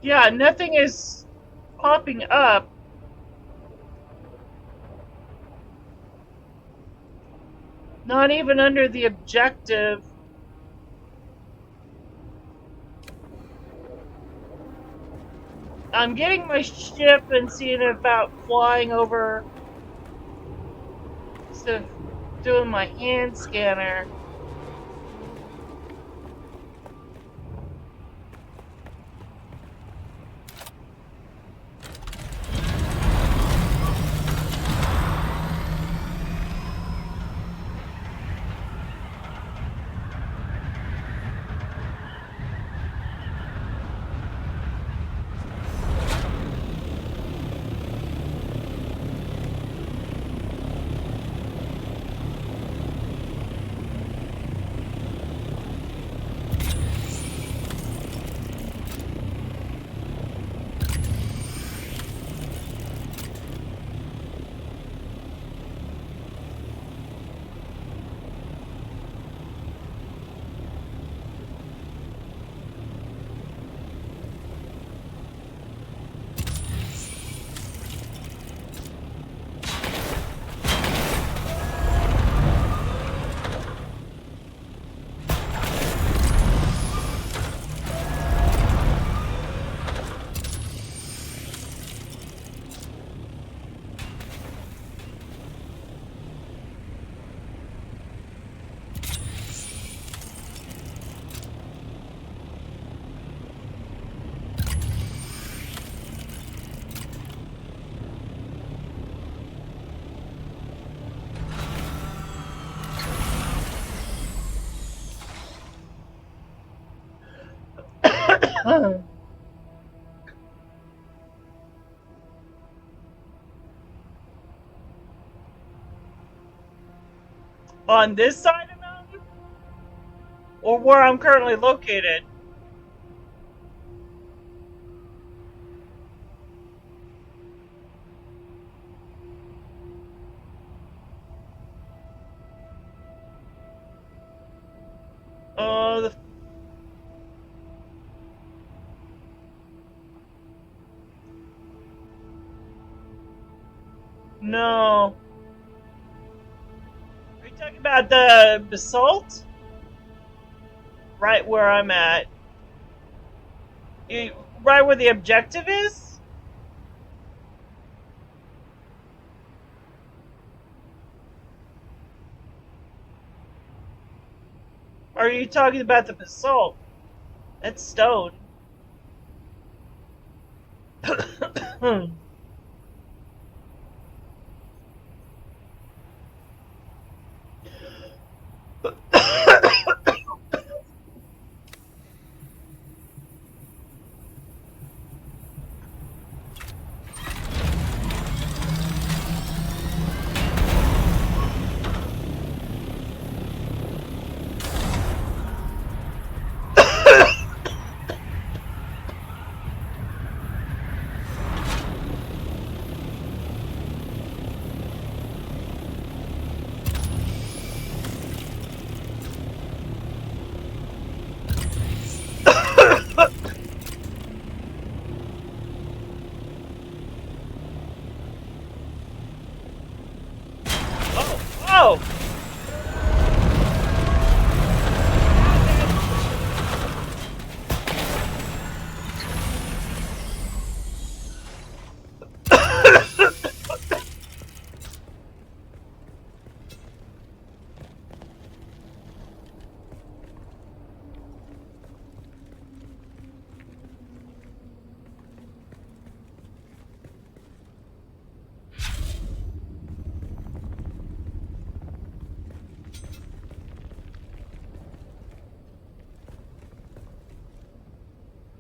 Yeah, nothing is popping up. Not even under the objective. I'm getting my ship and seeing about flying over, instead of doing my hand scanner. On this side of the mountain? Or where I'm currently located? The... No. Are you talking about the basalt? Right where I'm at. Right where the objective is? Or are you talking about the basalt? That's stone. Oh!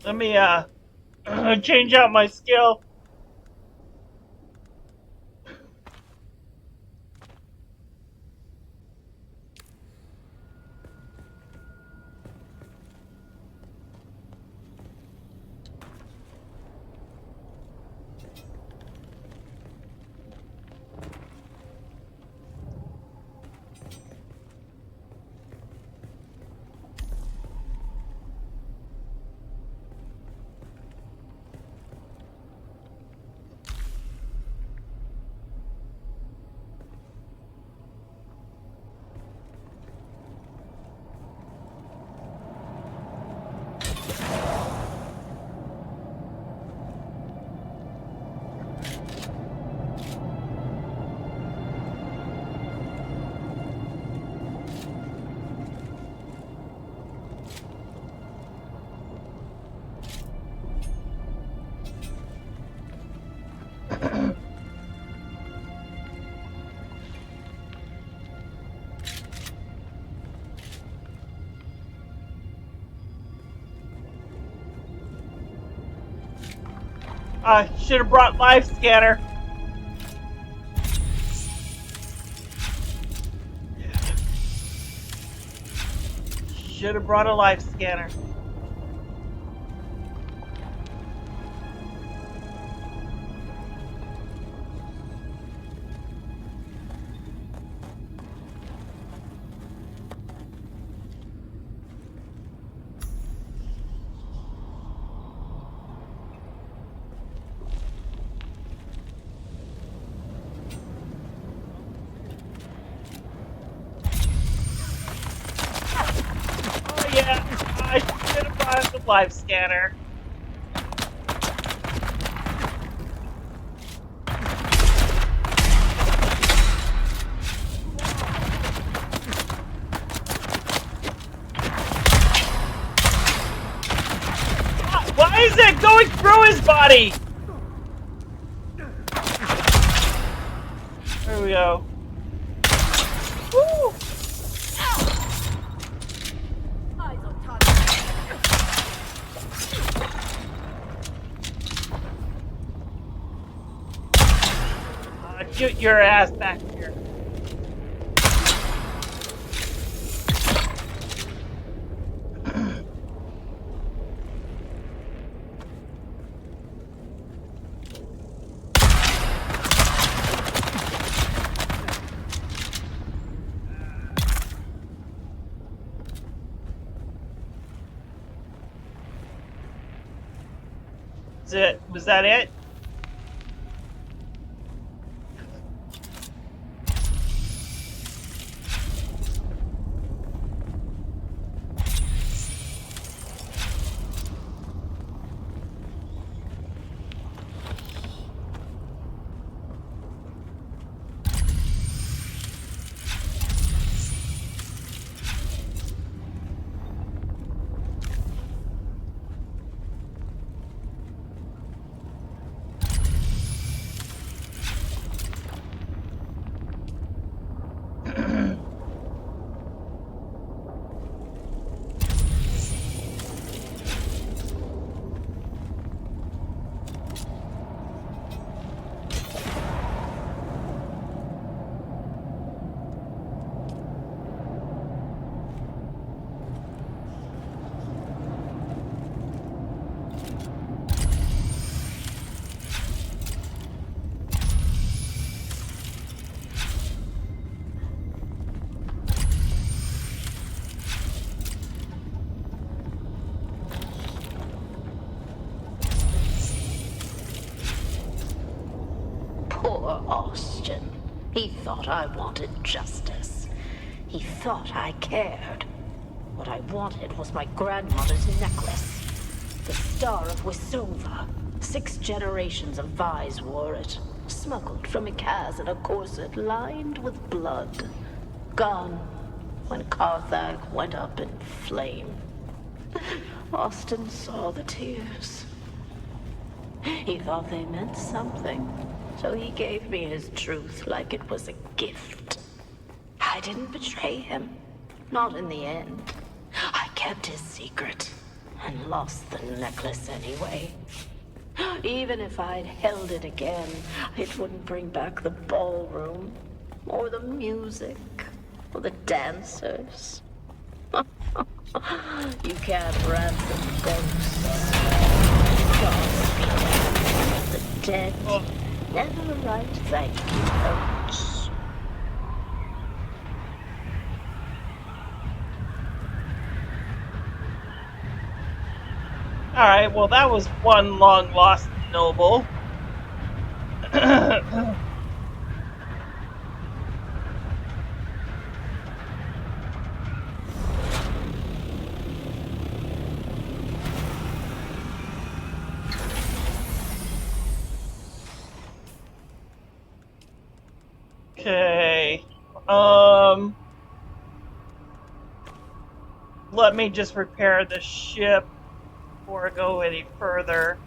Let me change out my skill. I should have brought life scanner. Should have brought a life scanner. Oh yeah, I should have brought the life scanner. Why is it going through his body? There we go. Woo! Get your ass back here. Was that it? Poor Austin. He thought I wanted justice. He thought I cared. What I wanted was my grandmother's necklace. The Star of Wisova. 6 generations of Vais wore it. Smuggled from Ikaz in a corset lined with blood. Gone when Carthag went up in flame. Austin saw the tears. He thought they meant something, so he gave me his truth like it was a gift. I didn't betray him. Not in the end. I kept his secret and lost the necklace anyway. Even if I'd held it again, it wouldn't bring back the ballroom, or the music, or the dancers. You can't ransom ghosts. Gods be damned. The dead never write thank you notes. Alright, well that was one long lost noble. Okay. Let me just repair the ship before I go any further.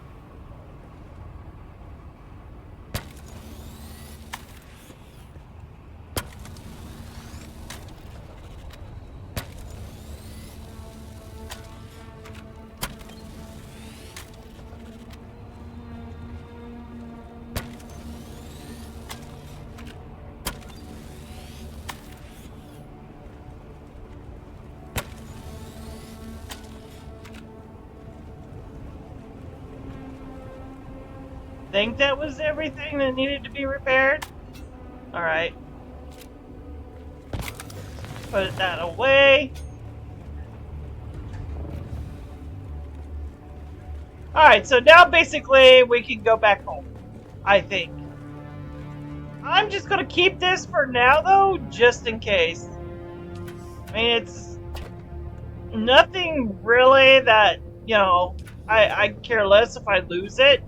think that was everything that needed to be repaired. Alright. Put that away. Alright, so now basically we can go back home, I think. I'm just gonna keep this for now though, just in case. I mean, it's nothing really that, you know, I care less if I lose it.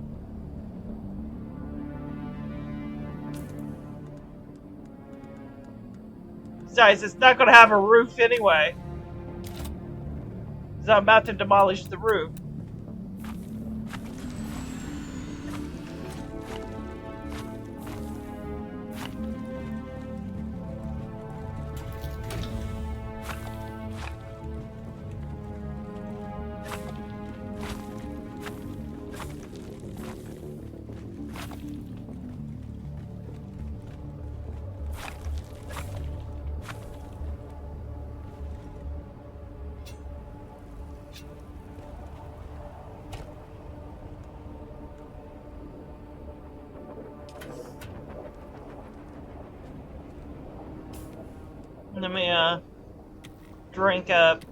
Besides, it's not gonna have a roof anyway. So I'm about to demolish the roof. Let me drink up.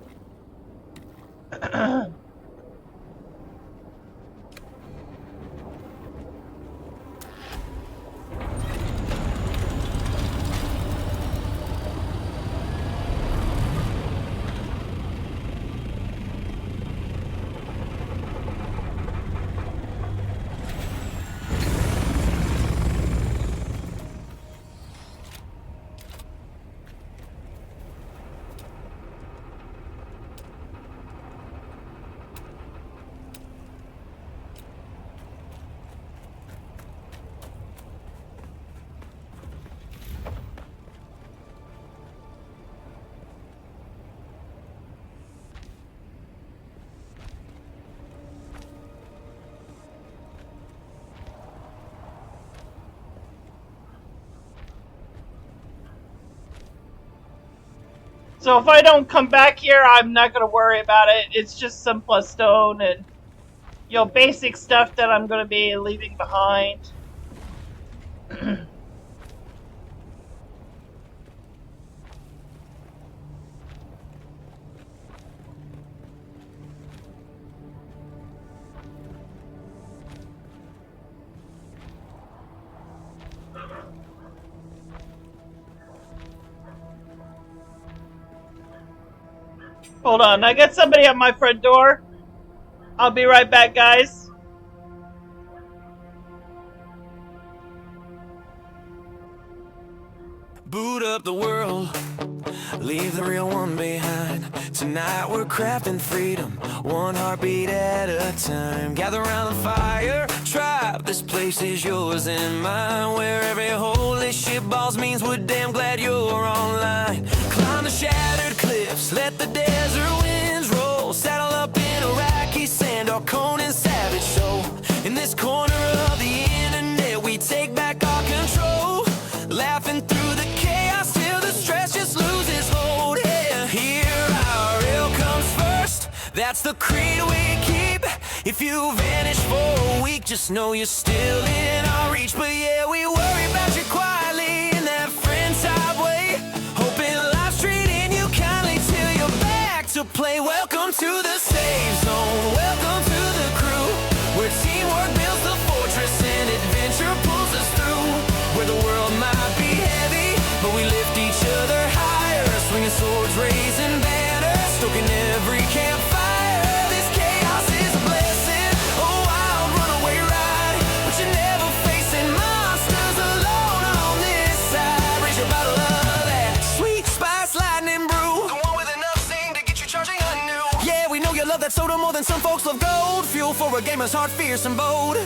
So if I don't come back here, I'm not going to worry about it. It's just some plus stone and, you know, basic stuff that I'm going to be leaving behind. Hold on, I got somebody at my front door. I'll be right back, guys. Boot up the world, leave the real one behind. Tonight we're crafting freedom, one heartbeat at a time. Gather around the fire, tribe, this place is yours and mine. Where every holy shit balls means we're damn glad you're online. Climb the shattered cliffs, let the desert winds roll. Saddle up in Iraqi sand or Conan savage soul. In this corner of the internet we take back our control. Laughing through the chaos till the stress just loses hold. Yeah, here our real comes first. That's the creed we keep. If you vanish for a week, just know you're still in our reach. But yeah, we worry about you quietly in that friend type way. Hoping life's treating you kindly till you're back to play. Welcome to the safe zone. Welcome to the crew, where teamwork builds the fortress and adventure pulls us through. Where the world might be heavy, but we lift each other higher. Swinging swords, raising banners, stoking every campfire. This chaos is a blessing, a wild runaway ride. But you're never facing monsters alone on this side. Raise your bottle of that sweet spice lightning brew, the one with enough steam to get you charging anew. Yeah, we know you love that soda more than some folks love gold. Fuel for a gamer's heart, fierce and bold.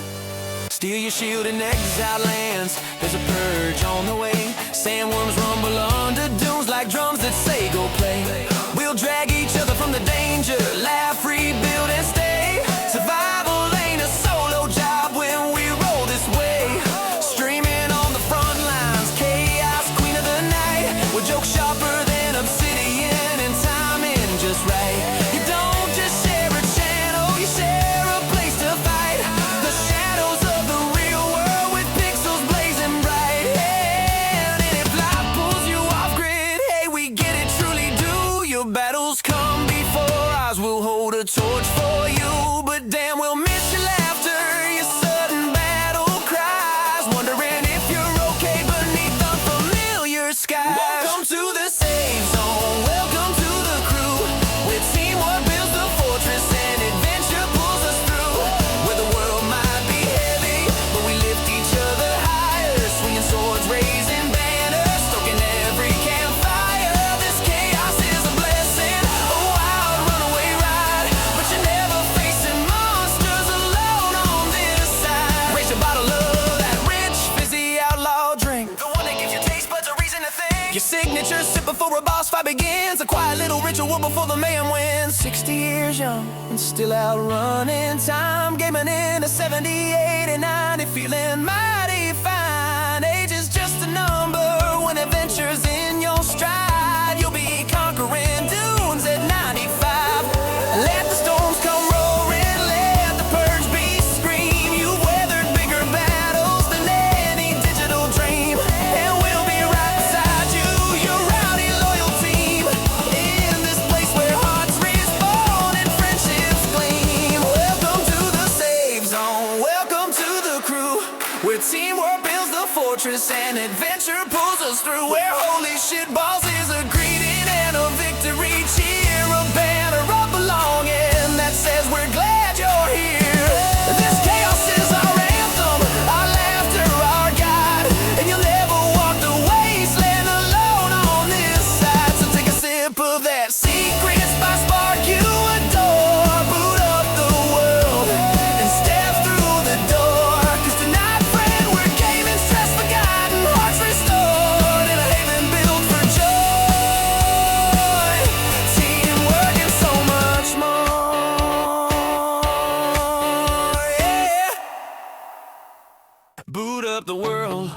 Steal your shield in exile lands. There's a purge on the way. Sandworms rumble under dunes like drums that say go play. We'll drag each other from the danger, laugh, rebuild, and stay. Survival ain't a solo job when we roll this way. Streaming on the front lines, chaos, queen of the night. We're joke sharper than obsidian and timing just right. You don't just share a channel, you share a place to fight. The shadows of the real Your signature sip before a boss fight begins. A quiet little ritual before the man wins. 60 years young and still out running time. Gaming in a 70, 80, 90, feeling mighty fine. Age is just a number when adventure's in your stride. You'll be conquering dunes at 95. Let the storms come roaring, let the purge beast scream. You've weathered bigger battles than any digital dream. And we'll be right beside you, your rowdy loyal team. In this place where hearts respawn and friendships gleam. Welcome to the safe zone, welcome to the crew, where teamwork builds the fortress and adventure pulls us through. Where holy shit balls is a greeting and a victory cheer. A banner of belonging that says we're glad you're here. This chaos is our anthem, our laughter, our guide. And you'll never walk the wasteland alone on this side. So take a sip of that secret spice spark you adore. Boot up the world and step through the door. 'Cause tonight, friend, we're gaming stress forgotten, hearts restored, and a haven built for joy, teamwork, and so much more. Yeah. Boot up the world,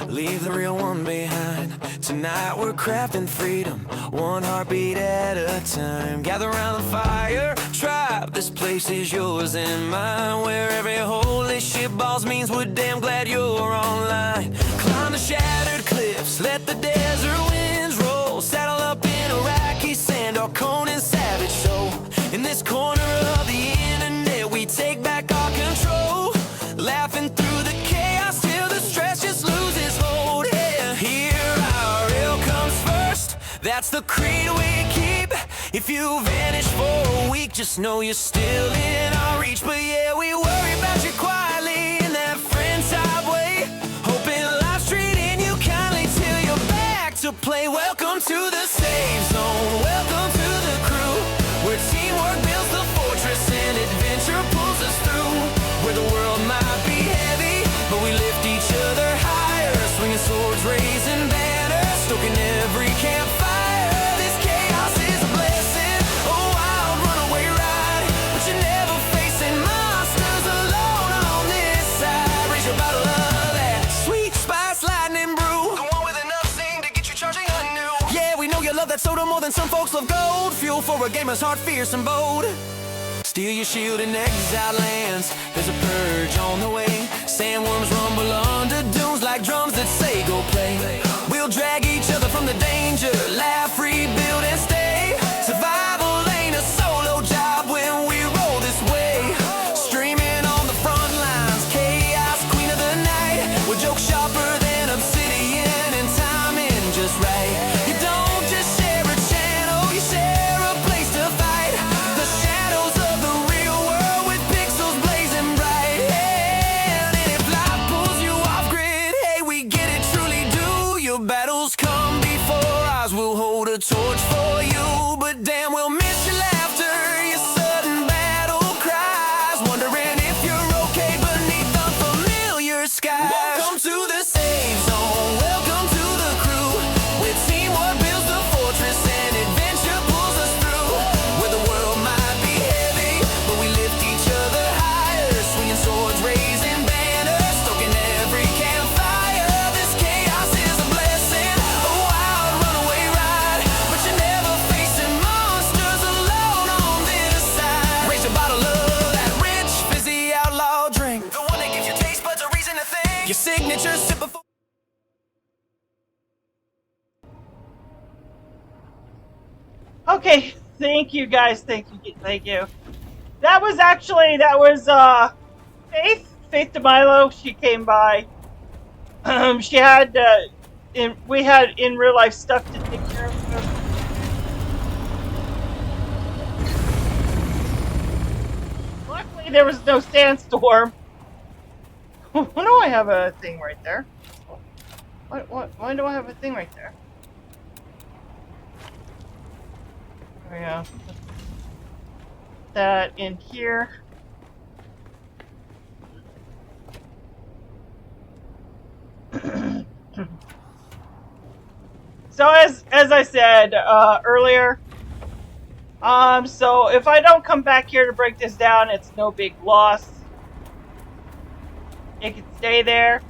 leave the real one behind. Tonight we're crafting freedom, one heartbeat at a time. Gather around the fire, tribe, this place is yours and mine. Where every holy shit balls means we're damn glad you're online. Climb the shattered cliffs, let the desert winds roll. Saddle up in Iraqi sand or Conan savage soul. In this corner of the internet we take back our control. Laughing through the chaos till the stress just loses hold. Yeah. Here our real comes first, that's the creed we keep. If you vanish for a week, just know you're still in our reach. But yeah, we worry about you quietly in that friend type way, hoping life's treating you kindly till you're back to play. Welcome to the safe zone, welcome to the crew, where teamwork builds the fortress and adventure pulls us through. Where the world might be heavy, but we lift each other higher. Swinging swords, raising banners, stoking every campfire. This chaos is a blessing, a wild runaway ride. But you're never facing monsters alone on this side. Raise your bottle of that sweet spice lightning brew, the one with enough zing to get you charging anew. Yeah, we know you love that soda more than some folks love gold. Fuel for a gamer's heart, fierce and bold. Steal your shield in exiled lands, there's a purge on the way. Sandworms rumble under dunes like drums that say go play. We'll drag each other from the danger, laugh, rebuild, and stay. Survival ain't a solo job when we roll this way. Streaming on the front lines, chaos, queen of the night. We're joke sharper than obsidian and timing just right. You don't just share a channel, you share a place to fight. The shadows of the real world with pixels blazing bright. And if life pulls you off grid, hey, we get it, truly do. Your battles come before ours, we'll hold a torch for you. But damn, we'll miss your laughter, your sudden battle cries. Wondering if you're okay beneath the familiar skies. Welcome to the safe zone, welcome to the crew, where teamwork builds the fortress and adventure pulls us through. Where the world might be heavy, but we lift each other higher. Swinging swords, raising banners, stoking every campfire. This chaos is a blessing, a wild runaway ride. But you're never facing monsters alone on this side. Raise your bottle of that rich, fizzy outlaw drink, the one that gives your taste buds a reason to think. Your signature sip before. Okay, thank you guys, thank you. That was Faith DeMilo. She came by. She had we had in real life stuff to take care of. Luckily, there was no sandstorm. Why do I have a thing right there? Why do I have a thing right there? There we go. That in here. So as I said earlier, so if I don't come back here to break this down, it's no big loss. It can stay there.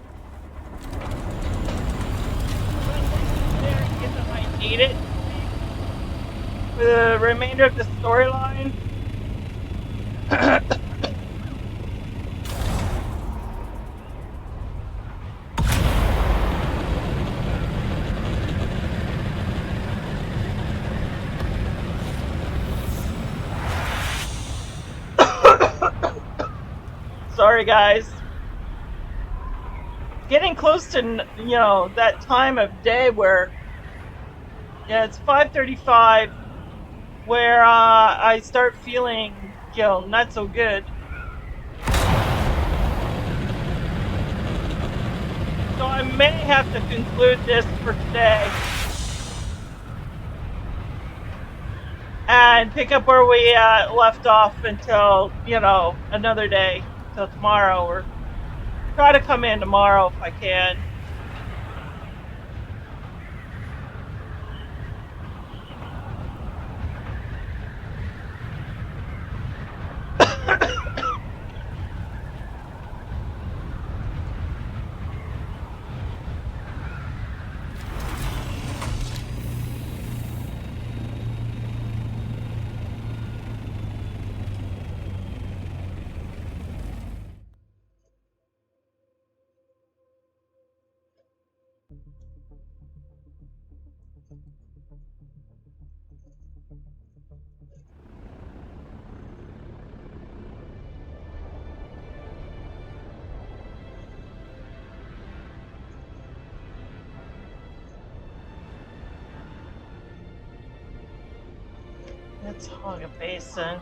I need it for the remainder of the storyline. Sorry, guys. Getting close to, you know, that time of day where, yeah, it's 5:35, where I start feeling, you know, not so good. So I may have to conclude this for today and pick up where we left off until, you know, another day, till tomorrow, or try to come in tomorrow if I can. Let's hog a basin.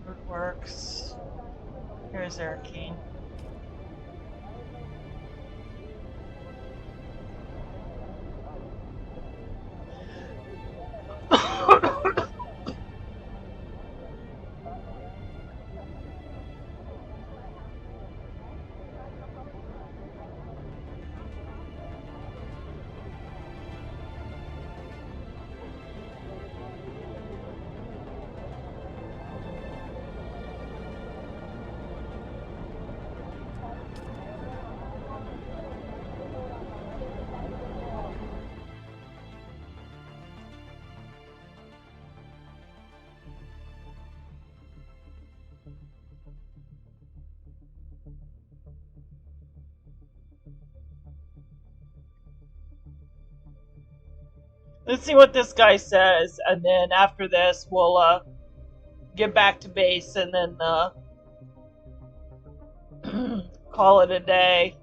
It works. Here's Arcane. Let's see what this guy says, and then after this, we'll get back to base and then call it a day.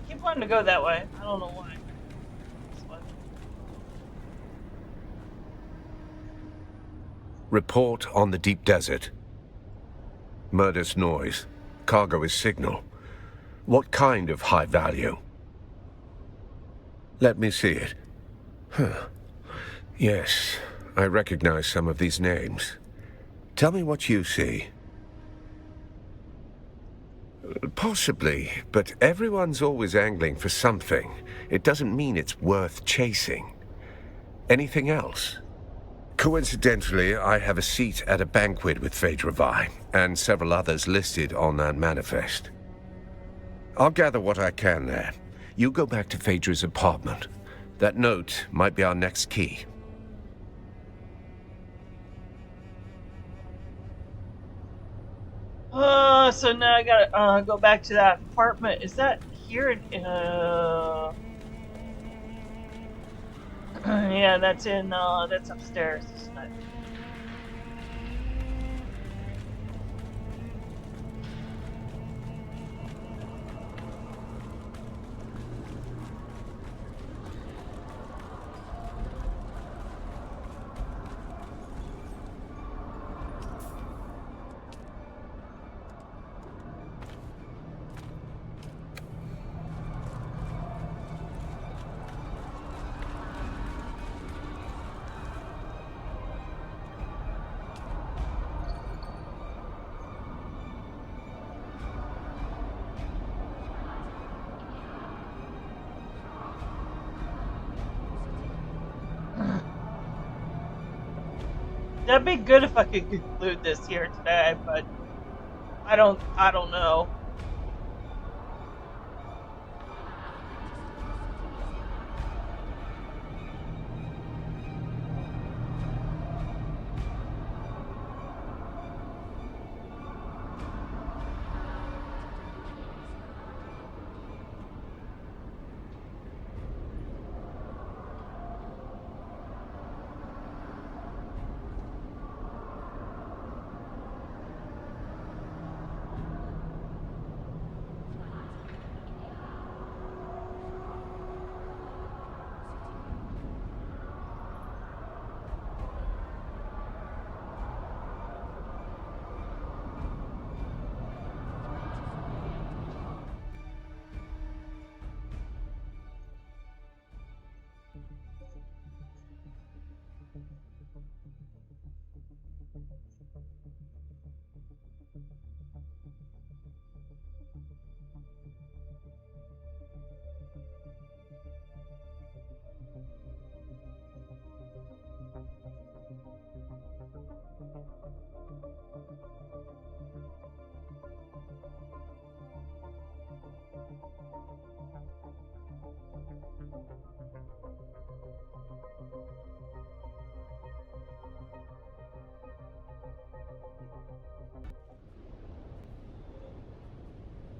keep wanting to go that way. I don't know why. Report on the deep desert. Murder's noise. Cargo is signal. What kind of high value? Let me see it. Huh. Yes, I recognize some of these names. Tell me what you see. Possibly, but everyone's always angling for something. It doesn't mean it's worth chasing. Anything else? Coincidentally, I have a seat at a banquet with Phaedra Vi, and several others listed on that manifest. I'll gather what I can there. You go back to Phaedra's apartment. That note might be our next key. So now I gotta go back to that apartment. Is that here? Yeah, that's that's upstairs. That'd be good if I could conclude this here today, but I don't know.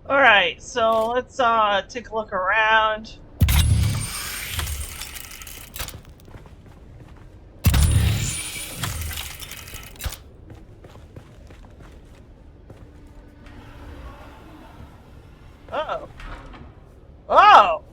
Alright, so let's take a look around. Uh-oh. Oh!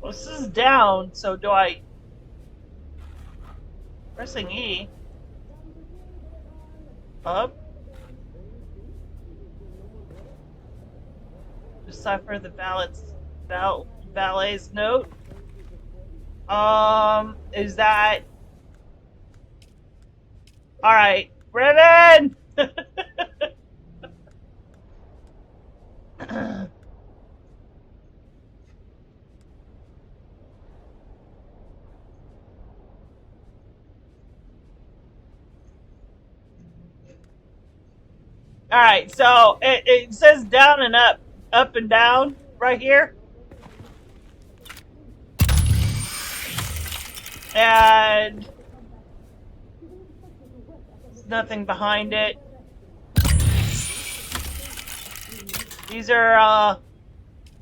Well, this is down, so do I... Pressing E. Up. Decipher the valet's note. Is that... Alright. Ribbon! Alright, so it says down and up and down right here. And there's nothing behind it. These are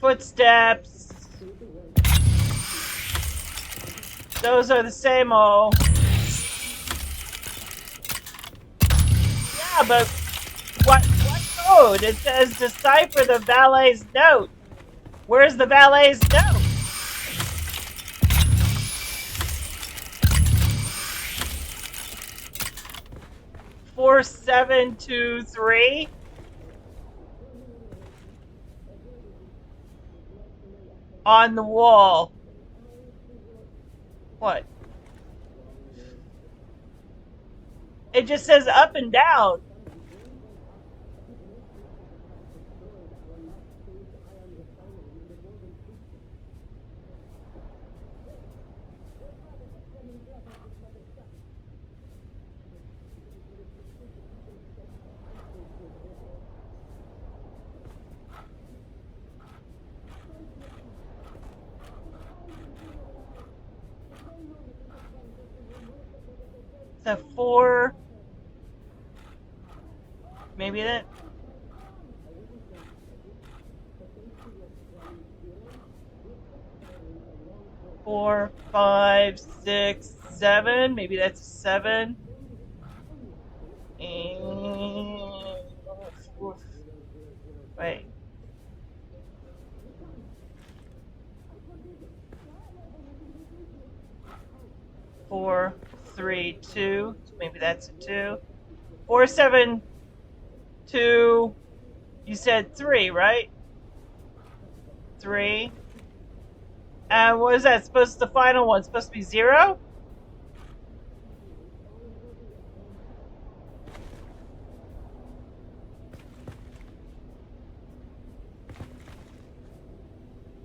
footsteps. Those are the same old. Yeah, but what code? It says decipher the valet's note. Where's the valet's note? Four, 7, 2, 3. On the wall. What? It just says up and down. The 4. Maybe that. Four, 5, 6, 7. Maybe that's 7. And wait. Four, 3, 2. Maybe that's a 2. 4, 7, 2. You said 3, right? 3. And what is that supposed to, the final one supposed to be 0?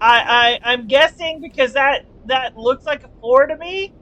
I'm guessing because that looks like a 4 to me.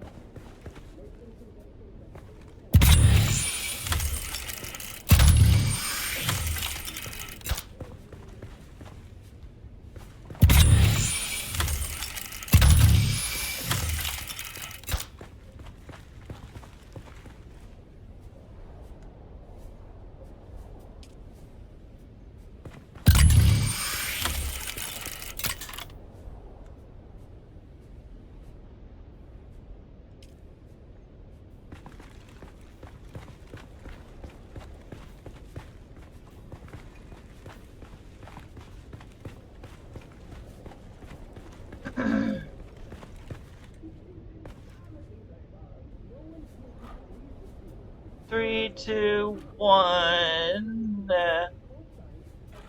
Three, 2, 1.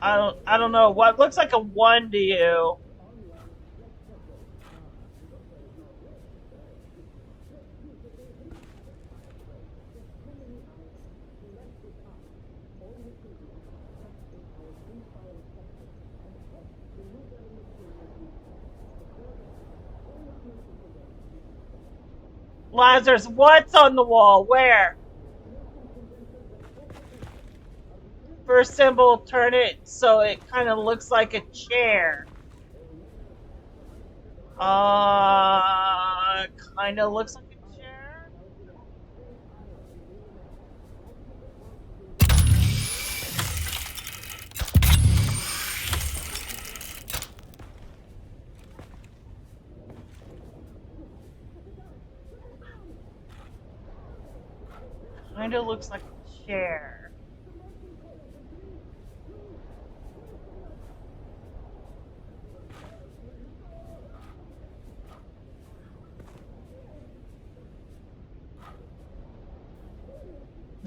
I don't know what looks like a 1 to you. Lazarus, what's on the wall? Where? First symbol, turn it so it kind of looks like a chair. Kind of looks like a chair. Kind of looks like a chair.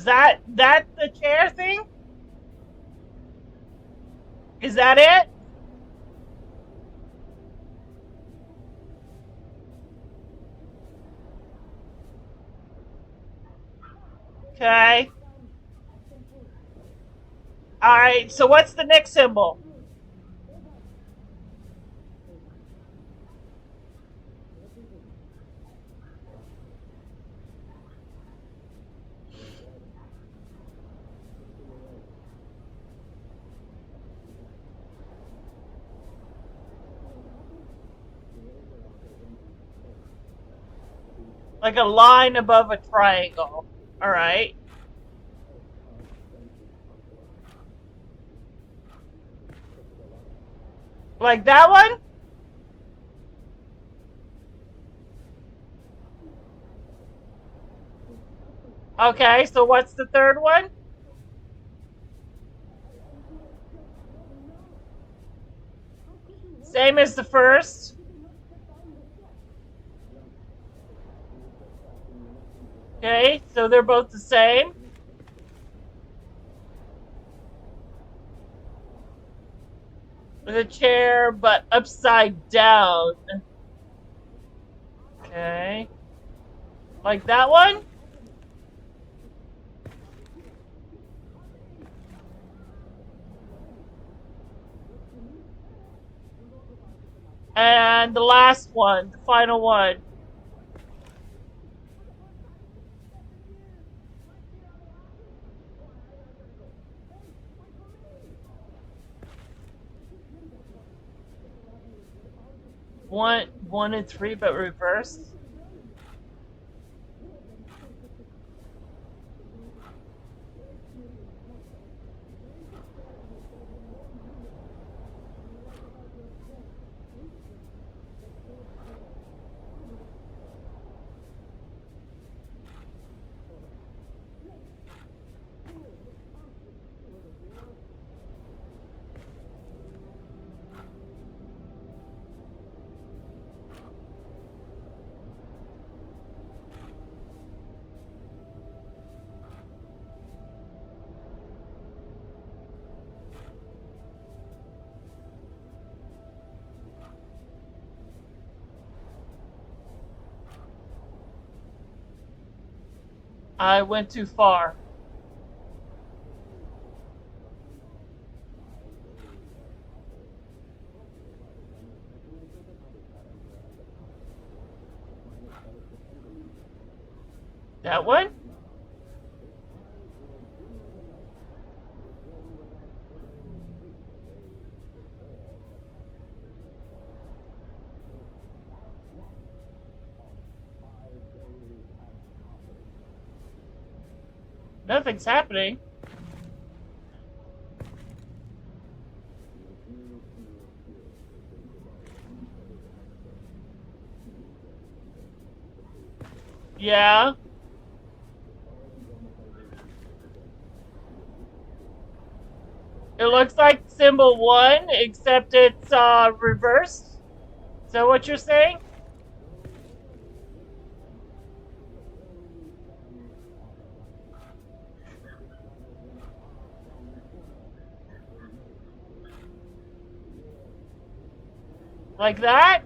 Is that the chair thing? Is that it? Okay. Alright, so what's the next symbol? Like a line above a triangle. Alright. Like that one? Okay, so what's the third one? Same as the first. Okay, so they're both the same. With a chair, but upside down. Okay. Like that one? And the last one, the final one. One and three, but reversed. I went too far. That one? Nothing's happening. Yeah. It looks like symbol 1, except it's reversed. Is that what you're saying? Like that?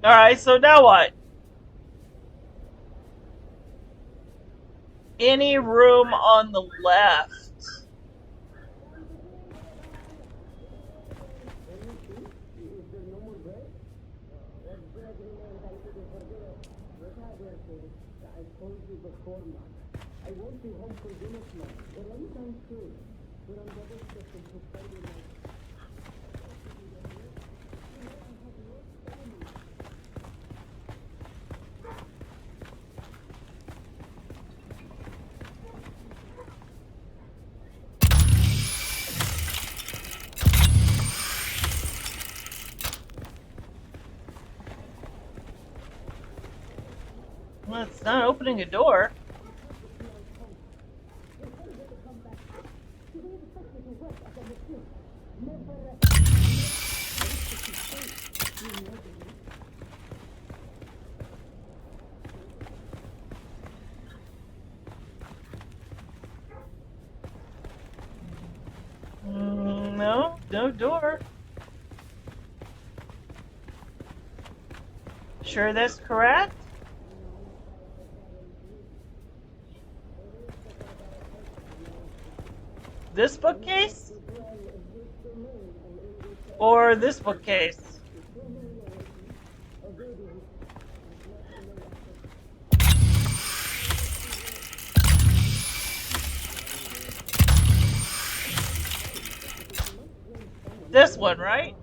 Alright, so now what? Any room on the left. I won't be home for dinner tonight. But anytime soon. But I'm double shifting to Friday night. Well, it's not opening a door. No, no door. Sure that's correct? This bookcase? Or this bookcase? This one, right?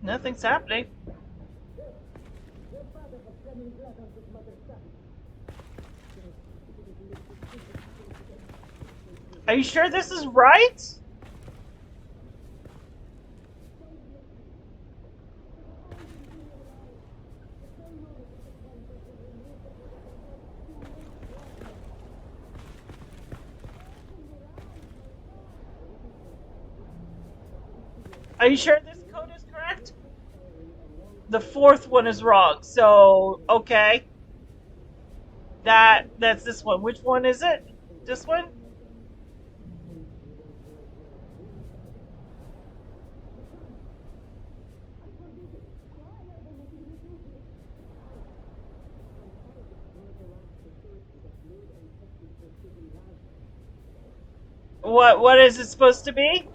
Nothing's happening. Are you sure this is right? Are you sure this code is correct? The fourth one is wrong, so okay. That's this one. Which one is it? This one? What is it supposed to be?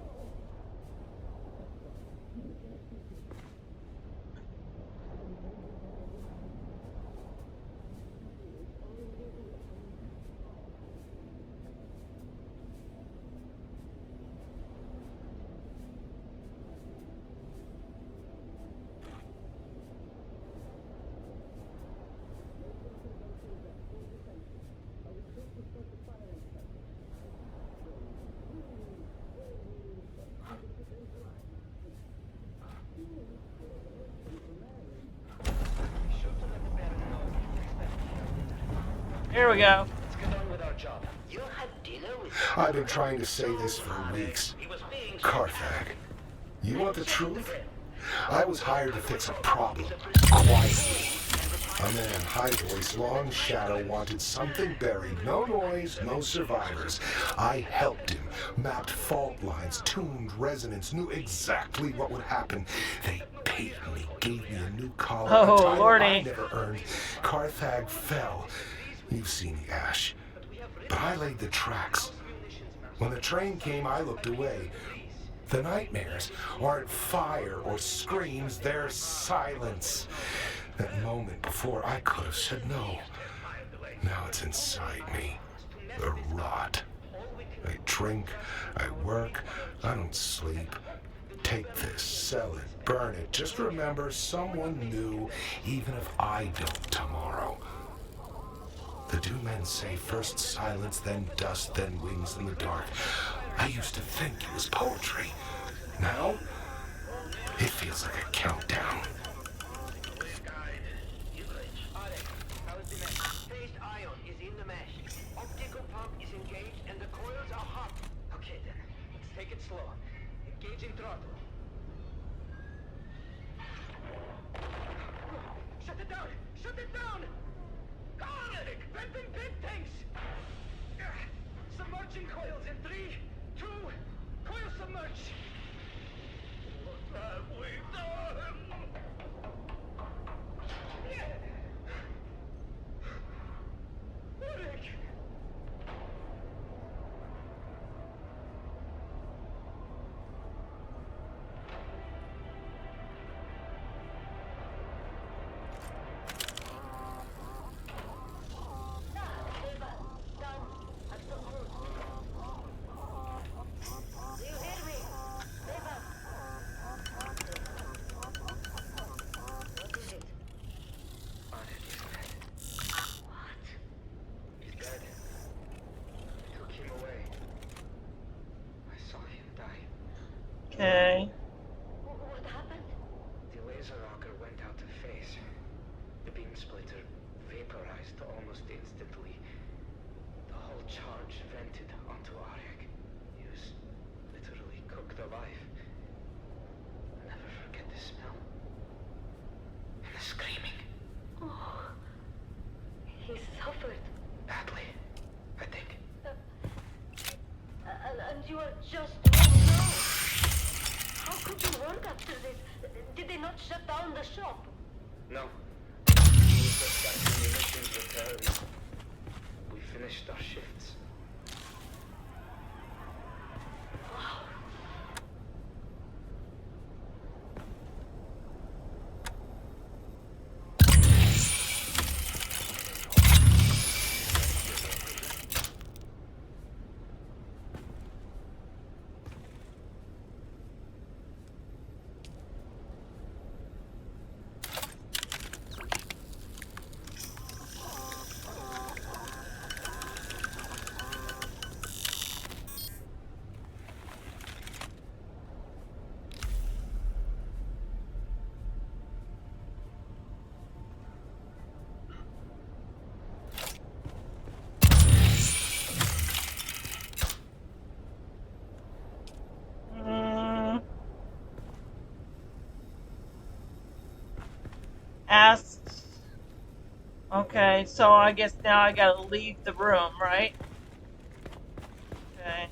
Here we go. I've been trying to say this for weeks. Carthag, you want the truth? I was hired to fix a problem, quietly. A man, high voice, long shadow, wanted something buried. No noise, no survivors. I helped him, mapped fault lines, tuned resonance, knew exactly what would happen. They paid me, gave me a new collar, Oh, a title Lordy. I never earned. Carthag fell. You've seen the ash. But I laid the tracks. When the train came, I looked away. The nightmares aren't fire or screams, they're silence. That moment before, I could have said no. Now it's inside me. The rot. I drink, I work, I don't sleep. Take this, sell it, burn it. Just remember, someone knew, even if I don't tomorrow. The Dune men say first silence, then dust, then wings in the dark. I used to think it was poetry. Now, it feels like a countdown. Shut it down! Shut it down! Garrick! Venting big things! Submerging coils in 3, 2, coil submerge! What have we done? Garrick! Okay. splitter vaporized almost instantly. The whole charge vented onto Garrick. He was literally cooked alive. I'll never forget the smell. And the screaming. Oh, he suffered. Badly, I think. And you are just... Oh no! How could you work after this? Did they not shut down the shop? No. We just got the munitions returned. We finished our shifts. Asked. Okay, so I guess now I gotta leave the room, right? Okay.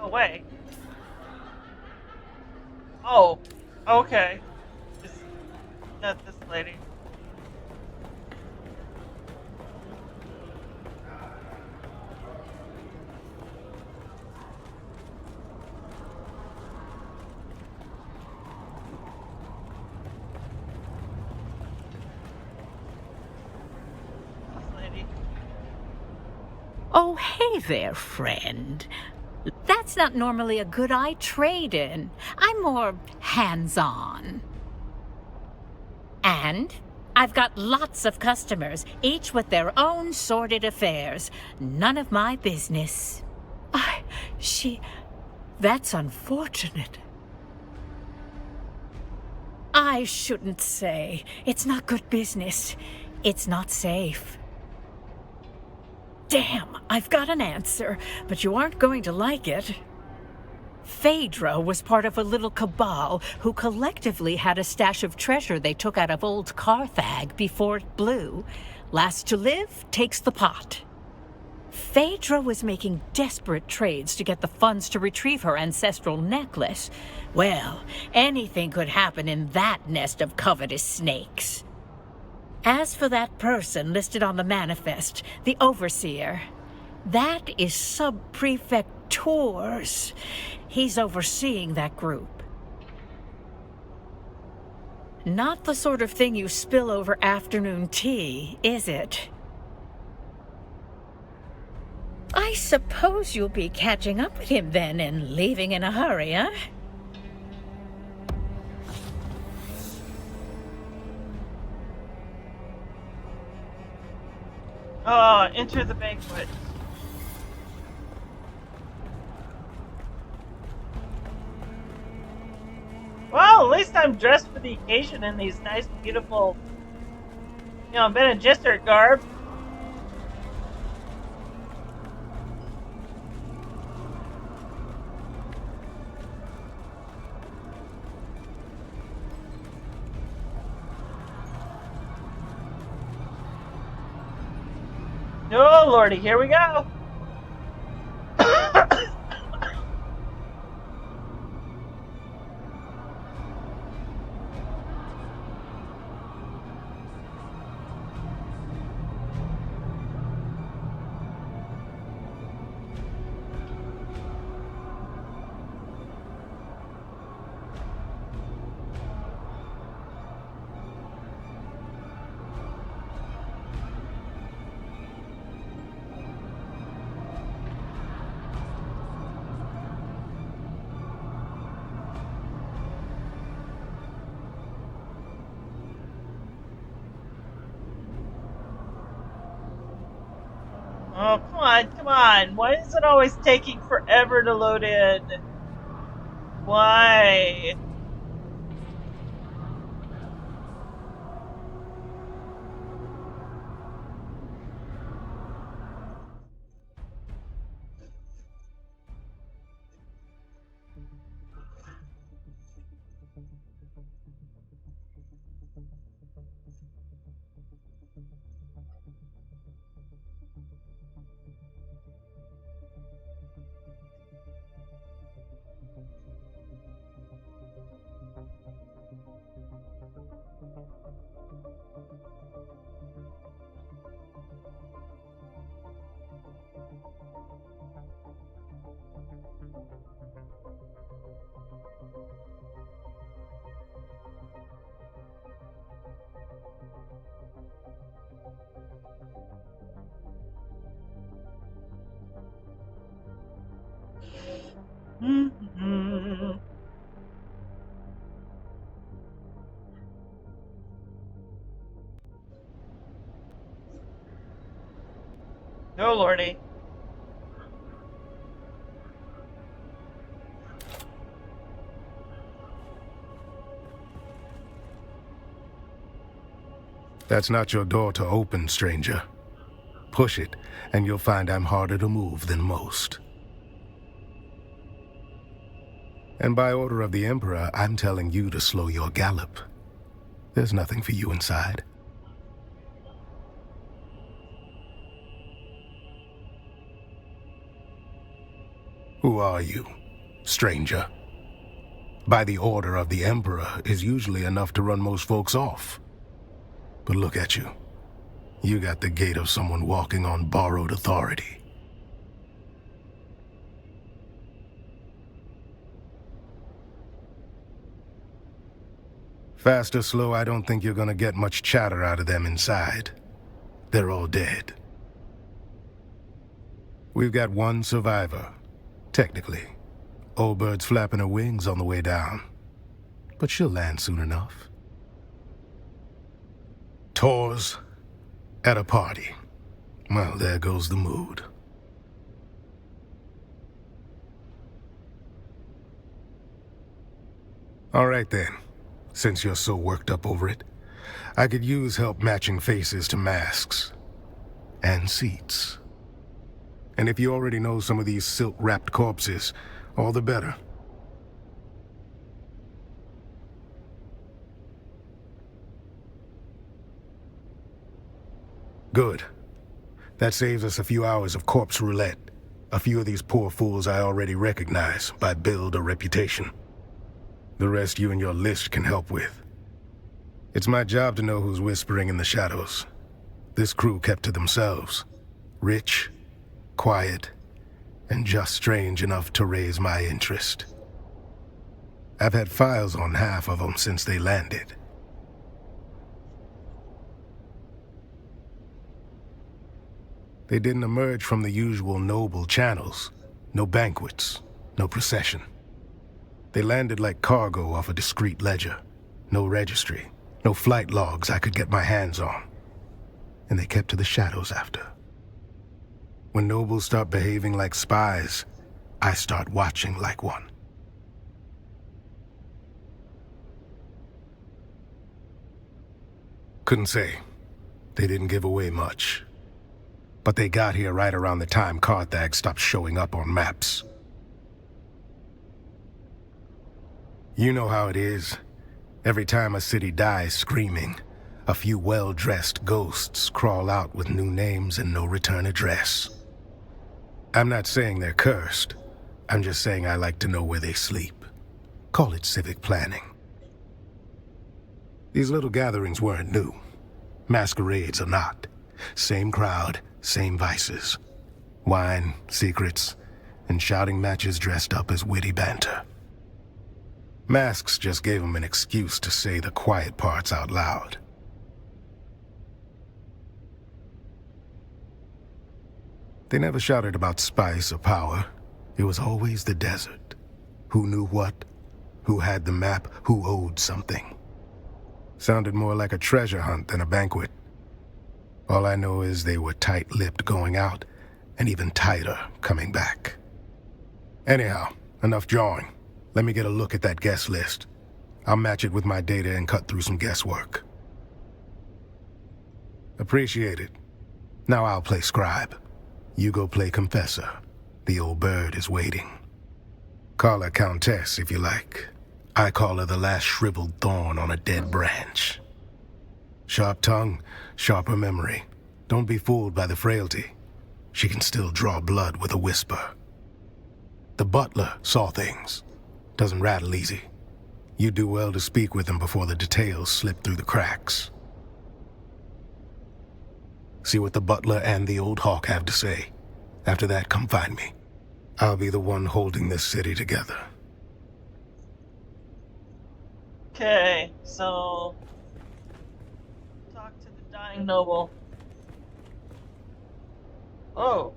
Away. Oh, okay. Not this lady. This lady. Oh, hey there, friend. That's not normally a good eye trade-in. I'm more hands-on. And I've got lots of customers, each with their own sordid affairs. None of my business. That's unfortunate. I shouldn't say. It's not good business. It's not safe. Damn, I've got an answer, but you aren't going to like it. Phaedra was part of a little cabal who collectively had a stash of treasure they took out of old Carthag before it blew. Last to live takes the pot. Phaedra was making desperate trades to get the funds to retrieve her ancestral necklace. Well, anything could happen in that nest of covetous snakes. As for that person listed on the manifest, the overseer, that is Sub-Prefect Tours. He's overseeing that group. Not the sort of thing you spill over afternoon tea, is it? I suppose you'll be catching up with him then and leaving in a hurry, huh? Enter the banquet. Well, at least I'm dressed for the occasion in these nice, beautiful, Bene Gesserit garb. Oh, lordy, here we go. Oh, come on, come on. Why is it always taking forever to load in? Why? Oh, lordy. That's not your door to open, stranger. Push it, and you'll find I'm harder to move than most. And by order of the Emperor, I'm telling you to slow your gallop. There's nothing for you inside. Who are you, stranger? By the order of the Emperor is usually enough to run most folks off. But look at you. You got the gait of someone walking on borrowed authority. Fast or slow, I don't think you're gonna get much chatter out of them inside. They're all dead. We've got one survivor, technically. Old bird's flapping her wings on the way down. But she'll land soon enough. Tours at a party. Well, there goes the mood. All right then, since you're so worked up over it, I could use help matching faces to masks. And seats. And if you already know some of these silk-wrapped corpses, all the better. Good. That saves us a few hours of corpse roulette. A few of these poor fools I already recognize by build or reputation. The rest you and your list can help with. It's my job to know who's whispering in the shadows. This crew kept to themselves. Rich, quiet, and just strange enough to raise my interest. I've had files on half of them since they landed. They didn't emerge from the usual noble channels. No banquets, no procession. They landed like cargo off a discreet ledger. No registry, no flight logs I could get my hands on. And they kept to the shadows after. When nobles start behaving like spies, I start watching like one. Couldn't say. They didn't give away much. But they got here right around the time Carthage stopped showing up on maps. You know how it is. Every time a city dies screaming, a few well-dressed ghosts crawl out with new names and no return address. I'm not saying they're cursed. I'm just saying I like to know where they sleep. Call it civic planning. These little gatherings weren't new. Masquerades are not. Same crowd, same vices. Wine, secrets, and shouting matches dressed up as witty banter. Masks just gave them an excuse to say the quiet parts out loud. They never shouted about spice or power. It was always the desert. Who knew what? Who had the map? Who owed something? Sounded more like a treasure hunt than a banquet. All I know is they were tight-lipped going out, and even tighter coming back. Anyhow, enough jawing. Let me get a look at that guest list. I'll match it with my data and cut through some guesswork. Appreciate it. Now I'll play scribe. You go play confessor. The old bird is waiting. Call her countess if you like. I call her the last shriveled thorn on a dead branch. Sharp tongue, sharper memory. Don't be fooled by the frailty. She can still draw blood with a whisper. The butler saw things. Doesn't rattle easy. You do well to speak with him before the details slip through the cracks. See what the butler and the old hawk have to say. After that, come find me. I'll be the one holding this city together. Okay, so talk to the dying noble. Oh.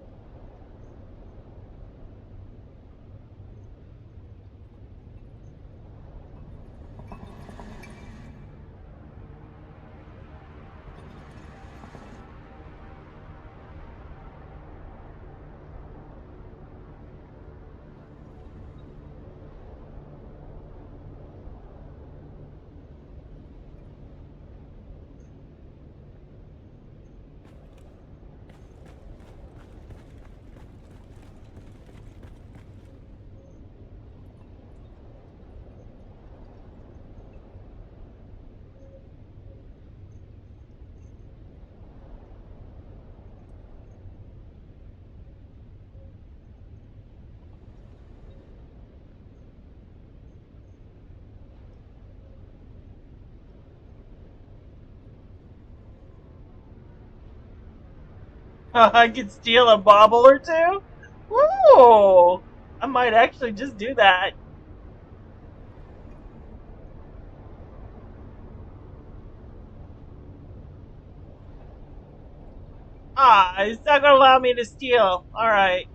I could steal a bauble or two? Ooh! I might actually just do that. Ah, it's not gonna allow me to steal. Alright.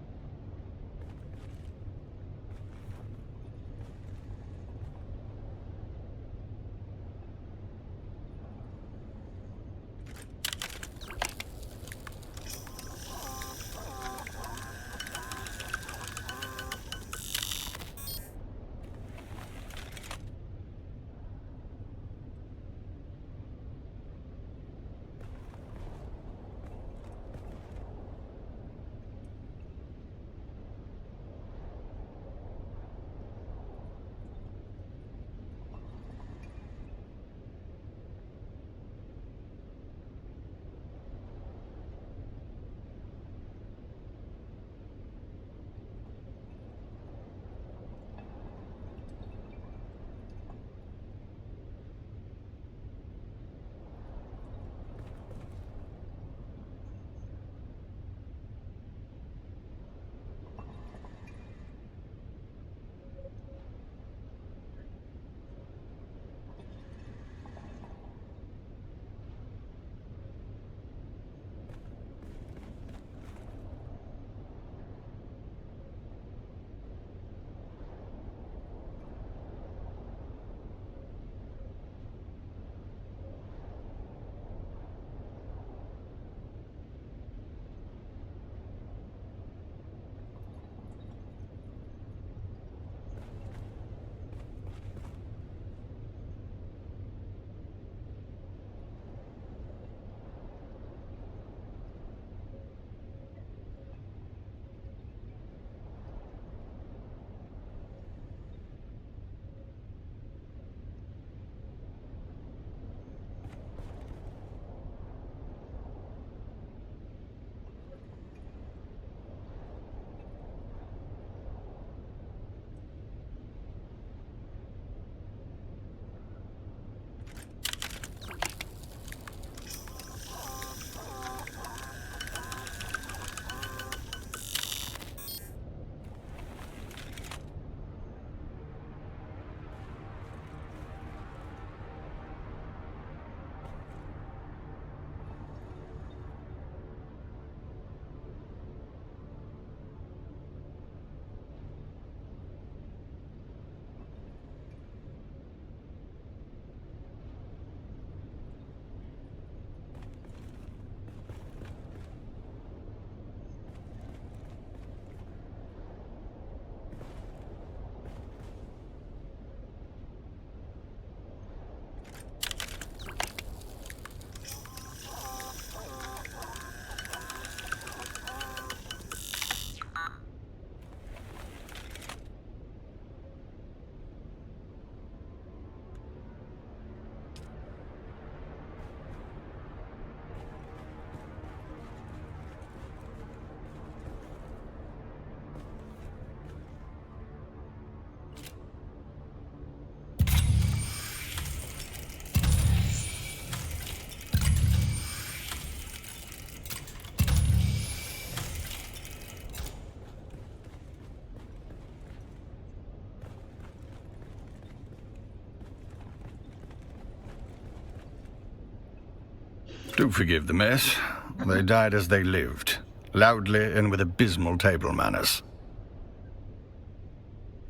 Do forgive the mess. They died as they lived, loudly and with abysmal table manners.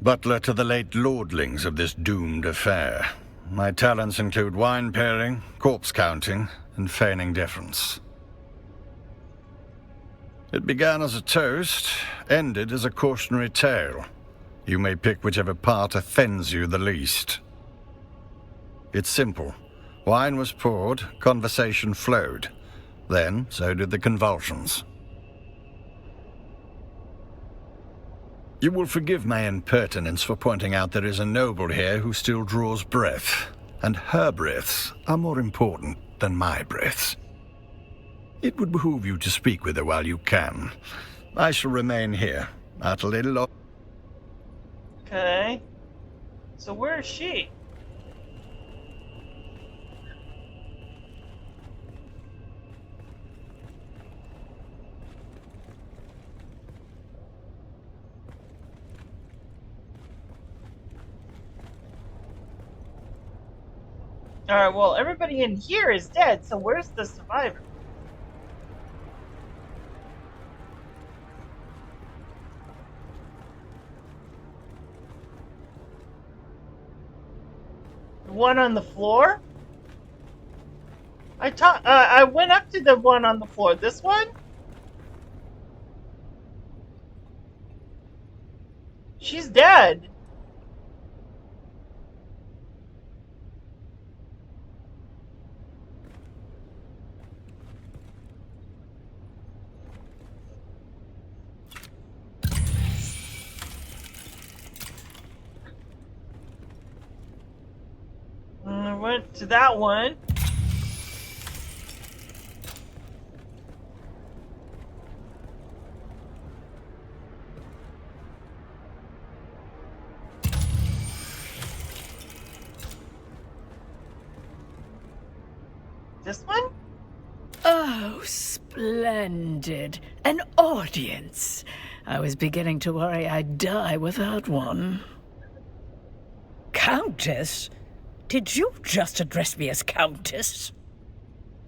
Butler to the late lordlings of this doomed affair. My talents include wine pairing, corpse counting, and feigning deference. It began as a toast, ended as a cautionary tale. You may pick whichever part offends you the least. It's simple. Wine was poured, conversation flowed. Then, so did the convulsions. You will forgive my impertinence for pointing out there is a noble here who still draws breath, and her breaths are more important than my breaths. It would behoove you to speak with her while you can. I shall remain here, at a little... Okay. So where is she? Alright, well, everybody in here is dead, so where's the survivor? The one on the floor? I went up to the one on the floor. This one? She's dead. I went to that one. This one? Oh, splendid. An audience. I was beginning to worry I'd die without one. Countess? Did you just address me as Countess?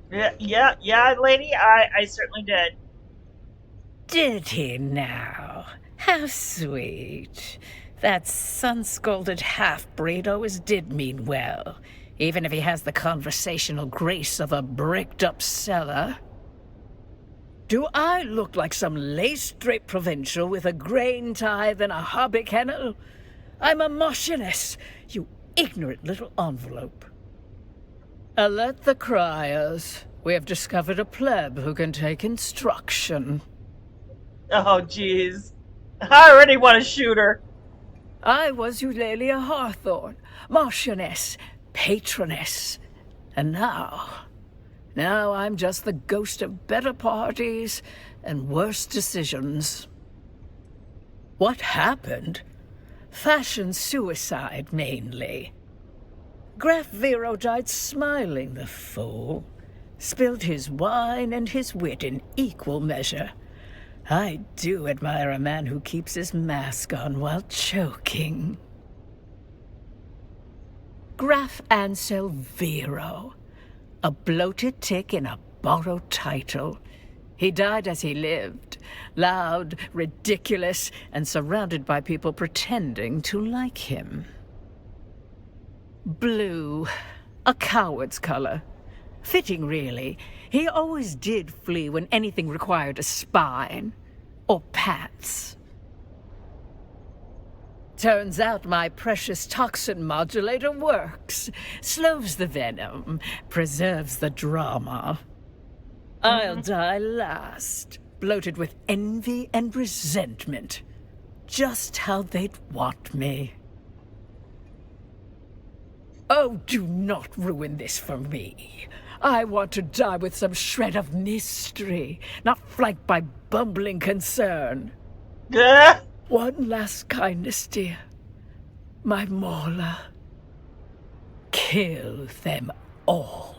Yeah, lady, I certainly did. Did he now? How sweet. That sun-scalded half-breed always did mean well, even if he has the conversational grace of a bricked-up cellar. Do I look like some lace-draped provincial with a grain tithe and a hobby kennel? I'm a Marchioness, you ignorant little envelope. Alert the criers. We have discovered a pleb who can take instruction. Oh, jeez. I already want to shoot her. I was Eulalia Hawthorne, Marchioness, Patroness. And now I'm just the ghost of better parties and worse decisions. What happened? Fashion suicide, mainly. Graf Vero died smiling, the fool. Spilled his wine and his wit in equal measure. I do admire a man who keeps his mask on while choking. Graf Ansel Vero. A bloated tick in a borrowed title. He died as he lived. Loud, ridiculous, and surrounded by people pretending to like him. Blue. A coward's color. Fitting, really. He always did flee when anything required a spine. Or pats. Turns out my precious toxin modulator works. Slows the venom. Preserves the drama. I'll die last. Bloated with envy and resentment. Just how they'd want me. Oh, do not ruin this for me. I want to die with some shred of mystery, not flanked by bumbling concern. One last kindness, dear. My Morla. Kill them all.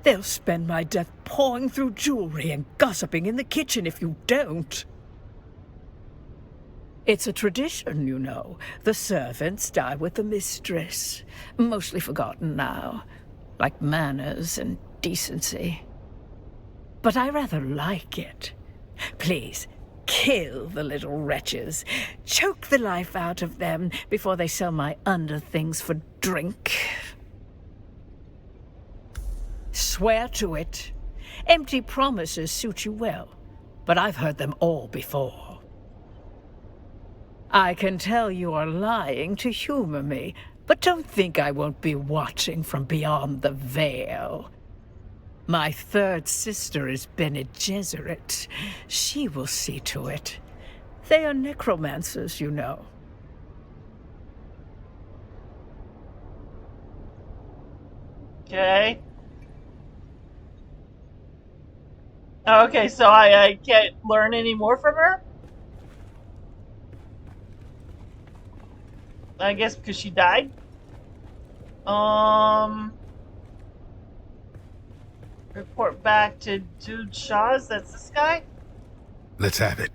They'll spend my death pawing through jewelry and gossiping in the kitchen if you don't. It's a tradition, you know. The servants die with the mistress. Mostly forgotten now. Like manners and decency. but I rather like it. Please, kill the little wretches. Choke the life out of them before they sell my underthings for drink. Swear to it. Empty promises suit you well, but I've heard them all before. I can tell you are lying to humor me, but don't think I won't be watching from beyond the veil. My third sister is Bene Gesserit. She will see to it. They are necromancers, you know. Okay. Okay, so I can't learn any more from her? I guess because she died? Report back to Dude Shaw's? That's this guy? Let's have it.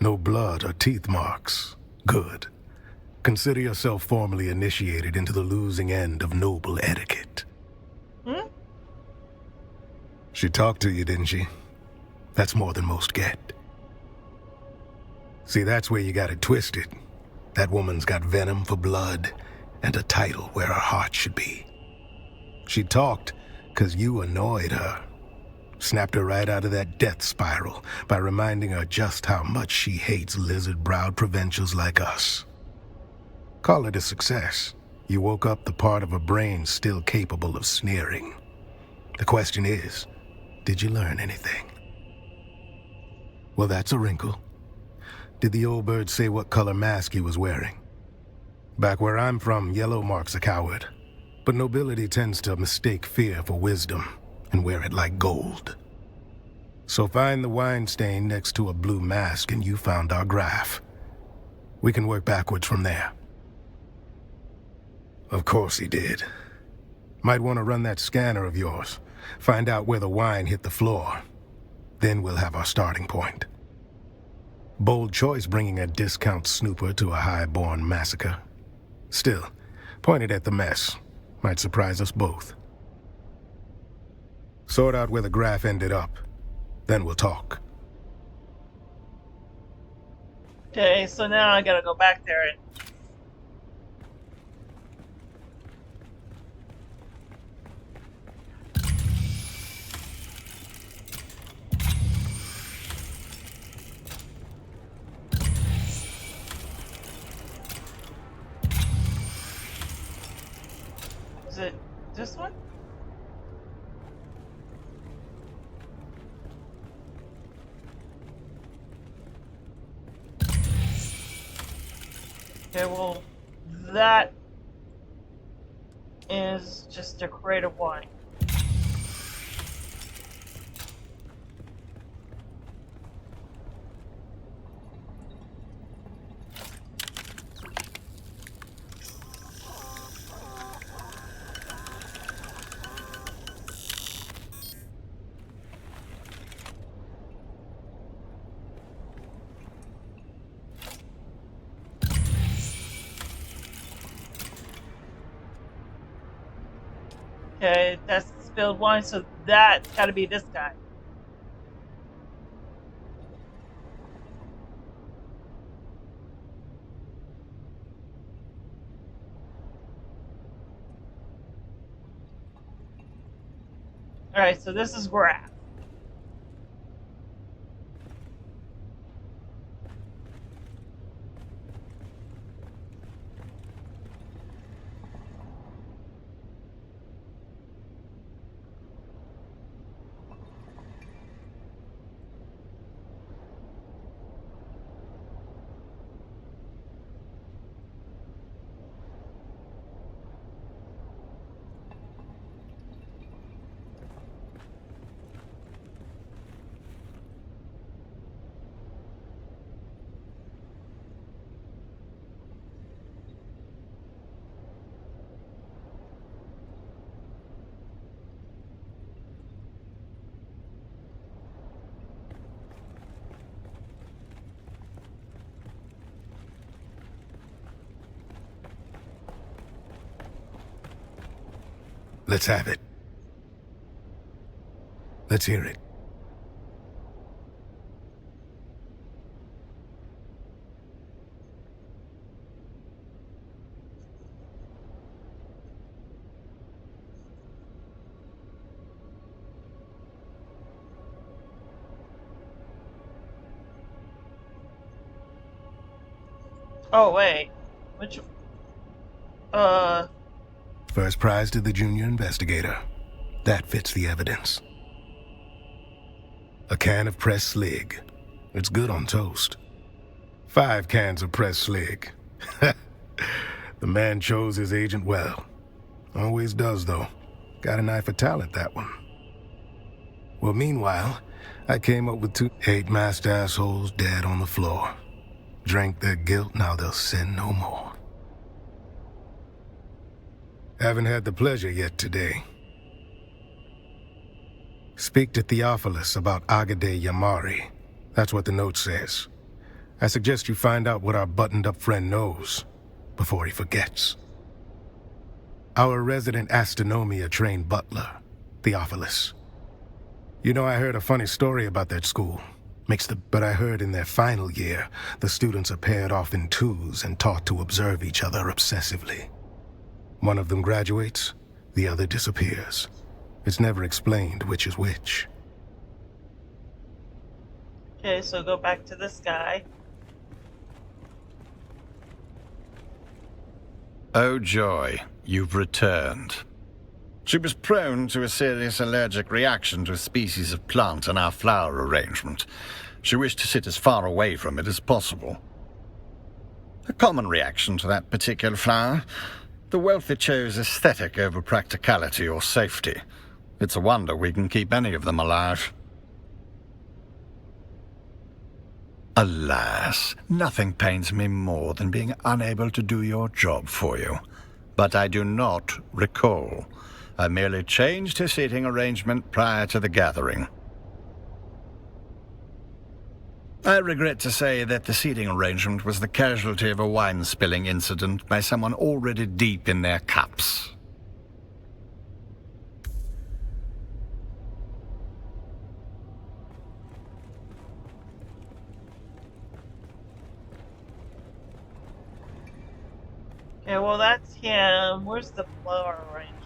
No blood or teeth marks. Good. Consider yourself formally initiated into the losing end of noble etiquette. Hmm? She talked to you, didn't she? That's more than most get. See, that's where you got it twisted. That woman's got venom for blood and a title where her heart should be. She talked because you annoyed her. Snapped her right out of that death spiral by reminding her just how much she hates lizard-browed provincials like us. Call it a success. You woke up the part of her brain still capable of sneering. The question is, did you learn anything? Well, that's a wrinkle. Did the old bird say what color mask he was wearing? Back where I'm from, yellow marks a coward. But nobility tends to mistake fear for wisdom and wear it like gold. So find the wine stain next to a blue mask and you found our graph. We can work backwards from there. Of course he did. Might want to run that scanner of yours. Find out where the wine hit the floor. Then we'll have our starting point. Bold choice bringing a discount snooper to a high-born massacre. Still, point it at the mess. Might surprise us both. Sort out where the graph ended up. Then we'll talk. Okay, so now I gotta go back there and... Is it this one? Okay, well, that is just a crate of wine. Okay, that's spilled wine, so that's gotta be this guy. Alright, so this is Graph. Let's have it. Let's hear it. Oh, wait. Which... First prize to the junior investigator. That fits the evidence. A can of pressed slig. It's good on toast. 5 cans of pressed slig. The man chose his agent well. Always does, though. Got an eye for talent, that one. Well, meanwhile, I came up with 2 8-masked assholes dead on the floor. Drank their guilt, now they'll sin no more. Haven't had the pleasure yet today. Speak to Theophilus about Agade Yamari. That's what the note says. I suggest you find out what our buttoned-up friend knows before he forgets. Our resident astronomia-trained butler, Theophilus. You know, I heard a funny story about that school. But I heard in their final year, the students are paired off in 2s and taught to observe each other obsessively. One of them graduates, the other disappears. It's never explained which is which. Okay, so go back to this guy. Oh joy, you've returned. She was prone to a serious allergic reaction to a species of plant in our flower arrangement. She wished to sit as far away from it as possible. A common reaction to that particular flower. The wealthy chose aesthetic over practicality or safety. It's a wonder we can keep any of them alive. Alas, nothing pains me more than being unable to do your job for you. But I do not recall. I merely changed her seating arrangement prior to the gathering. I regret to say that the seating arrangement was the casualty of a wine-spilling incident by someone already deep in their cups. Okay, well that's him. Where's the flower arrangement?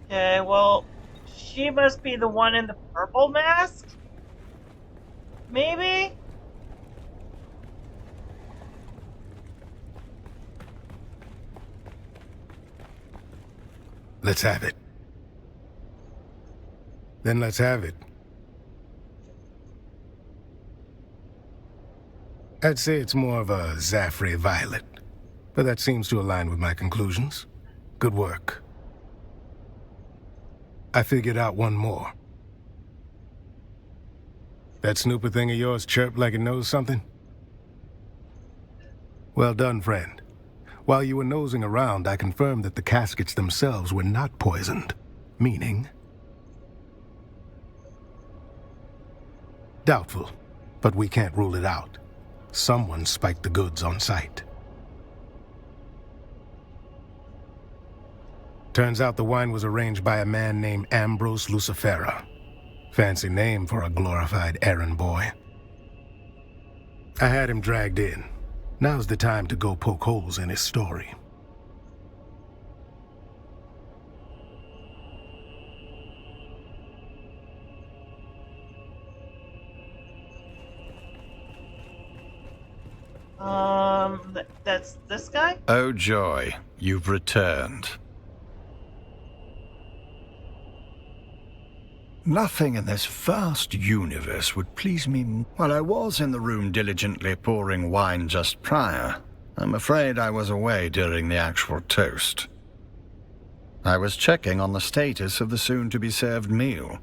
Okay, well, she must be the one in the purple mask? Maybe? Let's have it. Then let's have it. I'd say it's more of a Zaffrey violet, but that seems to align with my conclusions. Good work. I figured out one more. That snooper thing of yours chirped like it knows something? Well done, friend. While you were nosing around, I confirmed that the caskets themselves were not poisoned. Meaning? Doubtful, but we can't rule it out. Someone spiked the goods on site. Turns out the wine was arranged by a man named Ambrose Lucifera. Fancy name for a glorified errand boy. I had him dragged in. Now's the time to go poke holes in his story. That's this guy? Oh joy, you've returned. Nothing in this vast universe would please me while I was in the room diligently pouring wine just prior. I'm afraid I was away during the actual toast. I was checking on the status of the soon-to-be-served meal.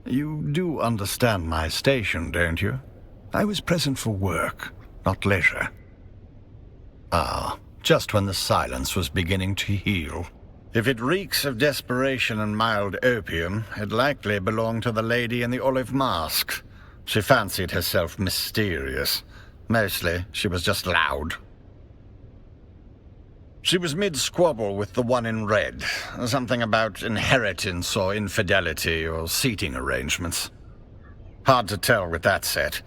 You do understand my station, don't you? I was present for work, not leisure. Ah, just when the silence was beginning to heal. If it reeks of desperation and mild opium, it likely belonged to the lady in the olive mask. She fancied herself mysterious. Mostly, she was just loud. She was mid-squabble with the one in red. Something about inheritance or infidelity or seating arrangements. Hard to tell with that set.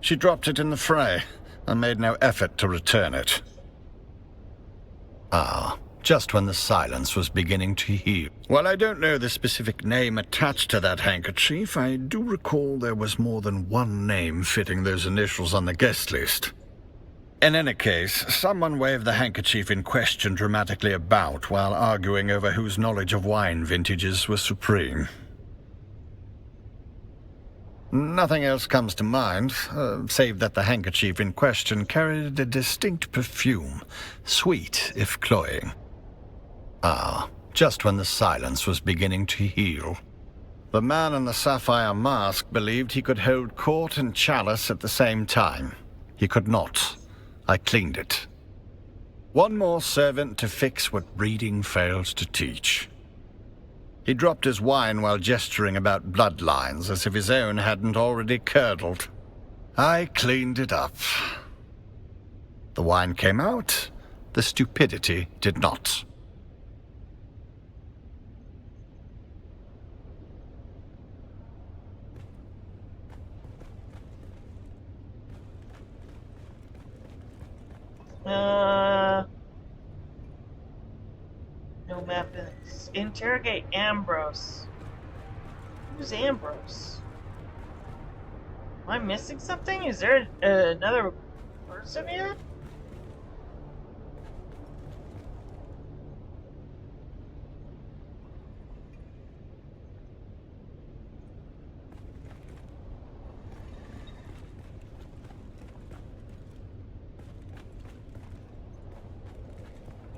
She dropped it in the fray and made no effort to return it. Ah, just when the silence was beginning to heal. While I don't know the specific name attached to that handkerchief, I do recall there was more than one name fitting those initials on the guest list. In any case, someone waved the handkerchief in question dramatically about while arguing over whose knowledge of wine vintages was supreme. Nothing else comes to mind, save that the handkerchief in question carried a distinct perfume, sweet if cloying. Ah, just when the silence was beginning to heal. The man in the sapphire mask believed he could hold court and chalice at the same time. He could not. I cleaned it. One more servant to fix what breeding fails to teach. He dropped his wine while gesturing about bloodlines as if his own hadn't already curdled. I cleaned it up. The wine came out, the stupidity did not. No map. Interrogate Ambrose. Who's Ambrose? Am I missing something? Is there another person here?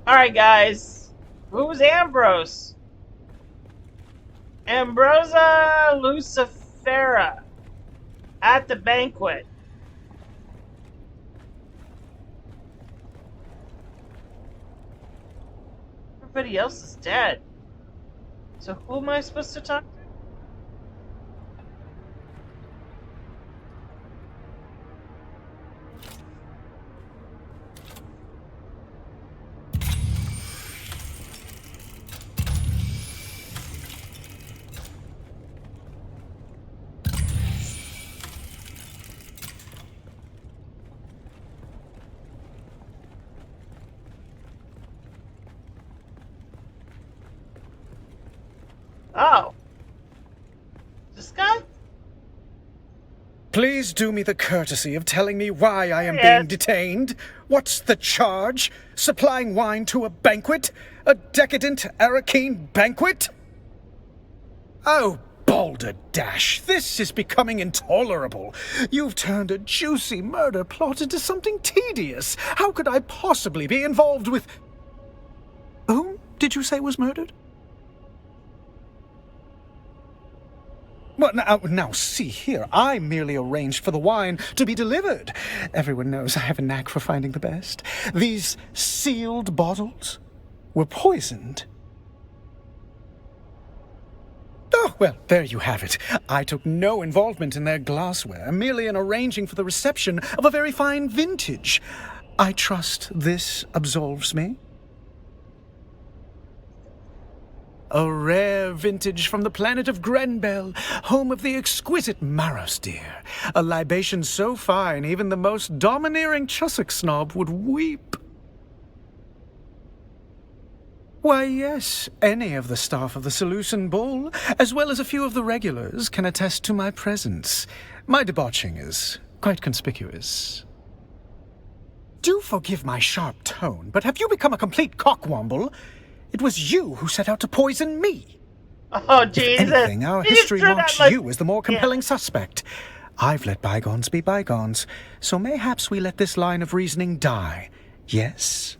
Alright, guys. Who's Ambrose? Ambrosa Lucifera. At the banquet. Everybody else is dead. So who am I supposed to talk to? Oh. This guy? Please do me the courtesy of telling me why I am being detained. What's the charge? Supplying wine to a banquet? A decadent Arakeen banquet? Oh, balderdash, this is becoming intolerable. You've turned a juicy murder plot into something tedious. How could I possibly be involved with... Whom did you say was murdered? Well, now, see here. I merely arranged for the wine to be delivered. Everyone knows I have a knack for finding the best. These sealed bottles were poisoned. Oh, well, there you have it. I took no involvement in their glassware, merely in arranging for the reception of a very fine vintage. I trust this absolves me. A rare vintage from the planet of Grenbel, home of the exquisite Maros deer. A libation so fine even the most domineering Chussock snob would weep. Why, yes, any of the staff of the Seleucid Bull, as well as a few of the regulars, can attest to my presence. My debauching is quite conspicuous. Do forgive my sharp tone, but have you become a complete cockwomble? It was you who set out to poison me. Oh, Jesus. If anything, our history marks you as the more compelling suspect. I've let bygones be bygones, so mayhaps we let this line of reasoning die. Yes?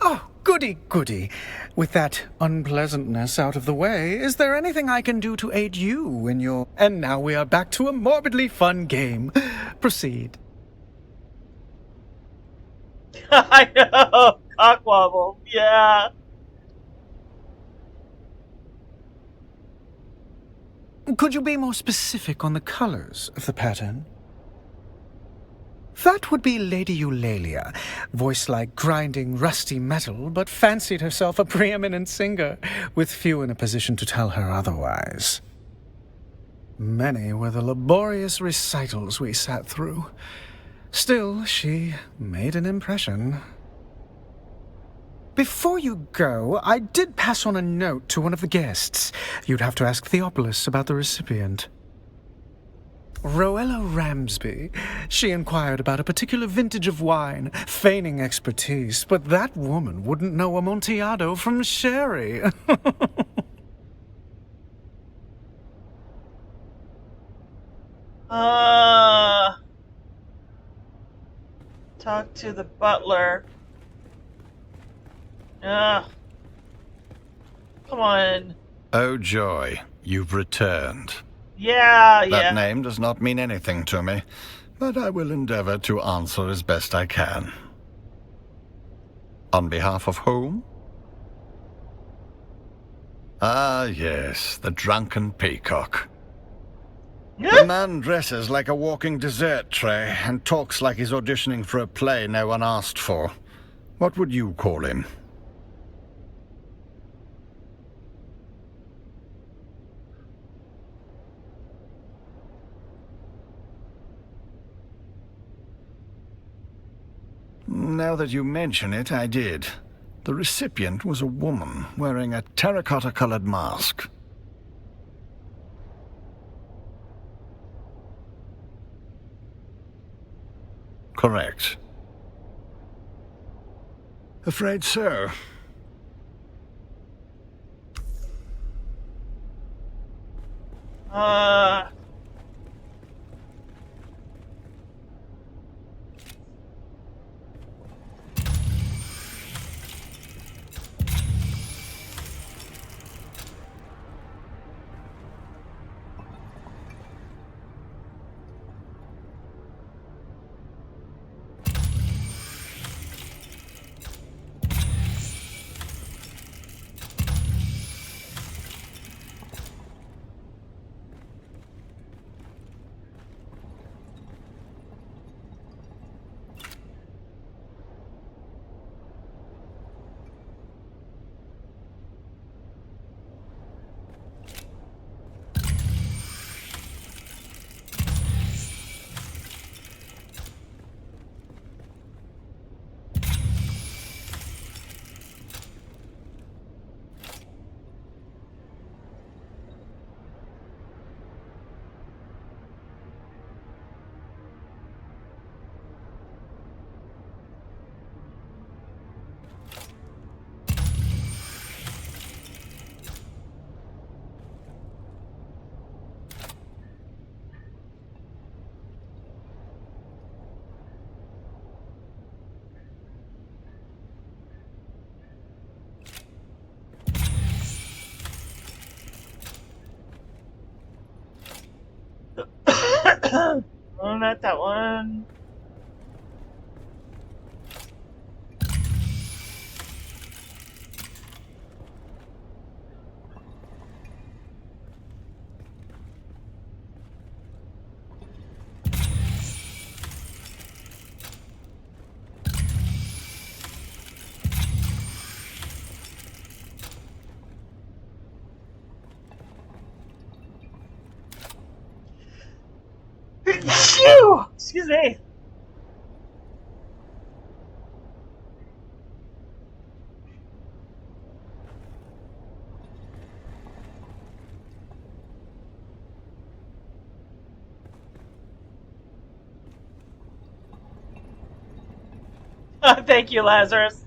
Oh, goody, goody. With that unpleasantness out of the way, is there anything I can do to aid you in your... And now we are back to a morbidly fun game. Proceed. I know! Cockwobble, yeah. Could you be more specific on the colors of the pattern? That would be Lady Eulalia, voice like grinding rusty metal, but fancied herself a preeminent singer, with few in a position to tell her otherwise. Many were the laborious recitals we sat through. Still, she made an impression. Before you go, I did pass on a note to one of the guests. You'd have to ask Theopolis about the recipient. Roella Ramsby. She inquired about a particular vintage of wine, feigning expertise, but that woman wouldn't know Amontillado from sherry. Talk to the butler. Ugh. Come on. Oh, joy, you've returned. Yeah. That name does not mean anything to me, but I will endeavor to answer as best I can. On behalf of whom? Ah, yes, the drunken peacock. The man dresses like a walking dessert tray and talks like he's auditioning for a play no one asked for. What would you call him? Now that you mention it, I did. The recipient was a woman wearing a terracotta-colored mask. Correct. Afraid so. Oh, not that one. Phew! Excuse me. Thank you, Lazarus.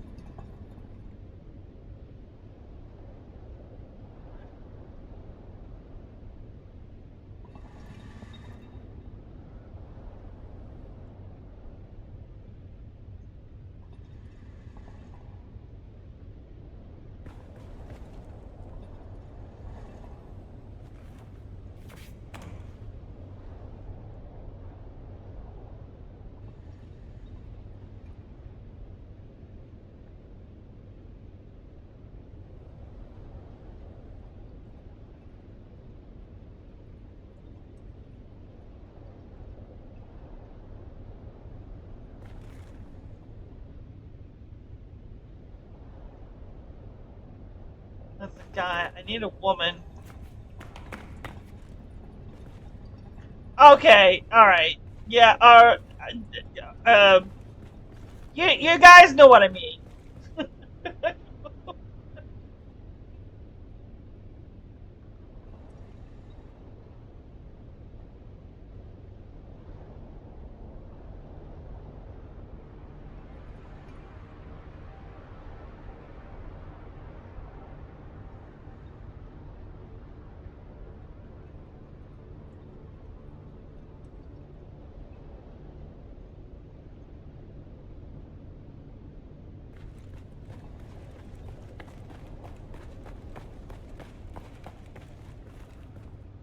That's a guy. I need a woman. Okay, alright. Yeah, you guys know what I mean.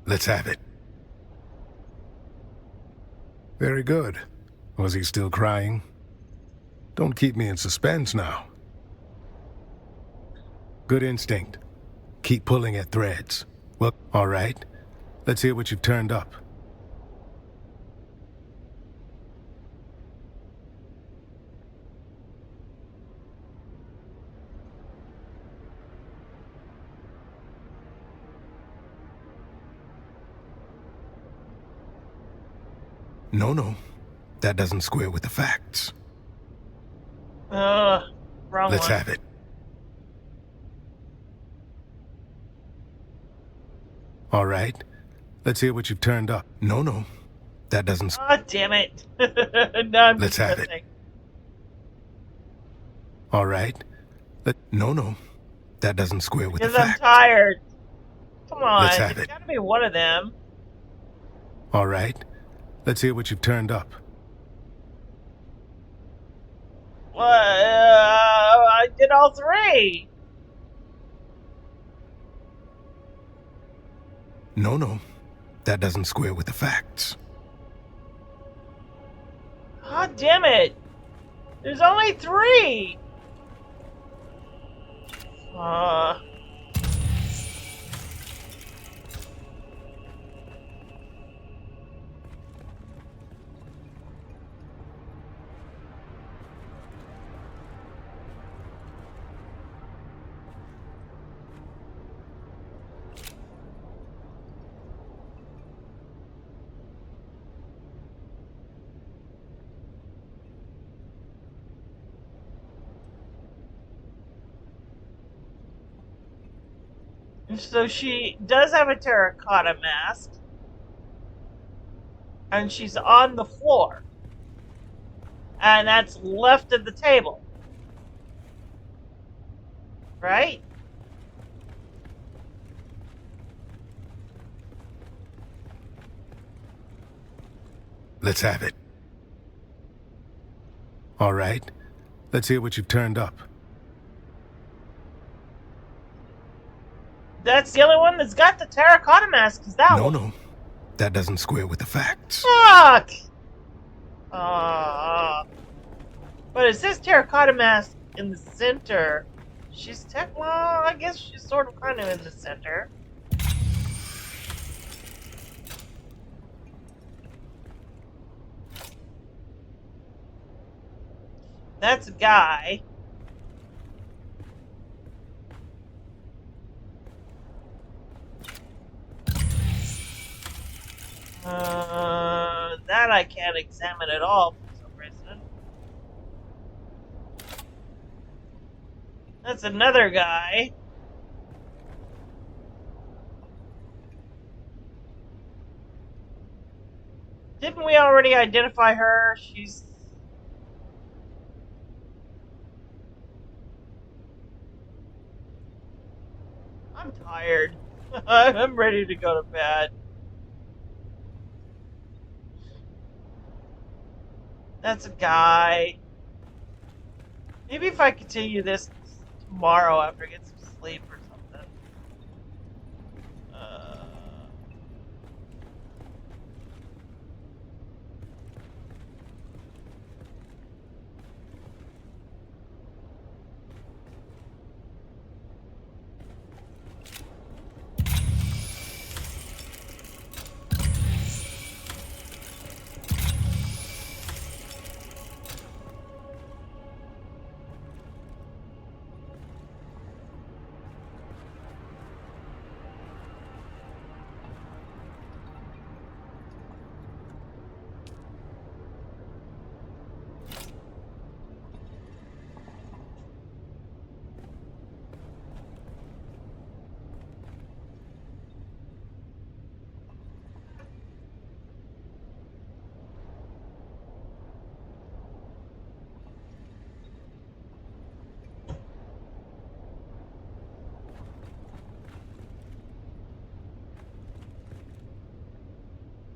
Let's have it. Very good. Was he still crying? Don't keep me in suspense now. Good instinct. Keep pulling at threads. Well, all right. Let's hear what you've turned up. No. That doesn't square with the facts. Wrong Let's one. have it. All right. Let's hear what you've turned up. No. That doesn't... Oh, damn it. No, I'm Let's just have it. messing. All right. No. That doesn't square with the Because I'm facts. tired. Come on. Let's have It's it. gotta be one of them. All right. Let's hear what you've turned up. Well, I did all three. No. That doesn't square with the facts. God damn it. There's only three. So she does have a terracotta mask. And she's on the floor. And that's left of the table. Right? Let's have it. All right. Let's hear what you've turned up. That's the only one that's got the terracotta mask, is that one. No. That doesn't square with the facts. Fuck! But it says terracotta mask in the center. Well, I guess she's sort of kind of in the center. That's a guy. That I can't examine at all for some reason. That's another guy. Didn't we already identify her? I'm tired. I'm ready to go to bed. That's a guy. Maybe if I continue this tomorrow after I get some sleep or something.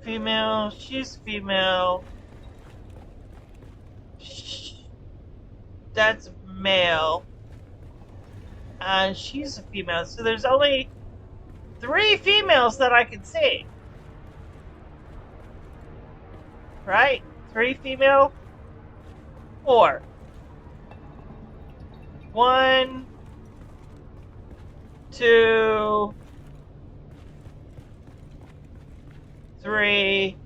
Female, she's female. That's male. And she's a female. So there's only 3 females that I can see. Right? 3 female? 4. 1, 2, 3,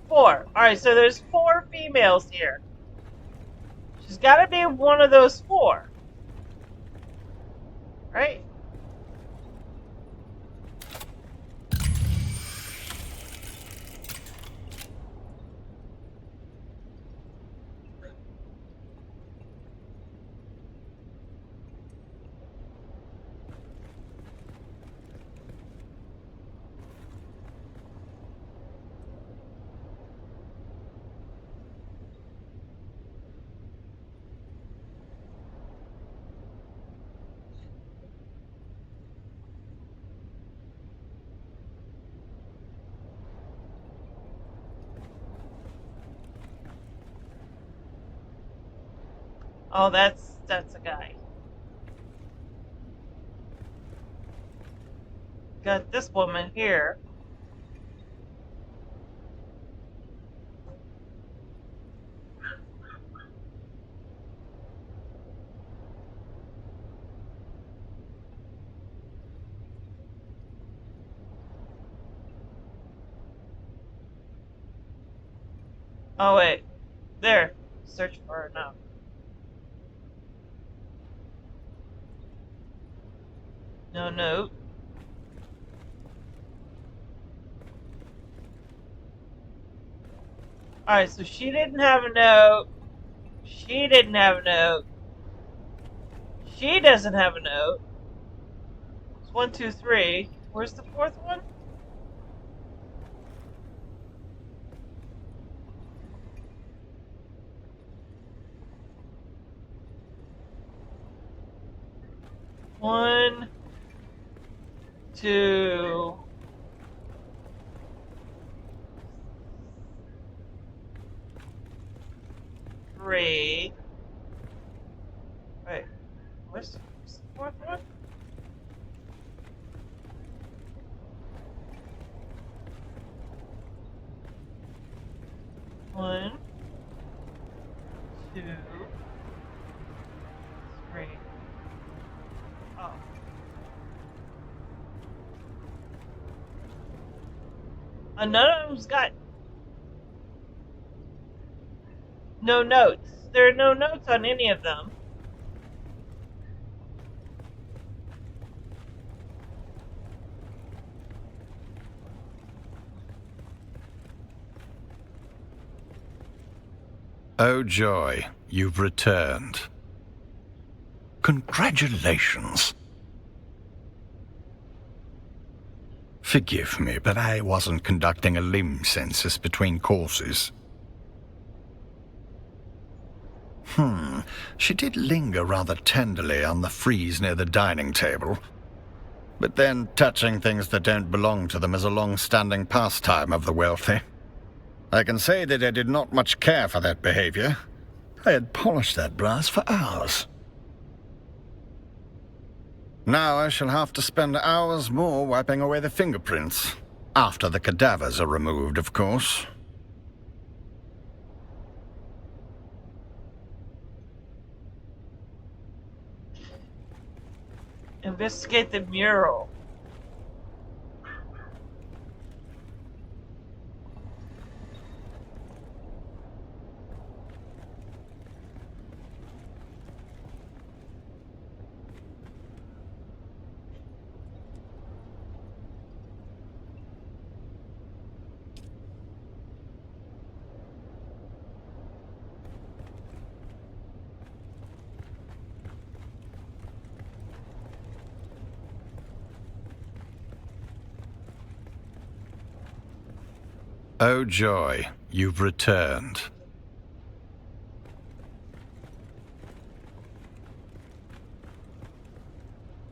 4. Alright, so there's 4 females here. She's gotta be one of those 4. Right? Oh, that's a guy. Got this woman here. Oh wait, there. Search for her now. No note. Alright, so she didn't have a note. She didn't have a note. She doesn't have a note. It's 1, 2, 3. Where's the 4th one? One, 2, 3. Wait, where's the 4th one? 1, 2, 3. Oh. None of them's got no notes. There are no notes on any of them. Oh joy, you've returned. Congratulations. Forgive me, but I wasn't conducting a limb census between courses. She did linger rather tenderly on the frieze near the dining table. But then touching things that don't belong to them is a long-standing pastime of the wealthy. I can say that I did not much care for that behavior. I had polished that brass for hours. Now I shall have to spend hours more wiping away the fingerprints. After the cadavers are removed, of course. Investigate the mural. Oh joy, you've returned.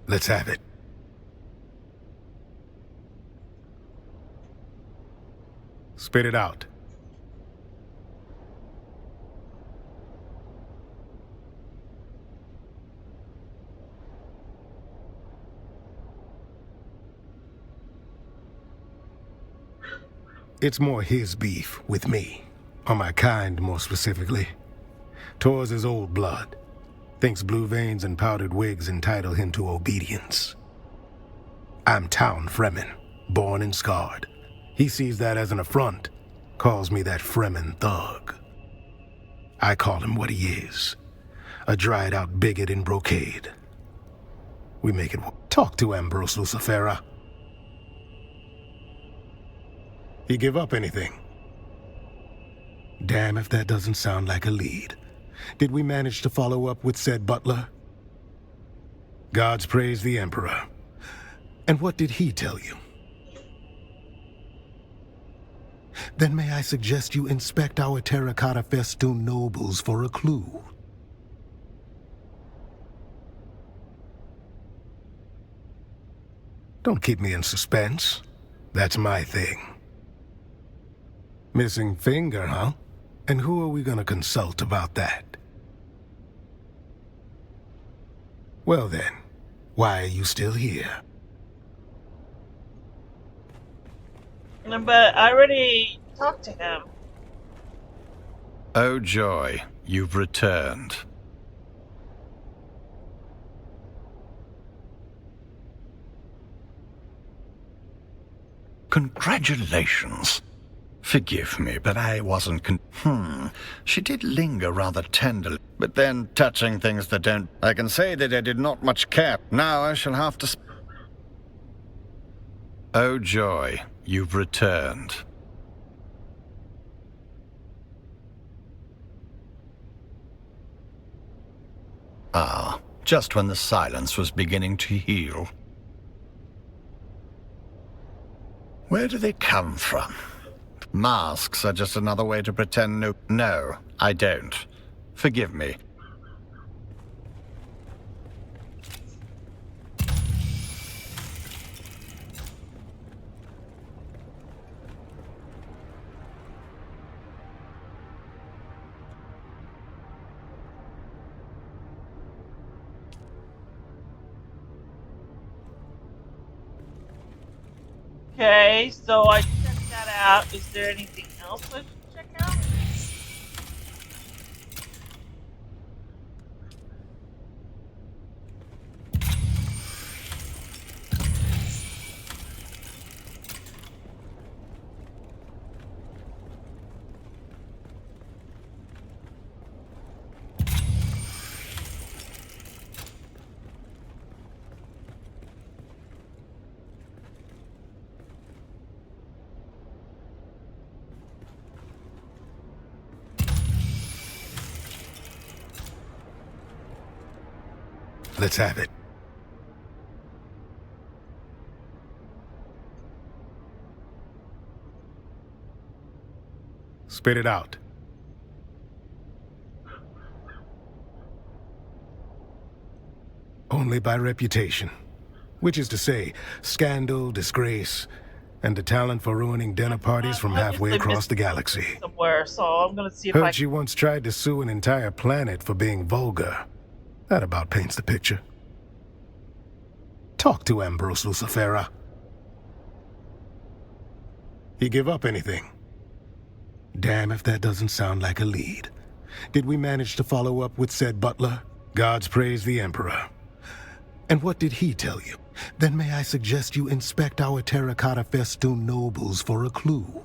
Let's have it. Spit it out. It's more his beef with me, or my kind more specifically. Tor's his old blood. Thinks blue veins and powdered wigs entitle him to obedience. I'm town Fremen, born and scarred. He sees that as an affront, calls me that Fremen thug. I call him what he is, a dried-out bigot in brocade. We make it talk to Ambrose Lucifera. He give up anything? Damn if that doesn't sound like a lead. Did we manage to follow up with said butler? Gods praise the Emperor. And what did he tell you? Then may I suggest you inspect our terracotta festoon nobles for a clue. Don't keep me in suspense. That's my thing. Missing finger, huh? And who are we gonna consult about that? Well then, why are you still here? But I already talked to him. Oh joy, you've returned. Congratulations. Forgive me, but I wasn't She did linger rather tenderly, but then touching things that don't... I can say that I did not much care. Now I shall have to... Oh joy, you've returned. Ah, just when the silence was beginning to heal. Where do they come from? Masks are just another way to pretend No, I don't. Forgive me. Okay, so I checked that out. Is there anything else I should check out? Let's have it. Spit it out. Only by reputation. Which is to say, scandal, disgrace, and the talent for ruining dinner parties from halfway across the galaxy. Somewhere, so I'm gonna see if I Heard she once tried to sue an entire planet for being vulgar. That about paints the picture. Talk to Ambrose Lucifera. He give up anything? Damn if that doesn't sound like a lead. Did we manage to follow up with said butler? Gods praise the Emperor. And what did he tell you? Then may I suggest you inspect our terracotta festoon nobles for a clue.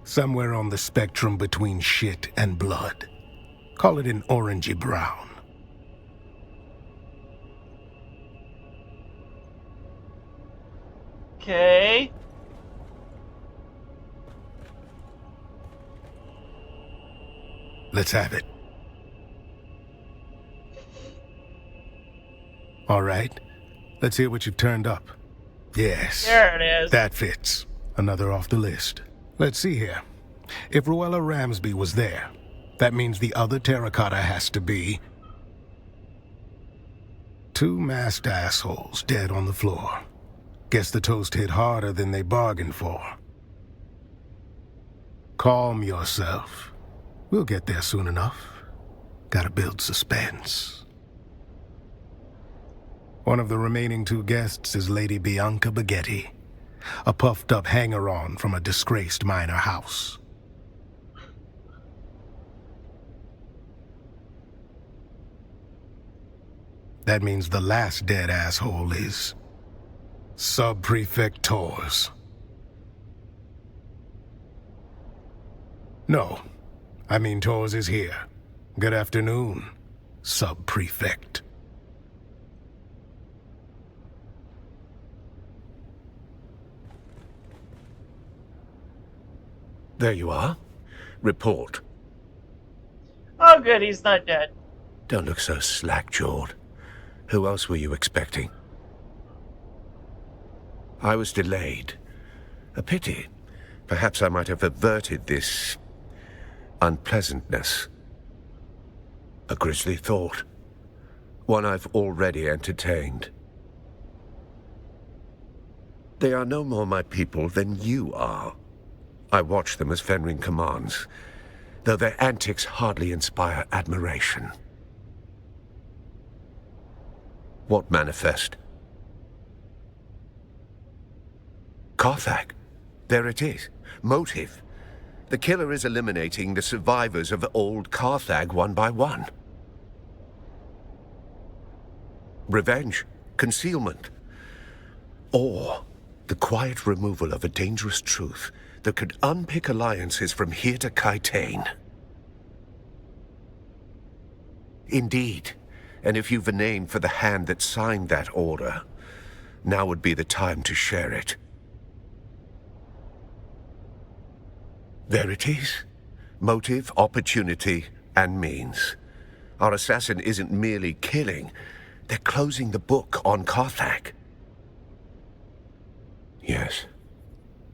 Somewhere on the spectrum between shit and blood. Call it an orangey brown. Okay. Let's have it. All right. Let's hear what you've turned up. Yes. There it is. That fits. Another off the list. Let's see here. If Ruella Ramsby was there, that means the other terracotta has to be... two masked assholes dead on the floor. Guess the toast hit harder than they bargained for. Calm yourself. We'll get there soon enough. Gotta build suspense. One of the remaining two guests is Lady Bianca Baghetti, a puffed-up hanger-on from a disgraced minor house. That means the last dead asshole is... Sub-Prefect Tors. No, I mean Tors is here. Good afternoon, Sub-Prefect. There you are. Report. Oh, good, he's not dead. Don't look so slack-jawed. Who else were you expecting? I was delayed. A pity. Perhaps I might have averted this... unpleasantness. A grisly thought. One I've already entertained. They are no more my people than you are. I watch them as Fenring commands, though their antics hardly inspire admiration. What manifest? Carthag. There it is. Motive. The killer is eliminating the survivors of old Carthag one by one. Revenge. Concealment. Or the quiet removal of a dangerous truth that could unpick alliances from here to Kaitane. Indeed. And if you've a name for the hand that signed that order, now would be the time to share it. There it is. Motive, opportunity, and means. Our assassin isn't merely killing, they're closing the book on Carthag. Yes.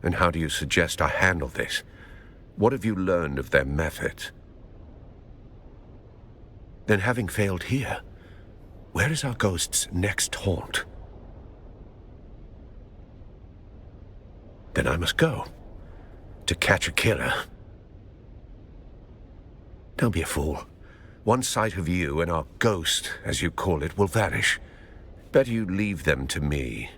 And how do you suggest I handle this? What have you learned of their methods? Then having failed here, where is our ghost's next haunt? Then I must go. To catch a killer. Don't be a fool. One sight of you and our ghost, as you call it, will vanish. Better you leave them to me.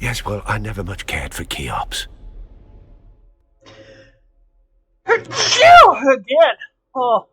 Yes, well, I never much cared for Cheops. Again! Oh.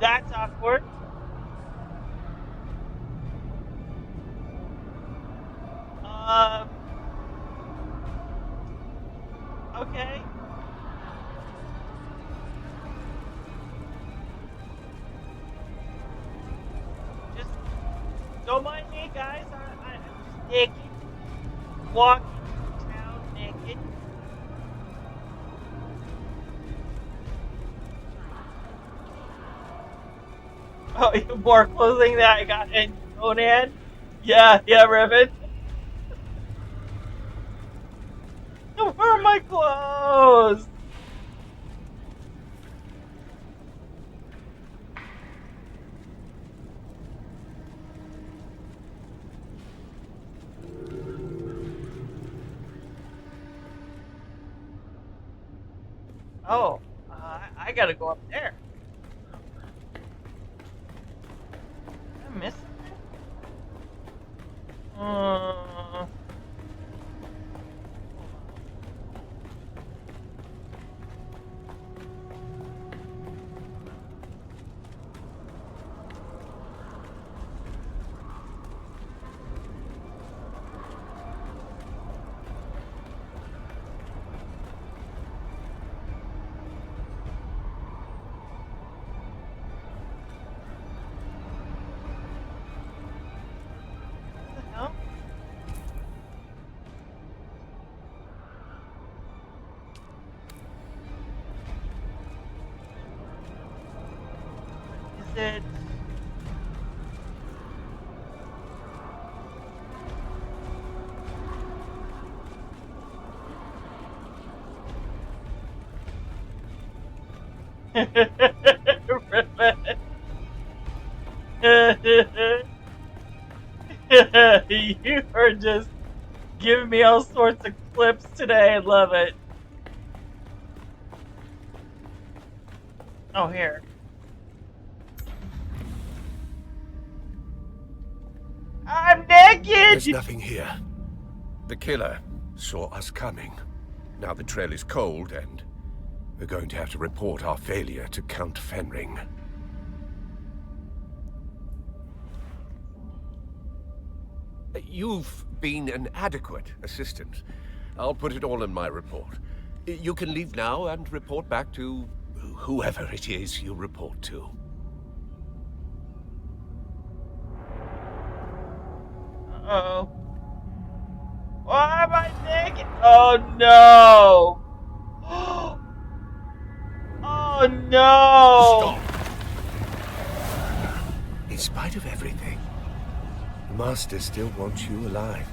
That's awkward. Okay. Just don't mind me, guys. I'm just naked. Walking town naked. Oh, more clothing that I got in Conan? Yeah, Ribbon. Where are my clothes? Oh, I gotta go up there. Did I miss something? Is it? You are just giving me all sorts of clips today. I love it. Oh, here. I'm naked! There's nothing here. The killer saw us coming. Now the trail is cold, and we're going to have to report our failure to Count Fenring. You've been an adequate assistant. I'll put it all in my report. You can leave now and report back to whoever it is you report to. Uh-oh. Why am I naked? Oh no! Oh no! Stop! In spite of everything, the Master still wants you alive.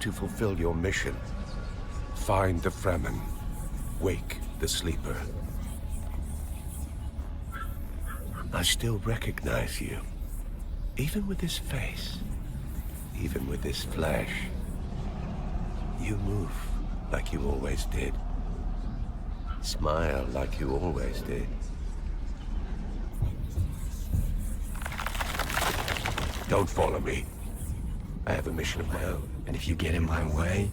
To fulfill your mission. Find the Fremen. Wake the sleeper. I still recognize you. Even with this face. Even with this flesh. You move like you always did. Smile like you always did. Don't follow me. I have a mission of my own. And if you get in my way,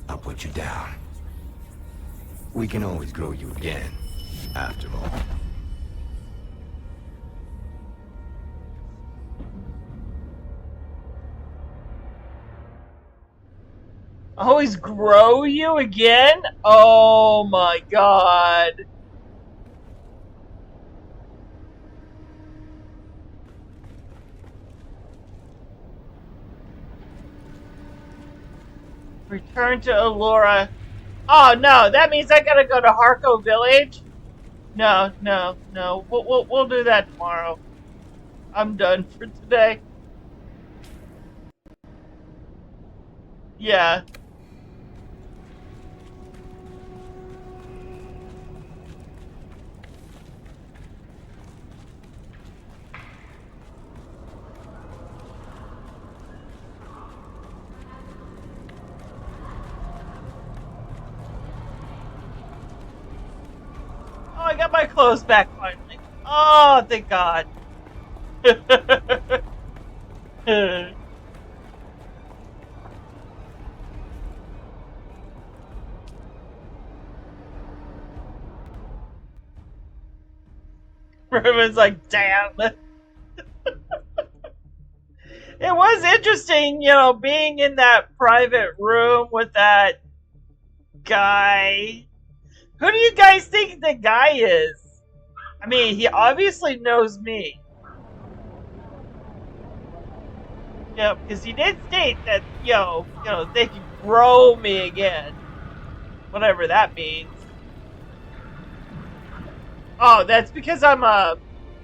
I'll put you down. We can always grow you again, after all. Always grow you again? Oh my god. Return to Allura. Oh no, that means I gotta go to Harco Village? No. We'll do that tomorrow. I'm done for today. Yeah. Oh, I got my clothes back finally. Oh, thank God. Riven's like, damn. It was interesting, you know, being in that private room with that guy. Who do you guys think the guy is? I mean, he obviously knows me. Yeah, because he did state that, they could grow me again. Whatever that means. Oh, that's because I'm a...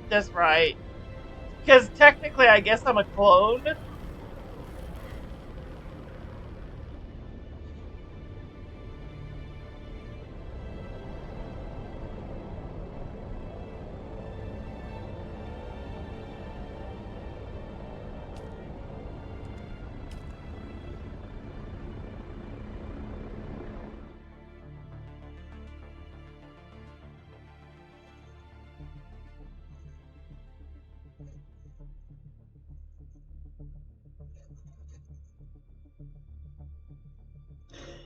That's right. Because technically, I guess I'm a clone.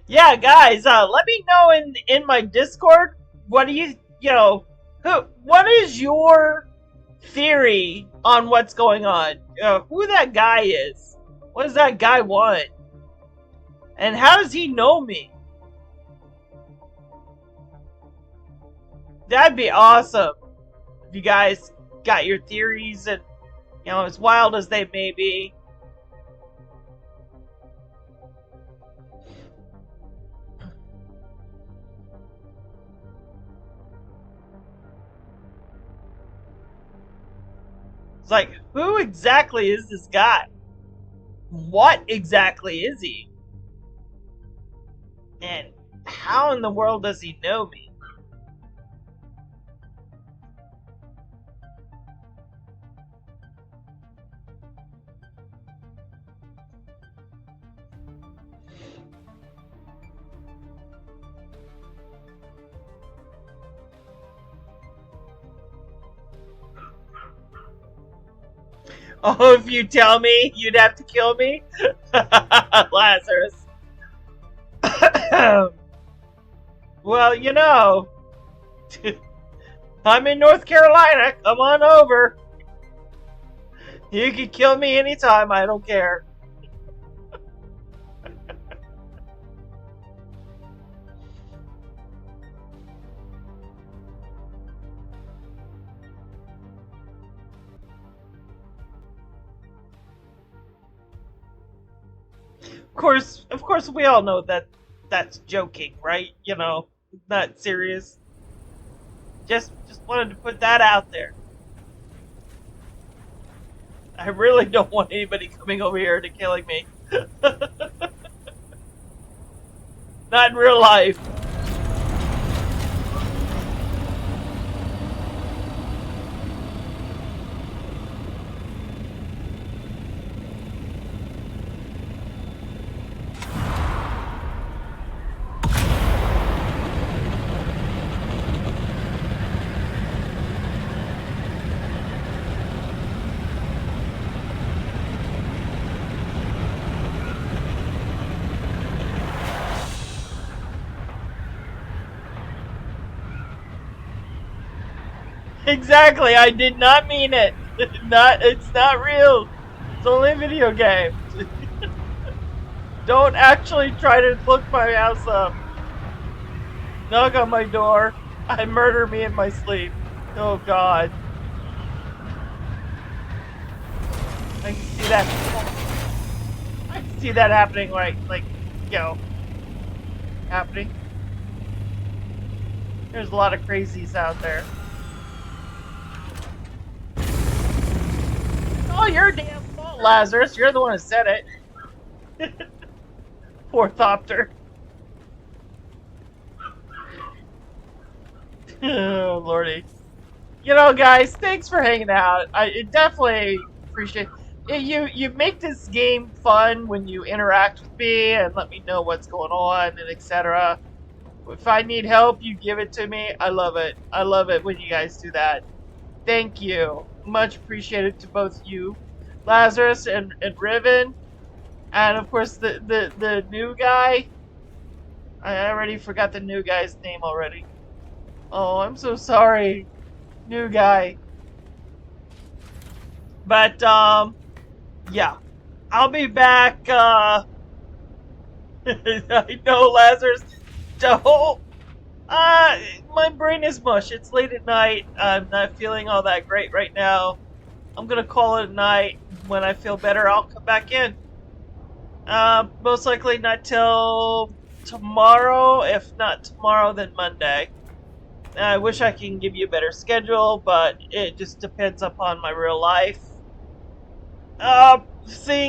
Yeah, guys, let me know in my Discord. What do what is your theory on what's going on? Who that guy is? What does that guy want? And how does he know me? That'd be awesome if you guys got your theories, and as wild as they may be. It's like, who exactly is this guy? What exactly is he? And how in the world does he know me? Oh, if you tell me, you'd have to kill me? Lazarus. Well, I'm in North Carolina. Come on over. You can kill me anytime. I don't care. Of course, we all know that that's joking, right? Not serious. Just wanted to put that out there. I really don't want anybody coming over here to killing me. Not in real life. Exactly, I did not mean it. It's not real. It's only a video game. Don't actually try to look my house up. Knock on my door. And murder me in my sleep. Oh God. I can see that. I can see that happening, happening. There's a lot of crazies out there. Oh, your damn fault, Lazarus. You're the one who said it. Poor Thopter. Oh, Lordy. Guys, thanks for hanging out. I definitely appreciate it. You make this game fun when you interact with me and let me know what's going on and etc. If I need help, you give it to me. I love it. I love it when you guys do that. Thank you. Much appreciated to both you, Lazarus and Riven. And of course the new guy. I already forgot the new guy's name already. Oh, I'm so sorry. New guy. But, yeah. I'll be back, I know, Lazarus. Don't. My brain is mush. It's late at night. I'm not feeling all that great right now. I'm gonna call it a night. When I feel better, I'll come back in. Most likely not till tomorrow. If not tomorrow, then Monday. I wish I can give you a better schedule, but it just depends upon my real life.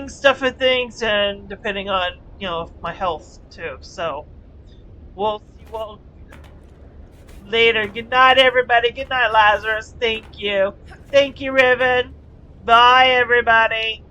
Stuff and things, and depending on, my health, too. So, we'll see you all later. Good night, everybody. Good night, Lazarus. Thank you. Thank you, Riven. Bye, everybody.